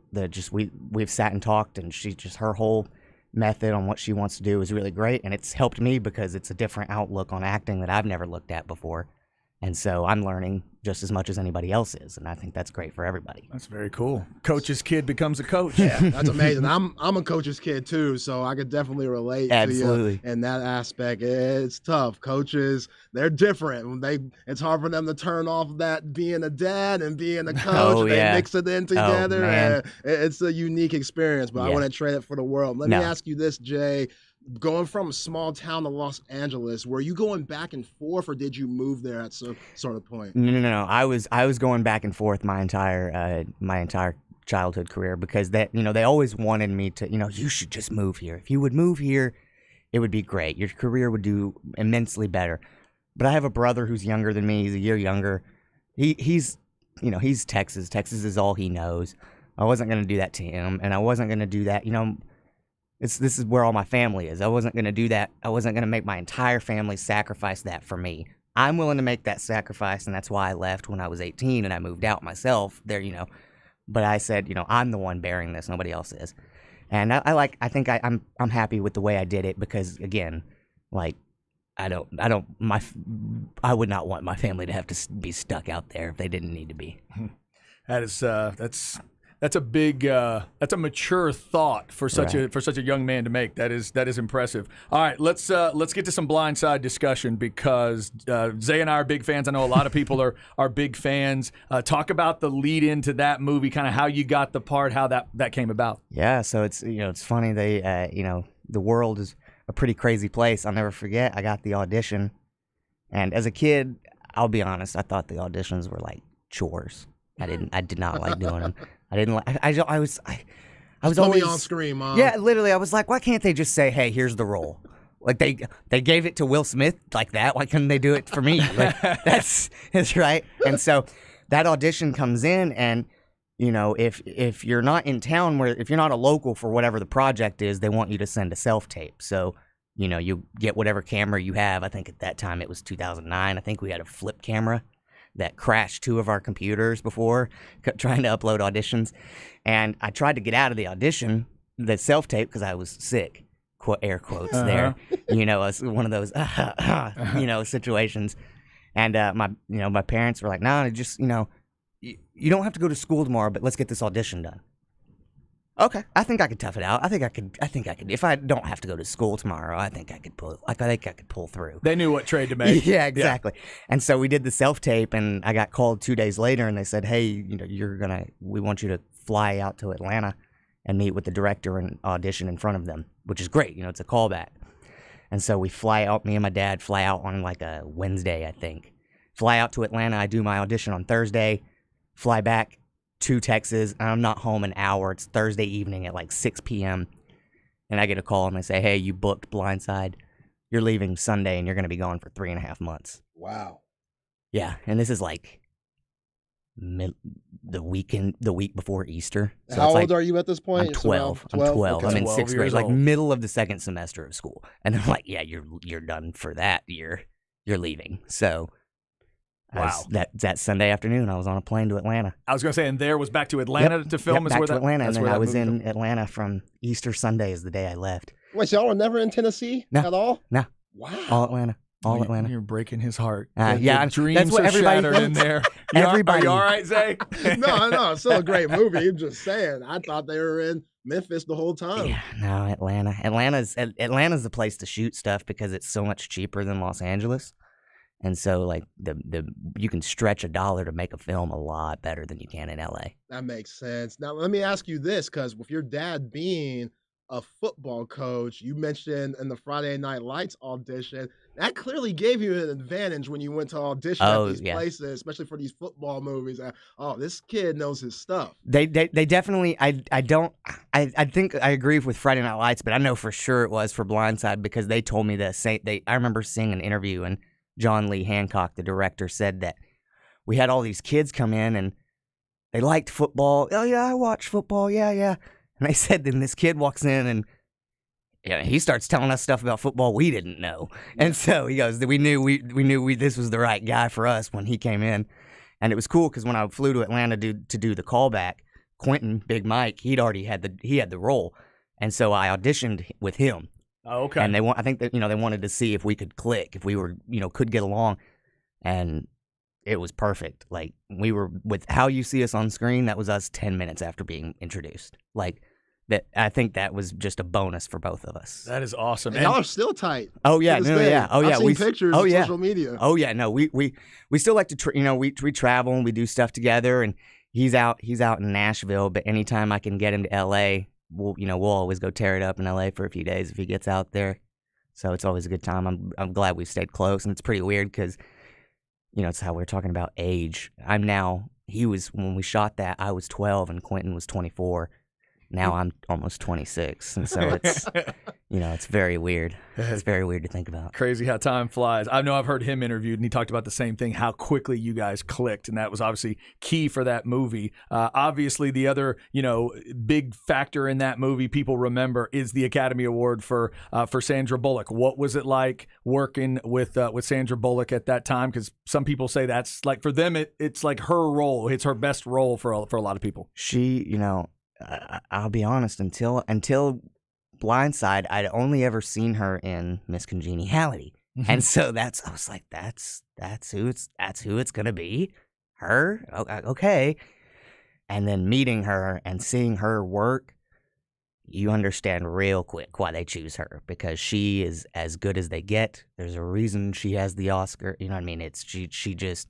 We've sat and talked, and her whole method on what she wants to do is really great, and it's helped me because it's a different outlook on acting that I've never looked at before. And so I'm learning just as much as anybody else is, and I think that's great for everybody. That's very cool. Coach's kid becomes a coach. Yeah, that's amazing. I'm a coach's kid too, so I could definitely relate Absolutely. to you in that aspect. It's tough. Coaches, they're different. It's hard for them to turn off that being a dad and being a coach. They mix it in together. And it's a unique experience, but I wouldn't trade it for the world. Let me ask you this, Jay. Going from a small town to Los Angeles, were you going back and forth, or did you move there at some sort of point? No. I was going back and forth my entire childhood career because they always wanted me to, you should just move here. If you would move here, it would be great. Your career would do immensely better. But I have a brother who's younger than me. He's a year younger. He's Texas. Texas is all he knows. I wasn't going to do that to him, and I wasn't going to do that, This is where all my family is. I wasn't going to do that. I wasn't going to make my entire family sacrifice that for me. I'm willing to make that sacrifice, and that's why I left when I was 18 and I moved out myself there, But I said, I'm the one bearing this. Nobody else is. And I'm happy with the way I did it because, again, like, I would not want my family to have to be stuck out there if they didn't need to be. That's a big, that's a mature thought for such a young man to make. That is impressive. All right, let's get to some blindside discussion because Zay and I are big fans. I know a lot of people are big fans. Talk about the lead into that movie, kind of how you got the part, how that came about. Yeah, so it's funny. The world is a pretty crazy place. I'll never forget. I got the audition, and as a kid, I'll be honest, I thought the auditions were like chores. I did not like doing them. I didn't like. I was always on screen, Mom. Yeah, literally. I was like, why can't they just say, "Hey, here's the role"? Like they gave it to Will Smith like that. Why couldn't they do it for me? Like, that's right. And so that audition comes in, and if you're not in town, if you're not a local for whatever the project is, they want you to send a self tape. So you get whatever camera you have. I think at that time it was 2009. I think we had a flip camera that crashed 2 of our computers before trying to upload auditions. And I tried to get out of the audition, the self-tape, because I was sick, air quotes there. It's one of those, situations. And my parents were like, no, just, you don't have to go to school tomorrow, but let's get this audition done. Okay, I think I could tough it out. I think I could. If I don't have to go to school tomorrow, I think I could pull through. They knew what trade to make. Yeah, exactly. Yeah. And so we did the self tape, and I got called 2 days later, and they said, "Hey, we want you to fly out to Atlanta and meet with the director and audition in front of them," which is great. It's a callback. And so we fly out. Me and my dad fly out on like a Wednesday, I think. Fly out to Atlanta. I do my audition on Thursday. Fly back to Texas, and I'm not home an hour. It's Thursday evening at like 6 p.m. And I get a call and they say, "Hey, you booked Blindside. You're leaving Sunday and you're going to be gone for 3.5 months." Wow. Yeah, and this is like the week before Easter. So how old are you at this point? I'm 12. I'm 12. I'm in 6th grade, like middle of the 2nd semester of school. And they're like, "Yeah, you're done for that year. You're leaving." So wow. That Sunday afternoon, I was on a plane to Atlanta. I was going to say, and there was back to Atlanta to film? Back to Atlanta, and then I was in Atlanta from Easter Sunday is the day I left. Wait, so y'all were never in Tennessee at all? No. Wow. All Atlanta. All Atlanta. You're breaking his heart. Yeah, dreams that's what are everybody shattered in thinks. there. Everybody. Are you all right, Zay? No, it's still a great movie. I'm just saying. I thought they were in Memphis the whole time. Yeah, no, Atlanta. Atlanta's the place to shoot stuff because it's so much cheaper than Los Angeles. And so, like, you can stretch $1 to make a film a lot better than you can in LA. That makes sense. Now, let me ask you this, because with your dad being a football coach, you mentioned in the Friday Night Lights audition, that clearly gave you an advantage when you went to audition at these places, especially for these football movies. Oh, this kid knows his stuff. They definitely. I think I agree with Friday Night Lights, but I know for sure it was for Blindside because they told me the same. I remember seeing an interview and John Lee Hancock, the director, said that we had all these kids come in and they liked football. Oh yeah, I watch football. Yeah. And they said then this kid walks in and he starts telling us stuff about football we didn't know. And so he goes, we knew this was the right guy for us when he came in. And it was cool because when I flew to Atlanta to do the callback, Quentin, Big Mike, he had the role. And so I auditioned with him. Oh, okay. And I think that, they wanted to see if we could click, if we were, could get along. And it was perfect. Like, we were, with how you see us on screen, that was us 10 minutes after being introduced. Like, that, I think that was just a bonus for both of us. That is awesome. And y'all are still tight. Oh yeah, I've seen pictures on social media. Oh yeah, no, we still like to, we travel and we do stuff together. And he's out in Nashville, but anytime I can get him to L.A., we'll always go tear it up in L.A. for a few days if he gets out there. So it's always a good time. I'm glad we stayed close, and it's pretty weird because, it's how we're talking about age. When we shot that, I was 12 and Quentin was 24. Now I'm almost 26, and so it's, it's very weird. It's very weird to think about. Crazy how time flies. I know I've heard him interviewed, and he talked about the same thing, how quickly you guys clicked, and that was obviously key for that movie. Obviously, the other, big factor in that movie people remember is the Academy Award for Sandra Bullock. What was it like working with Sandra Bullock at that time? Because some people say that's like, for them, it's like her role. It's her best role for a lot of people. She, I'll be honest, until Blindside, I'd only ever seen her in Miss Congeniality. And so I was like, that's who it's gonna be. Her? Okay. And then meeting her and seeing her work, you understand real quick why they choose her, because she is as good as they get. There's a reason she has the Oscar. You know what I mean? It's she just,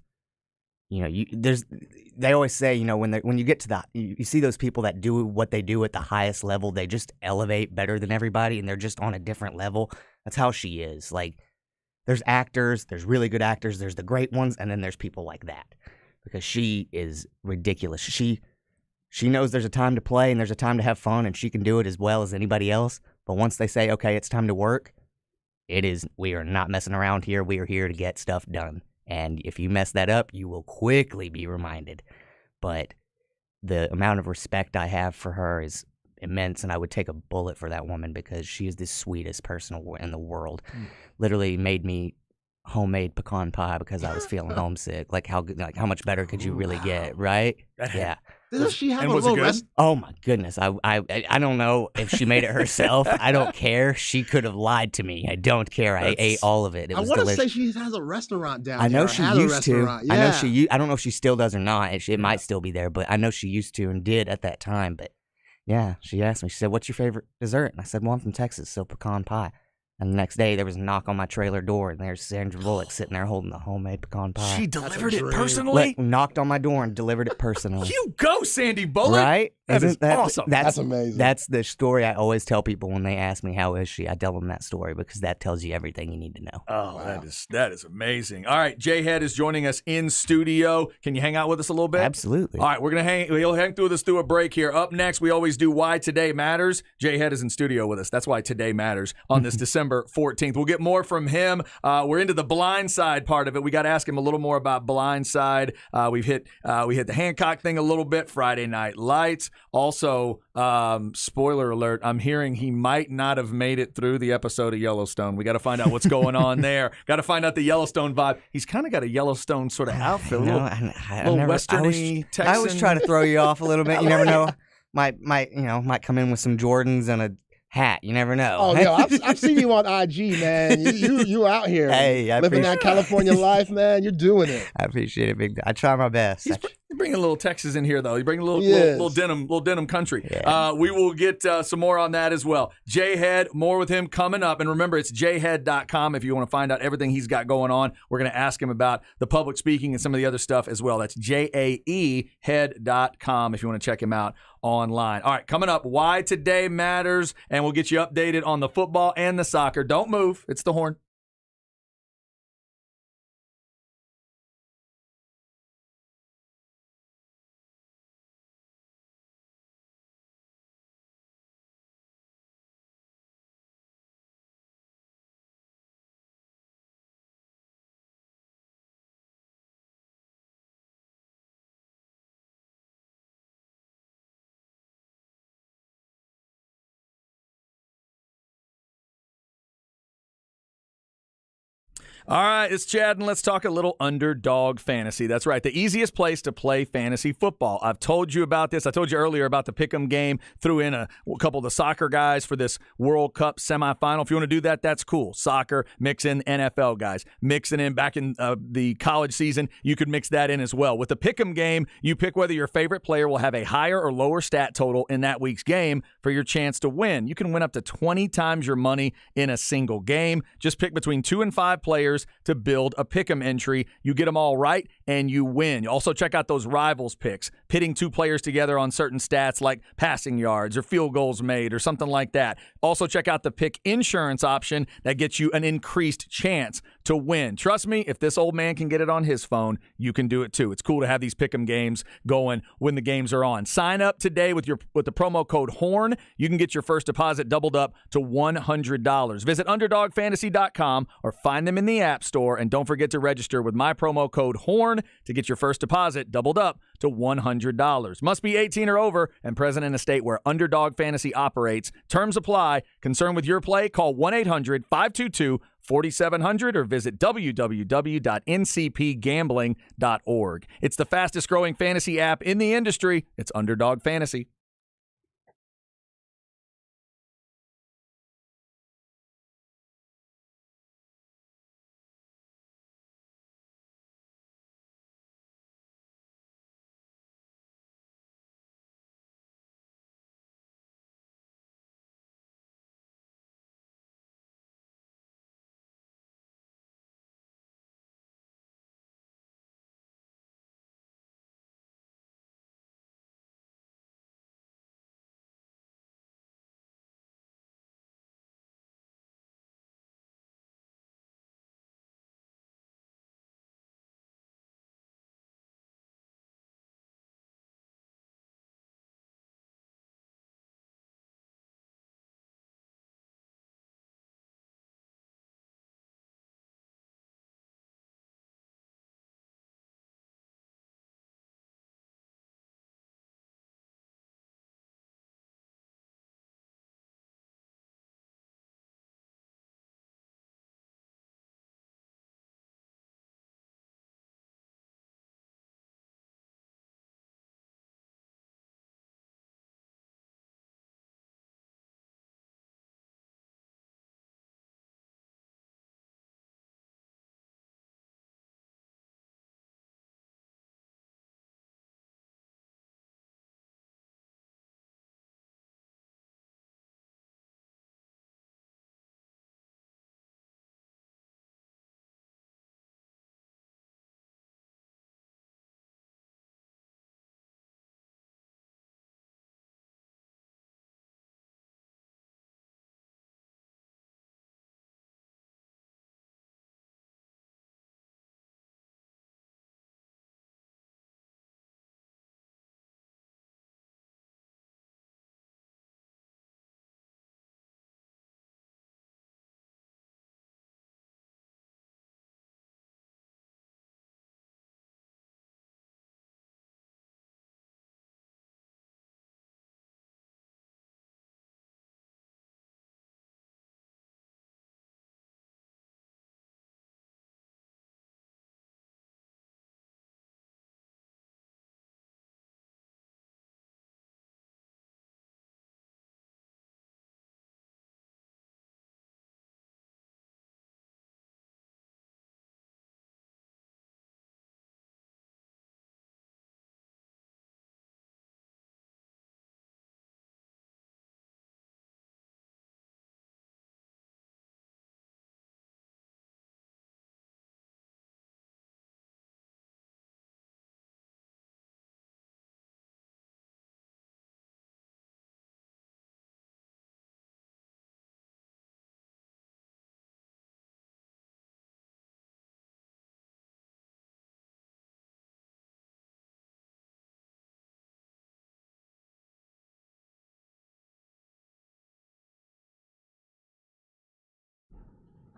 they always say, when you get to you see those people that do what they do at the highest level, they just elevate better than everybody, and they're just on a different level. That's how she is. Like, there's actors, there's really good actors, there's the great ones, and then there's people like that, because she is ridiculous. She knows there's a time to play and there's a time to have fun, and she can do it as well as anybody else. But once they say, okay, it's time to work, we are not messing around here. We are here to get stuff done. And if you mess that up, you will quickly be reminded. But the amount of respect I have for her is immense, and I would take a bullet for that woman because she is the sweetest person in the world. Literally made me homemade pecan pie because I was feeling homesick. Like, how much better could you really get, right? Yeah. Does she have a little rest? Oh my goodness! I don't know if she made it herself. I don't care. She could have lied to me. I don't care. I ate all of it. It was I want delicious. to say she has a restaurant down I know here. she used to. Yeah. I know she. I don't know if she still does or not. It might still be there, but I know she used to and did at that time. But yeah, she asked me. She said, "What's your favorite dessert?" And I said, "Well, I'm from Texas, so pecan pie." And the next day, there was a knock on my trailer door, and there's Sandra Bullock sitting there holding the homemade pecan pie. She delivered it personally? Knocked on my door and delivered it personally. You go, Sandy Bullock! Right? That is awesome. That's amazing. That's the story I always tell people when they ask me, how is she? I tell them that story because that tells you everything you need to know. Oh, wow. That is amazing. All right, J-Head is joining us in studio. Can you hang out with us a little bit? Absolutely. All right, he'll hang through with us through a break here. Up next, we always do Why Today Matters. J-Head is in studio with us. That's why Today Matters on this December 14th. We'll get more from him. We're into the Blindside part of it. We got to ask him a little more about Blindside. We hit the Hancock thing a little bit, Friday Night Lights. Also, spoiler alert, I'm hearing he might not have made it through the episode of Yellowstone. We got to find out what's going on there. Got to find out the Yellowstone vibe. He's kind of got a Yellowstone sort of outfit, a little westerny Texan. I always try to throw you off a little bit. You never know. Might come in with some Jordans and a hat. You never know. Oh, yo, I've seen you on IG, man. You out here. Hey, I living that California life, man. You're doing it. I appreciate it, big. I try my best. You bring a little Texas in here, though. You bring a little denim country. Yeah. We will get some more on that as well. Jay Head, more with him coming up. And remember, it's jhead.com if you want to find out everything he's got going on. We're going to ask him about the public speaking and some of the other stuff as well. That's jaehead.com if you want to check him out online. All right, coming up, why today matters, and we'll get you updated on the football and the soccer. Don't move. It's the Horn. All right, it's Chad, and let's talk a little underdog fantasy. That's right, the easiest place to play fantasy football. I've told you about this. I told you earlier about the Pick'em game. Threw in a couple of the soccer guys for this World Cup semifinal. If you want to do that, that's cool. Soccer, mix in NFL guys. Mixing in back in the college season, you could mix that in as well. With the Pick'em game, you pick whether your favorite player will have a higher or lower stat total in that week's game for your chance to win. You can win up to 20 times your money in a single game. Just pick between 2 and 5 players to build a pick'em entry. You get them all right, and you win. You also check out those rivals picks, pitting 2 players together on certain stats like passing yards or field goals made or something like that. Also check out the pick insurance option that gets you an increased chance to win. Trust me, if this old man can get it on his phone, you can do it too. It's cool to have these pick'em games going when the games are on. Sign up today with the promo code HORN. You can get your first deposit doubled up to $100. Visit UnderdogFantasy.com or find them in the App Store, and don't forget to register with my promo code HORN to get your first deposit doubled up to $100. Must be 18 or over and present in a state where Underdog Fantasy operates. Terms apply. Concerned with your play? Call 1-800-522-4700 or visit www.ncpgambling.org. It's the fastest growing fantasy app in the industry. It's Underdog Fantasy.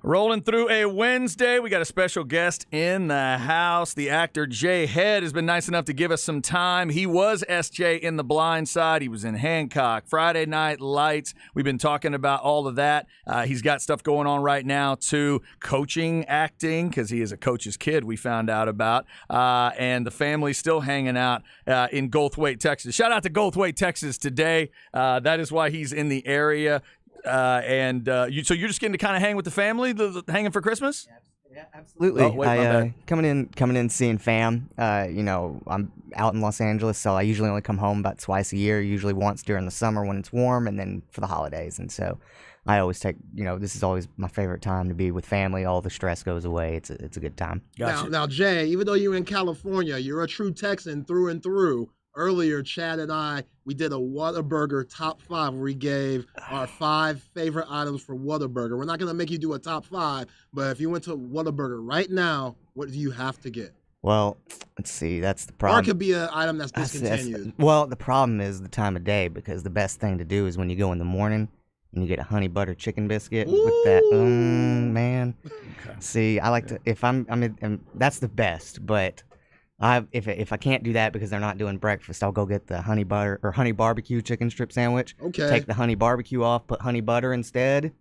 Rolling through a Wednesday, we got a special guest in the house. The actor Jay Head has been nice enough to give us some time. He was SJ in The Blind Side. He was in Hancock, Friday Night Lights. We've been talking about all of that. He's got stuff going on right now, too. Coaching, acting, because he is a coach's kid, we found out about. And the family's still hanging out in Goldthwaite, Texas. Shout out to Goldthwaite, Texas today. That is why he's in the area. So you're just getting to kind of hang with the family, hanging for Christmas? Yeah, absolutely. Oh, wait, my bad. Coming in, seeing fam. I'm out in Los Angeles, so I usually only come home about twice a year. Usually once during the summer when it's warm, and then for the holidays. And so I always take. This is always my favorite time to be with family. All the stress goes away. It's a good time. Gotcha. Now, Jay, even though you're in California, you're a true Texan through and through. Earlier, Chad and we did a Whataburger top 5 where we gave our 5 favorite items for Whataburger. We're not going to make you do a top 5, but if you went to Whataburger right now, what do you have to get? Well, let's see. That's the problem. Or it could be an item that's discontinued. Well, the problem is the time of day, because the best thing to do is when you go in the morning and you get a honey butter chicken biscuit with that. Man. Okay. See, I like to, that's the best, but if I can't do that because they're not doing breakfast, I'll go get the honey barbecue chicken strip sandwich. Okay. Take the honey barbecue off, put honey butter instead.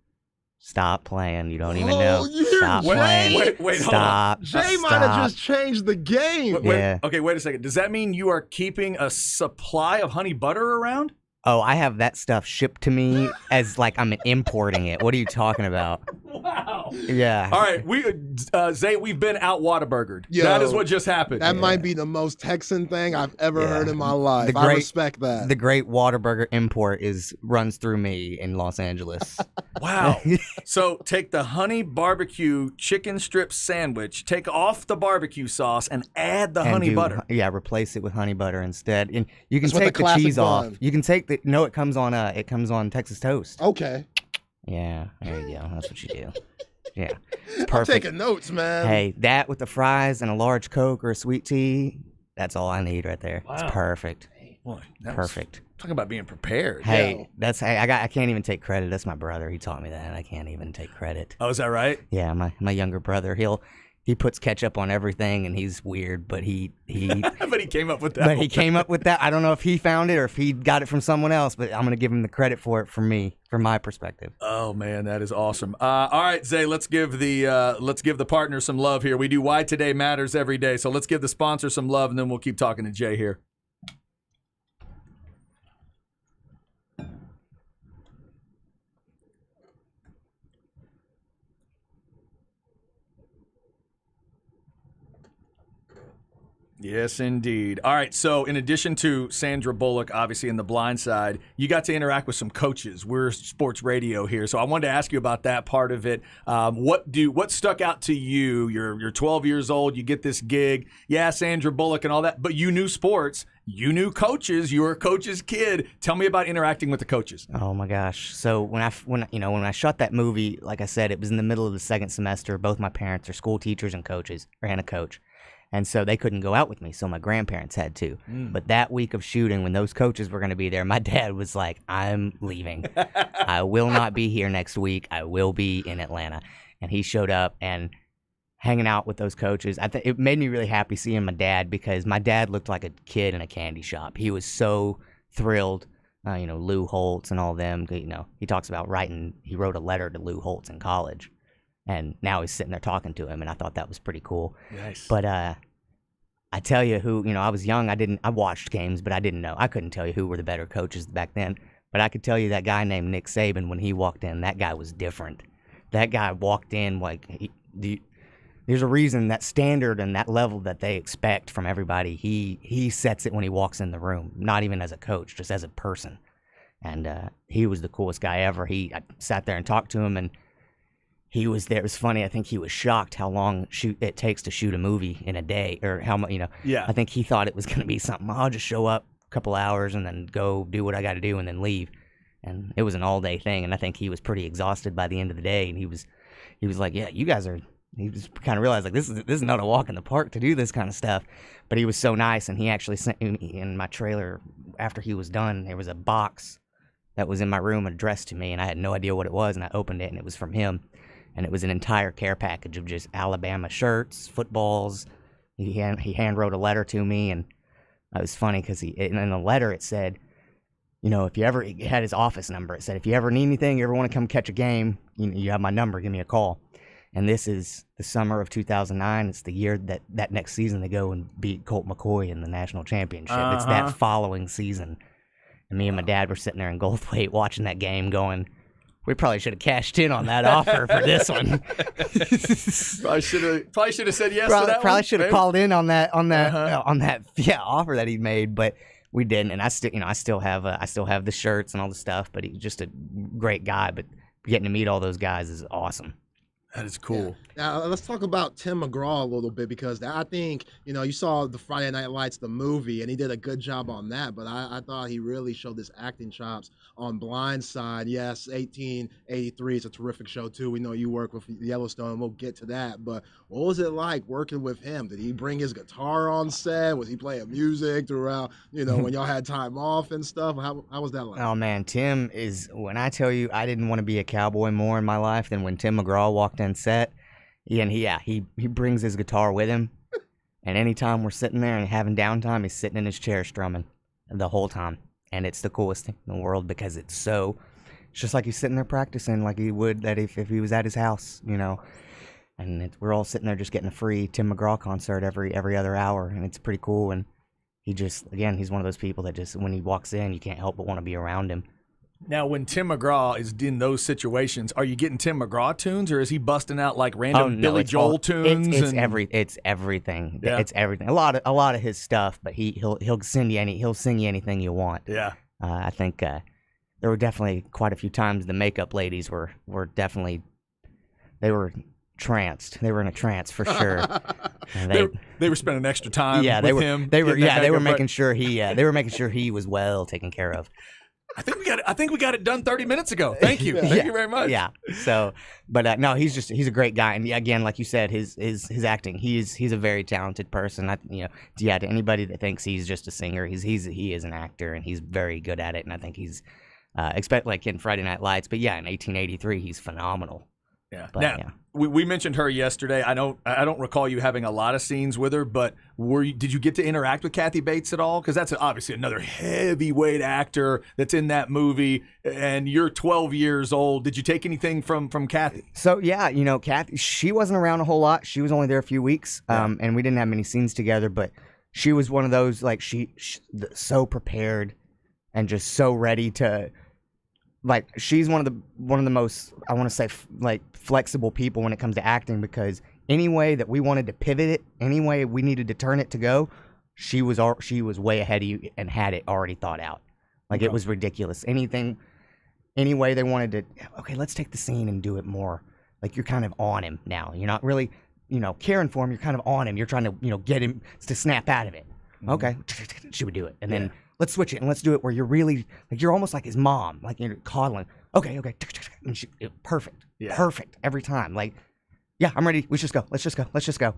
Stop playing. You don't even know. Stop playing. Wait, stop. Jay might have just changed the game. Okay, wait a second. Does that mean you are keeping a supply of honey butter around? Oh, I have that stuff shipped to me as like I'm importing it. What are you talking about? Wow. Yeah. All right, Zay, we've been out Whataburgered. Yo, that is what just happened. That might be the most Texan thing I've ever heard in my life. I respect that. The great Whataburger import runs through me in Los Angeles. Wow. So take the honey barbecue chicken strip sandwich, take off the barbecue sauce, and add the honey butter. Yeah, replace it with honey butter instead. And you can take the cheese off. You can take the it comes on Texas toast. Okay. Yeah, there you go. That's what you do. Yeah. Perfect. I'm taking notes, man. Hey, that with the fries and a large Coke or a sweet tea, that's all I need right there. Wow. It's perfect. Boy, perfect. Talking about being prepared. Hey, I can't even take credit. That's my brother. He taught me that. I can't even take credit. Oh, is that right? Yeah, my younger brother. He puts ketchup on everything, and he's weird, but he but he came up with that. But he came up with that. I don't know if he found it or if he got it from someone else, but I'm gonna give him the credit for it from my perspective. Oh man, that is awesome. All right, Zay, let's give the partner some love here. We do Why Today Matters every day, so let's give the sponsor some love, and then we'll keep talking to Jay here. Yes, indeed. All right, so in addition to Sandra Bullock, obviously in The Blind Side, you got to interact with some coaches. We're sports radio here, so I wanted to ask you about that part of it. What stuck out to you? You're 12 years old, you get this gig. Yeah, Sandra Bullock and all that, but you knew sports. You knew coaches. You were a coach's kid. Tell me about interacting with the coaches. Oh my gosh! So when I shot that movie, like I said, it was in the middle of the second semester. Both my parents are school teachers and coaches, and a coach. And so they couldn't go out with me, so my grandparents had to. But that week of shooting, when those coaches were going to be there, my dad was like, I'm leaving. I will not be here next week. I will be in Atlanta. And he showed up and hanging out with those coaches. It made me really happy seeing my dad, because my dad looked like a kid in a candy shop. He was so thrilled. Lou Holtz and all them. He talks about he wrote a letter to Lou Holtz in college. And now he's sitting there talking to him, and I thought that was pretty cool. Nice. But I tell you who, I was young. I watched games, but I didn't know. I couldn't tell you who were the better coaches back then. But I could tell you that guy named Nick Saban, when he walked in, that guy was different. That guy walked in like there's a reason that standard and that level that they expect from everybody. He sets it when he walks in the room, not even as a coach, just as a person. And he was the coolest guy ever. I sat there and talked to him, and he was there. It was funny. I think he was shocked how long it takes to shoot a movie in a day, or how much, Yeah. I think he thought it was going to be something. I'll just show up a couple hours and then go do what I got to do and then leave. And it was an all-day thing. And I think he was pretty exhausted by the end of the day. And he was like, yeah, you guys are. He just kind of realized like this is not a walk in the park to do this kind of stuff. But he was so nice, and he actually sent me in my trailer after he was done. There was a box that was in my room addressed to me, and I had no idea what it was. And I opened it, and it was from him. and it was an entire care package of just Alabama shirts, footballs. He hand wrote a letter to me, and it was funny because in the letter it said, you know, if you ever, it had his office number. It said, if you ever need anything, you ever want to come catch a game, you have my number, give me a call. And this is the summer of 2009. It's the year that next season they go and beat Colt McCoy in the national championship. It's that following season. And me and my dad were sitting there in Goldthwait watching that game going, we probably should have cashed in on that offer for this one. Probably should have said yes to that. Probably should have called in on that offer that he made, but we didn't. And I still have the shirts and all the stuff. But he's just a great guy. But getting to meet all those guys is awesome. That is cool. Yeah. Now, let's talk about Tim McGraw a little bit, because I think, you saw the Friday Night Lights, the movie, and he did a good job on that. But I thought he really showed his acting chops on Blind Side. Yes, 1883 is a terrific show, too. We know you work with Yellowstone, and we'll get to that. But what was it like working with him? Did he bring his guitar on set? Was he playing music throughout, when y'all had time off and stuff? How was that like? Oh, man, Tim is, when I tell you I didn't want to be a cowboy more in my life than when Tim McGraw walked in set. He brings his guitar with him, and anytime we're sitting there and having downtime, he's sitting in his chair strumming the whole time, and it's the coolest thing in the world because it's just like he's sitting there practicing like he would that if he was at his house, and we're all sitting there just getting a free Tim McGraw concert every other hour, and it's pretty cool. And he's one of those people that just, when he walks in, you can't help but want to be around him. Now, when Tim McGraw is in those situations, are you getting Tim McGraw tunes, or is he busting out like random Billy Joel tunes? It's everything. Yeah. It's everything. A lot of his stuff, but he'll sing you anything you want. Yeah. I think there were definitely quite a few times the makeup ladies were tranced. They were in a trance for sure. They were spending extra time with him. They were making sure he was well taken care of. I think we got it done 30 minutes ago. Thank you. Thank you very much. Yeah. So, but no, he's a great guy, and again, like you said, his acting, he's a very talented person. To anybody that thinks he's just a singer, he is an actor, and he's very good at it. And I think he's expect like in Friday Night Lights, but yeah, in 1883, he's phenomenal. Yeah. But, now, we mentioned her yesterday. I don't recall you having a lot of scenes with her, but did you get to interact with Kathy Bates at all? Because that's obviously another heavyweight actor that's in that movie, and you're 12 years old. Did you take anything from Kathy? So yeah, Kathy, she wasn't around a whole lot. She was only there a few weeks, and we didn't have many scenes together. But she was one of those like she so prepared and just so ready to. Like, she's one of the most, I want to say, like, flexible people when it comes to acting, because any way that we wanted to pivot it, any way we needed to turn it to go, she was way ahead of you and had it already thought out. Like, It was ridiculous. Any way they wanted to, okay, let's take the scene and do it more. Like, you're kind of on him now. You're not really, caring for him. You're kind of on him. You're trying to, get him to snap out of it. Mm-hmm. Okay, she would do it. And then let's switch it and let's do it where you're really, like, you're almost like his mom, like you're coddling. Okay. And perfect. Yeah. Perfect every time. Like, yeah, I'm ready. Let's just go.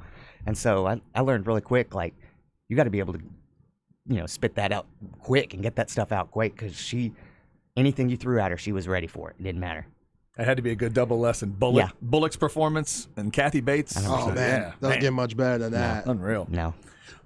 And so I learned really quick, like, you got to be able to, spit that out quick and get that stuff out quick, because anything you threw at her, she was ready for it. It didn't matter. It had to be a good double lesson. Bullock's performance and Kathy Bates. Oh, man. Doesn't get much better than that. Unreal. No.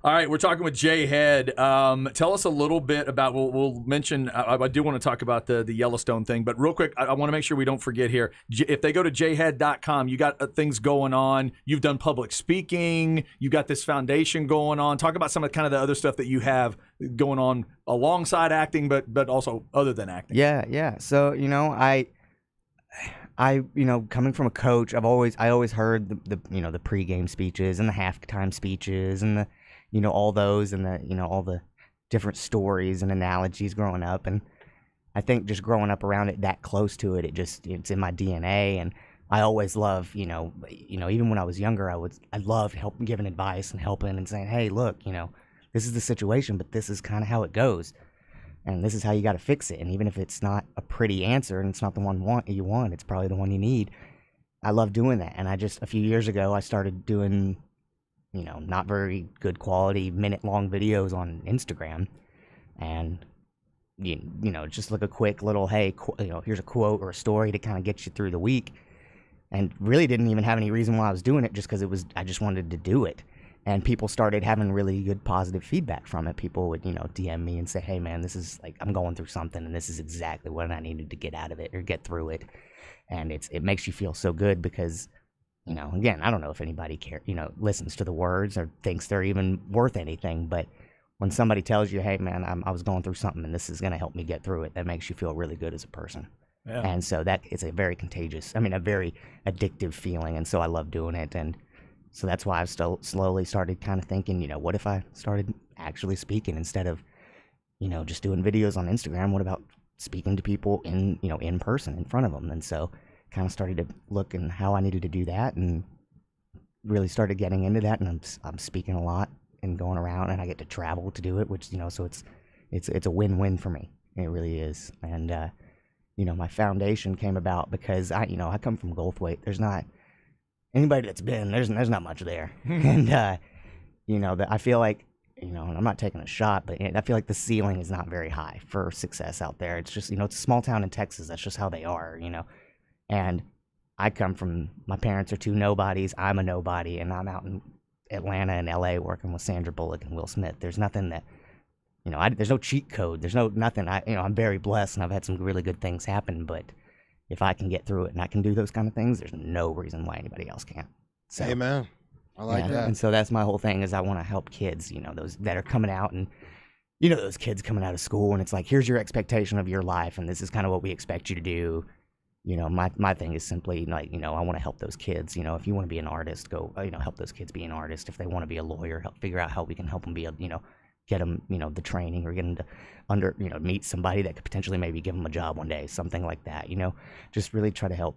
All right, we're talking with Jay Head. Tell us a little bit about, we'll mention, I do want to talk about the Yellowstone thing, but real quick, I want to make sure we don't forget here. If they go to jayhead.com, you got things going on. You've done public speaking. You got this foundation going on. Talk about some of the other stuff that you have going on alongside acting, but also other than acting. Yeah. So, I coming from a coach, I always heard the pregame speeches and the halftime speeches and the all those and the all the different stories and analogies growing up. And I think just growing up around it, that close to it, it's in my DNA. And I always love, even when I was younger, I loved giving advice and helping and saying, hey, look, this is the situation, but this is kind of how it goes. And this is how you got to fix it. And even if it's not a pretty answer and it's not the one you want, it's probably the one you need. I love doing that. And a few years ago, I started doing, not very good quality minute-long videos on Instagram. And, just like a quick little, hey, here's a quote or a story to kind of get you through the week. and really didn't even have any reason why I was doing it, just because I just wanted to do it. And people started having really good positive feedback from it. People would, DM me and say, hey man, this is like, I'm going through something and this is exactly what I needed to get out of it or get through it. And it makes you feel so good because, again, I don't know if anybody listens to the words or thinks they're even worth anything, but when somebody tells you, hey man, I was going through something and this is going to help me get through it, that makes you feel really good as a person. Yeah. And so that is a very a very addictive feeling. And so I love doing it. And so that's why I've slowly started kind of thinking, what if I started actually speaking instead of, just doing videos on Instagram? What about speaking to people in person, in front of them? And so kind of started to look in how I needed to do that and really started getting into that. And I'm speaking a lot and going around, and I get to travel to do it, which, so it's a win-win for me. It really is. And, my foundation came about because I come from Goldthwaite. There's not anybody that's been, there's not much there. And, that I feel like, and I'm not taking a shot, but I feel like the ceiling is not very high for success out there. It's just, it's a small town in Texas. That's just how they are, And I come from, my parents are two nobodies. I'm a nobody, and I'm out in Atlanta and LA working with Sandra Bullock and Will Smith. There's nothing that, there's no cheat code. There's nothing. I'm very blessed, and I've had some really good things happen, but if I can get through it and I can do those kind of things, there's no reason why anybody else can't. So, Amen. I like that. And so that's my whole thing is I want to help kids, those that are coming out and, those kids coming out of school and it's like, here's your expectation of your life and this is kind of what we expect you to do. My thing is simply like, I want to help those kids. If you want to be an artist, go, help those kids be an artist. If they want to be a lawyer, figure out how we can help them be get them, the training or get them to meet somebody that could potentially maybe give them a job one day, something like that, just really try to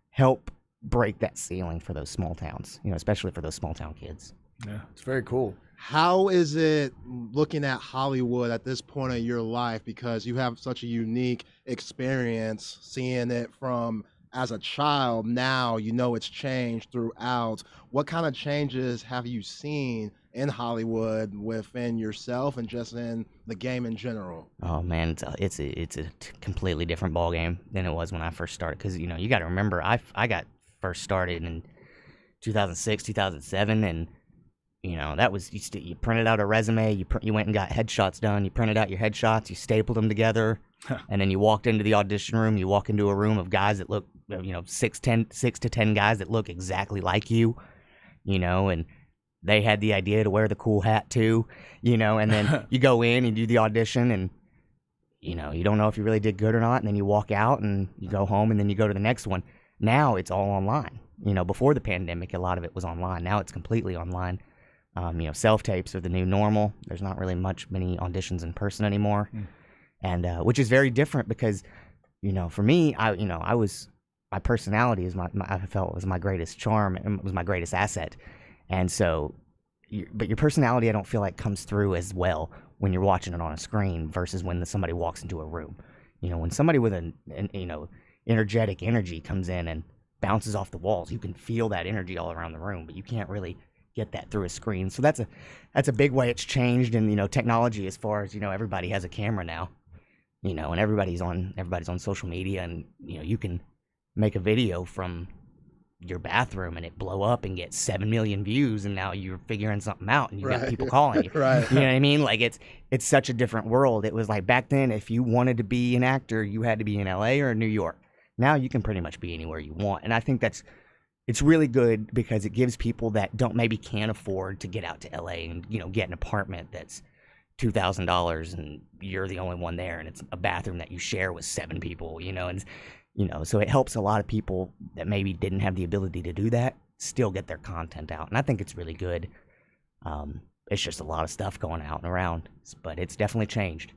help break that ceiling for those small towns, especially for those small town kids. Yeah, it's very cool. How is it looking at Hollywood at this point of your life? Because you have such a unique experience seeing it from as a child. Now, it's changed throughout. What kind of changes have you seen in Hollywood within yourself and just in the game in general? Oh man, it's a completely different ball game than it was when I first started. Because you got to remember, I got first started in 2006, 2007, and that was you printed out a resume, you went and got headshots done, you printed out your headshots, you stapled them together, and then you walked into the audition room. You walk into a room of guys that look, 6 to 10 guys that look exactly like you, and they had the idea to wear the cool hat too, and then you go in and do the audition and, you don't know if you really did good or not. And then you walk out and you go home and then you go to the next one. Now it's all online. Before the pandemic, a lot of it was online. Now it's completely online. Self-tapes are the new normal. There's not really many auditions in person anymore. And, which is very different because, for me, my personality is I felt was my greatest charm and was my greatest asset. And so, but your personality, I don't feel like comes through as well when you're watching it on a screen versus when somebody walks into a room. When somebody with an energetic energy comes in and bounces off the walls, you can feel that energy all around the room, but you can't really get that through a screen. So that's a big way it's changed in, technology as far as, everybody has a camera now, and everybody's on social media and, you can make a video from your bathroom and it blow up and get 7 million views and now you're figuring something out and you got people calling you. Right. You know what I mean? Like it's such a different world. It was like back then, if you wanted to be an actor, you had to be in LA or New York. Now you can pretty much be anywhere you want. And I think it's really good because it gives people that maybe can't afford to get out to LA and, get an apartment that's $2,000 and you're the only one there and it's a bathroom that you share with 7 people, and so it helps a lot of people that maybe didn't have the ability to do that still get their content out. And I think it's really good. It's just a lot of stuff going out and around, but it's definitely changed.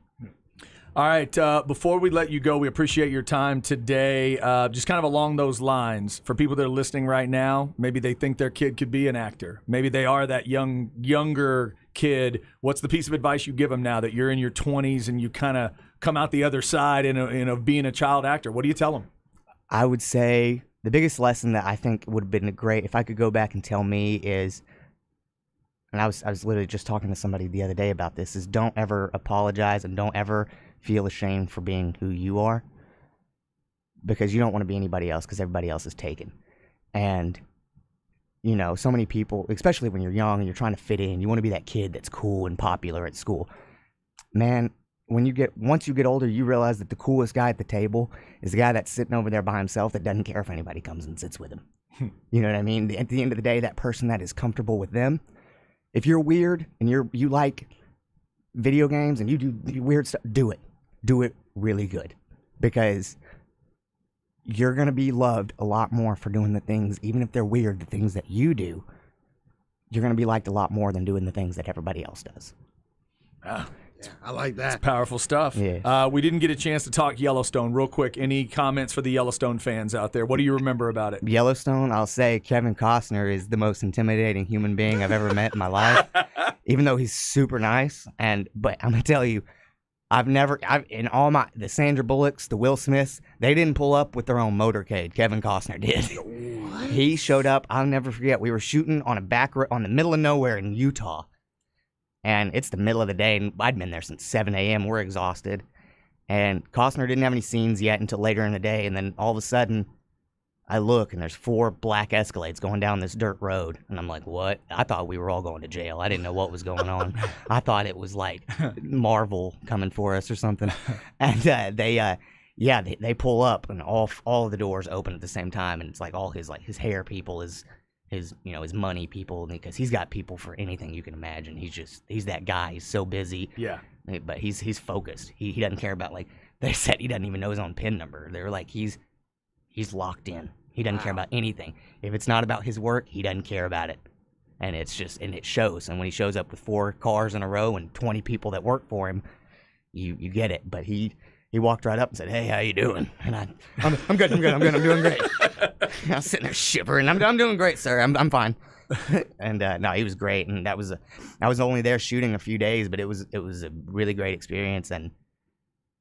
All right. Before we let you go, we appreciate your time today. Just kind of along those lines, for people that are listening right now, maybe they think their kid could be an actor. Maybe they are that younger kid. What's the piece of advice you give them now that you're in your 20s and you kind of come out the other side in being a child actor? What do you tell them? I would say the biggest lesson that I think would have been great if I could go back and tell me is, and I was literally just talking to somebody the other day about this, is don't ever apologize and don't ever feel ashamed for being who you are. because you don't want to be anybody else because everybody else is taken. And, you know, so many people, especially when you're young and you're trying to fit in, you want to be that kid that's cool and popular at school. Man, once you get older, you realize that the coolest guy at the table is the guy that's sitting over there by himself that doesn't care if anybody comes and sits with him. You know what I mean? At the end of the day, that person that is comfortable with them, if you're weird and you like video games and you do weird stuff, do it. Do it really good. Because you're going to be loved a lot more for doing the things, even if they're weird, the things that you do. You're going to be liked a lot more than doing the things that everybody else does. Ah, yeah, I like that. It's powerful stuff. Yeah. We didn't get a chance to talk Yellowstone real quick. Any comments for the Yellowstone fans out there? What do you remember about it? Yellowstone, I'll say Kevin Costner is the most intimidating human being I've ever met in my life, even though he's super nice. But I'm going to tell you, in all the Sandra Bullocks, the Will Smiths, they didn't pull up with their own motorcade. Kevin Costner did. What? He showed up. I'll never forget. We were shooting on on the middle of nowhere in Utah. And it's the middle of the day, and I'd been there since 7 a.m. We're exhausted. And Costner didn't have any scenes yet until later in the day. And then all of a sudden, I look, and there's 4 black Escalades going down this dirt road. And I'm like, what? I thought we were all going to jail. I didn't know what was going on. I thought it was like Marvel coming for us or something. And they pull up, and all of the doors open at the same time. And it's like all his hair people, his money people, because he's got people for anything you can imagine. He's that guy. He's so busy. Yeah. But he's focused. He doesn't care about, like, they said he doesn't even know his own PIN number. They were like, he's locked in. He doesn't care about anything. If it's not about his work, he doesn't care about it. And it shows. And when he shows up with 4 cars in a row and 20 people that work for him, you get it. But he walked right up and said, "Hey, how you doing?" And I'm good. I'm doing great. I was sitting there shivering. I'm doing great, sir. I'm fine. And no, he was great. And I was only there shooting a few days, but it was a really great experience. And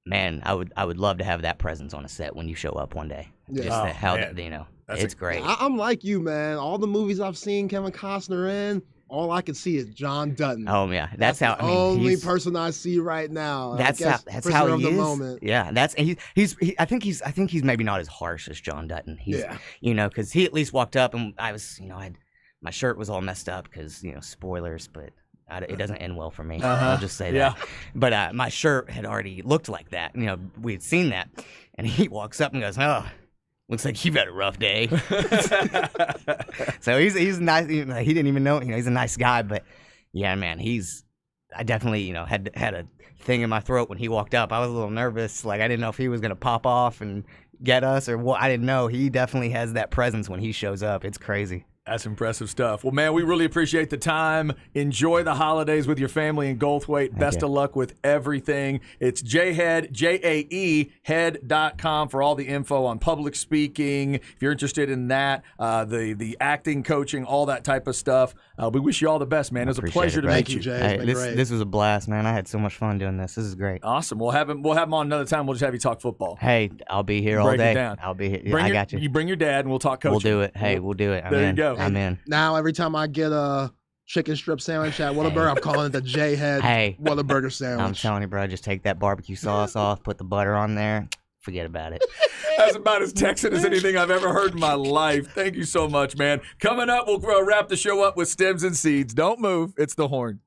man, I would love to have that presence on a set when you show up one day. Yeah. It's great. I'm like you, man. All the movies I've seen Kevin Costner in, all I can see is John Dutton. Oh yeah, that's how. The only person I see right now. That's how he is. Moment. Yeah, I think he's maybe not as harsh as John Dutton. Because he at least walked up and I was, my shirt was all messed up because spoilers, but. It doesn't end well for me. I'll just say that. Yeah. But my shirt had already looked like that. We had seen that. And he walks up and goes, "Oh, looks like you've had a rough day." So he's nice. He didn't even know. He's a nice guy. But yeah, man, I definitely, had a thing in my throat when he walked up. I was a little nervous. Like, I didn't know if he was going to pop off and get us or what. I didn't know. He definitely has that presence when he shows up. It's crazy. That's impressive stuff. Well, man, we really appreciate the time. Enjoy the holidays with your family in Goldthwaite. Best of luck with everything. It's Jhead, J-A-E, head.com for all the info on public speaking. If you're interested in that, the acting, coaching, all that type of stuff. We wish you all the best, man. It was a pleasure to meet you. Jay. This was a blast, man. I had so much fun doing this. This is great. Awesome. We'll have him on another time. We'll just have you talk football. Hey, I'll be here all day. I'll be here. I got you. You bring your dad, and we'll talk coaching. We'll do it. Hey, we'll do it. There you go. I'm in. Now, every time I get a chicken strip sandwich at Whataburger, I'm calling it the Jhead Whataburger sandwich. I'm telling you, bro, just take that barbecue sauce off, put the butter on there. Forget about it. That's about as Texan as anything I've ever heard in my life. Thank you so much, man. Coming up, we'll wrap the show up with Stems and Seeds. Don't move. It's The Horn.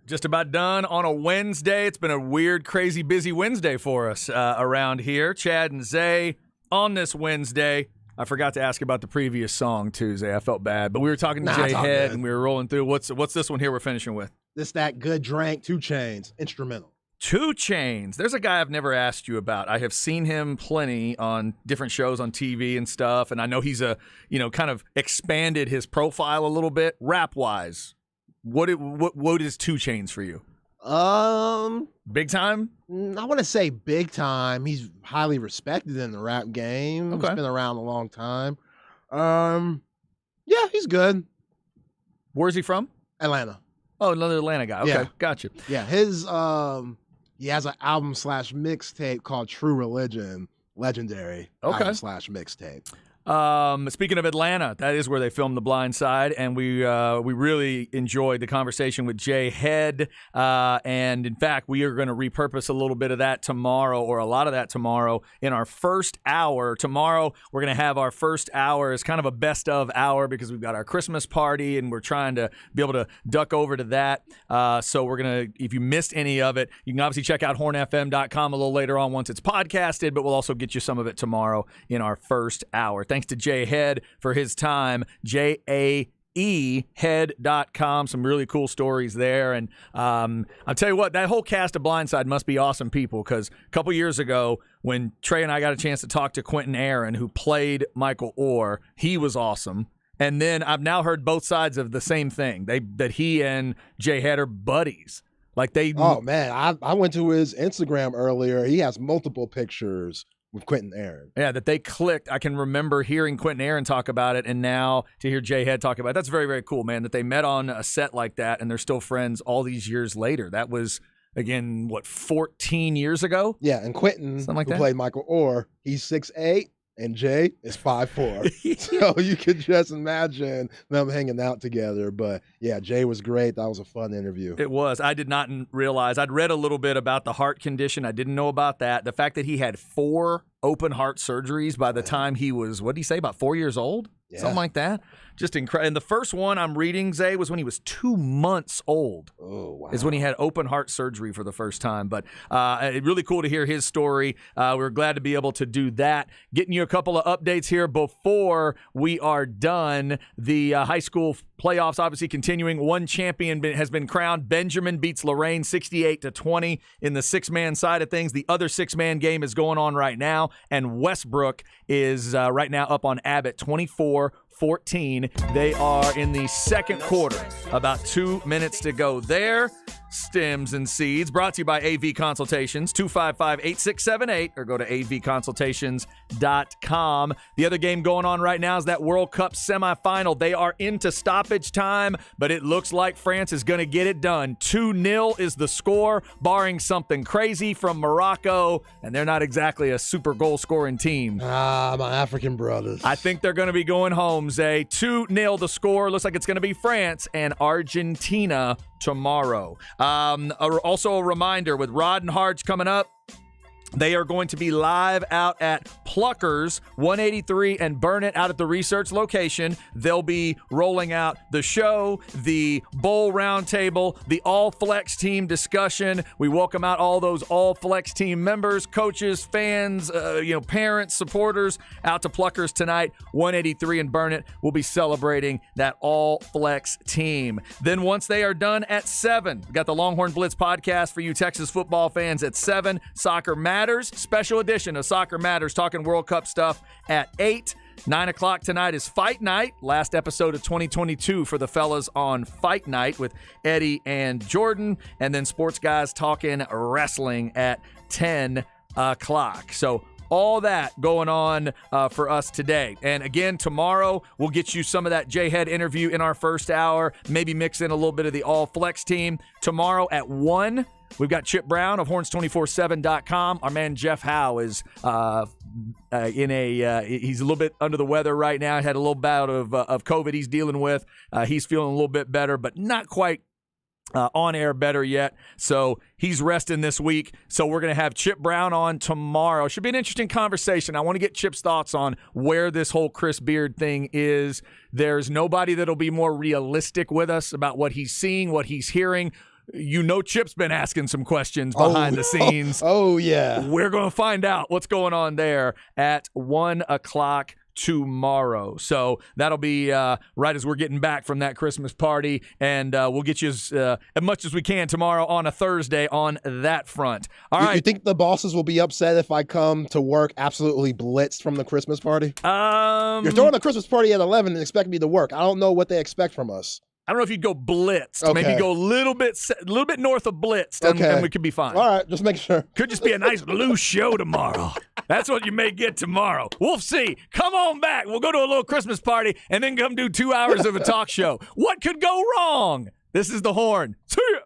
Just about done on a Wednesday. It's been a weird, crazy, busy Wednesday for us around here. Chad and Zay on this Wednesday. I forgot to ask about the previous song, too, Zay. I felt bad. But we were talking to Jay Head, and we were rolling through. What's this one here we're finishing with? This That Good Drank, 2 Chainz, instrumental. 2 Chainz. There's a guy I've never asked you about. I have seen him plenty on different shows on TV and stuff, and I know he's kind of expanded his profile a little bit rap-wise. What is 2 Chainz for you? Big time? I want to say big time. He's highly respected in the rap game. Okay. He's been around a long time. Yeah, he's good. Where's he from? Atlanta. Oh, another Atlanta guy. Okay, Yeah. Gotcha. Yeah, his he has an album / mixtape called True Religion. Legendary. Okay. Album / mixtape. Speaking of Atlanta, that is where they filmed The Blind Side, and we really enjoyed the conversation with Jay Head. And in fact, we are going to repurpose a little bit of that tomorrow, or a lot of that tomorrow, in our first hour. Tomorrow, we're going to have our first hour as kind of a best of hour because we've got our Christmas party, and we're trying to be able to duck over to that. So we're going to, if you missed any of it, you can obviously check out hornfm.com a little later on once it's podcasted, but we'll also get you some of it tomorrow in our first hour. Thanks to Jay Head for his time, JAEhead.com. Some really cool stories there. And I'll tell you what, that whole cast of Blindside must be awesome people, because a couple years ago when Trey and I got a chance to talk to Quentin Aaron, who played Michael Orr, he was awesome. And then I've now heard both sides of the same thing, that he and Jay Head are buddies. Oh, man, I went to his Instagram earlier. He has multiple pictures with Quentin Aaron. Yeah, that they clicked. I can remember hearing Quentin Aaron talk about it, and now to hear Jay Head talk about it. That's very, very cool, man, that they met on a set like that, and they're still friends all these years later. That was, again, 14 years ago? Yeah, and Quentin, Something like who that? played Michael Orr, he's 6'8", and Jay is 5'4". So you could just imagine them hanging out together. But yeah, Jay was great. That was a fun interview. It was. I did not realize. I'd read a little bit about the heart condition. I didn't know about that. The fact that he had 4 open heart surgeries by the time he was, what did he say, about 4 years old? Yeah. Something like that. Just incredible. And the first one I'm reading, Zay, was when he was 2 months old. Oh, wow. Is when he had open heart surgery for the first time. But it's really cool to hear his story. We're glad to be able to do that. Getting you a couple of updates here before we are done. The high school playoffs obviously continuing. One champion has been crowned. Benjamin beats Lorraine 68-20 in the 6-man side of things. The other 6-man game is going on right now, and Westbrook is right now up on Abbott 24-14. They are in the second quarter. About 2 minutes to go there. Stems and Seeds, brought to you by AV Consultations, 255-8678, or go to avconsultations.com. The other game going on right now is that World Cup semifinal. They are into stoppage time, but it looks like France is going to get it done. 2-0 is the score, barring something crazy from Morocco, and they're not exactly a super goal-scoring team. My African brothers. I think they're going to be going home, Zay. 2-0 the score. Looks like it's going to be France and Argentina tomorrow. Also a reminder, with Rod and Harge coming up, they are going to be live out at Pluckers 183 and Burnett out at the research location. They'll be rolling out the show, the bowl roundtable, the all flex team discussion. We welcome out all those all flex team members, coaches, fans, parents, supporters out to Pluckers tonight. 183 and Burnett will be celebrating that all flex team. Then once they are done at 7, we got the Longhorn Blitz podcast for you Texas football fans at 7. Soccer Matters, special edition of Soccer Matters, talking World Cup stuff at 8. 9 o'clock tonight is Fight Night, last episode of 2022 for the fellas on Fight Night with Eddie and Jordan, and then Sports Guys talking wrestling at 10 o'clock. So all that going on for us today. And again, tomorrow we'll get you some of that J-Head interview in our first hour, maybe mix in a little bit of the all flex team. Tomorrow at 1, we've got Chip Brown of horns247.com. Our man Jeff Howe is he's a little bit under the weather right now. He had a little bout of COVID he's dealing with. He's feeling a little bit better, but not quite on air better yet. So he's resting this week. So we're going to have Chip Brown on tomorrow. Should be an interesting conversation. I want to get Chip's thoughts on where this whole Chris Beard thing is. There's nobody that'll be more realistic with us about what he's seeing, what he's hearing. Chip's been asking some questions behind the scenes. Oh, yeah. We're going to find out what's going on there at 1 o'clock tomorrow. So that'll be right as we're getting back from that Christmas party, and we'll get you as much as we can tomorrow on a Thursday on that front. All right. You think the bosses will be upset if I come to work absolutely blitzed from the Christmas party? You're throwing a Christmas party at 11 and expect me to work. I don't know what they expect from us. I don't know if you'd go blitzed. Okay. Maybe go a little bit north of blitzed, and we could be fine. All right, just make sure. Could just be a nice loose show tomorrow. That's what you may get tomorrow. We'll see. Come on back. We'll go to a little Christmas party and then come do 2 hours of a talk show. What could go wrong? This is The Horn. See ya.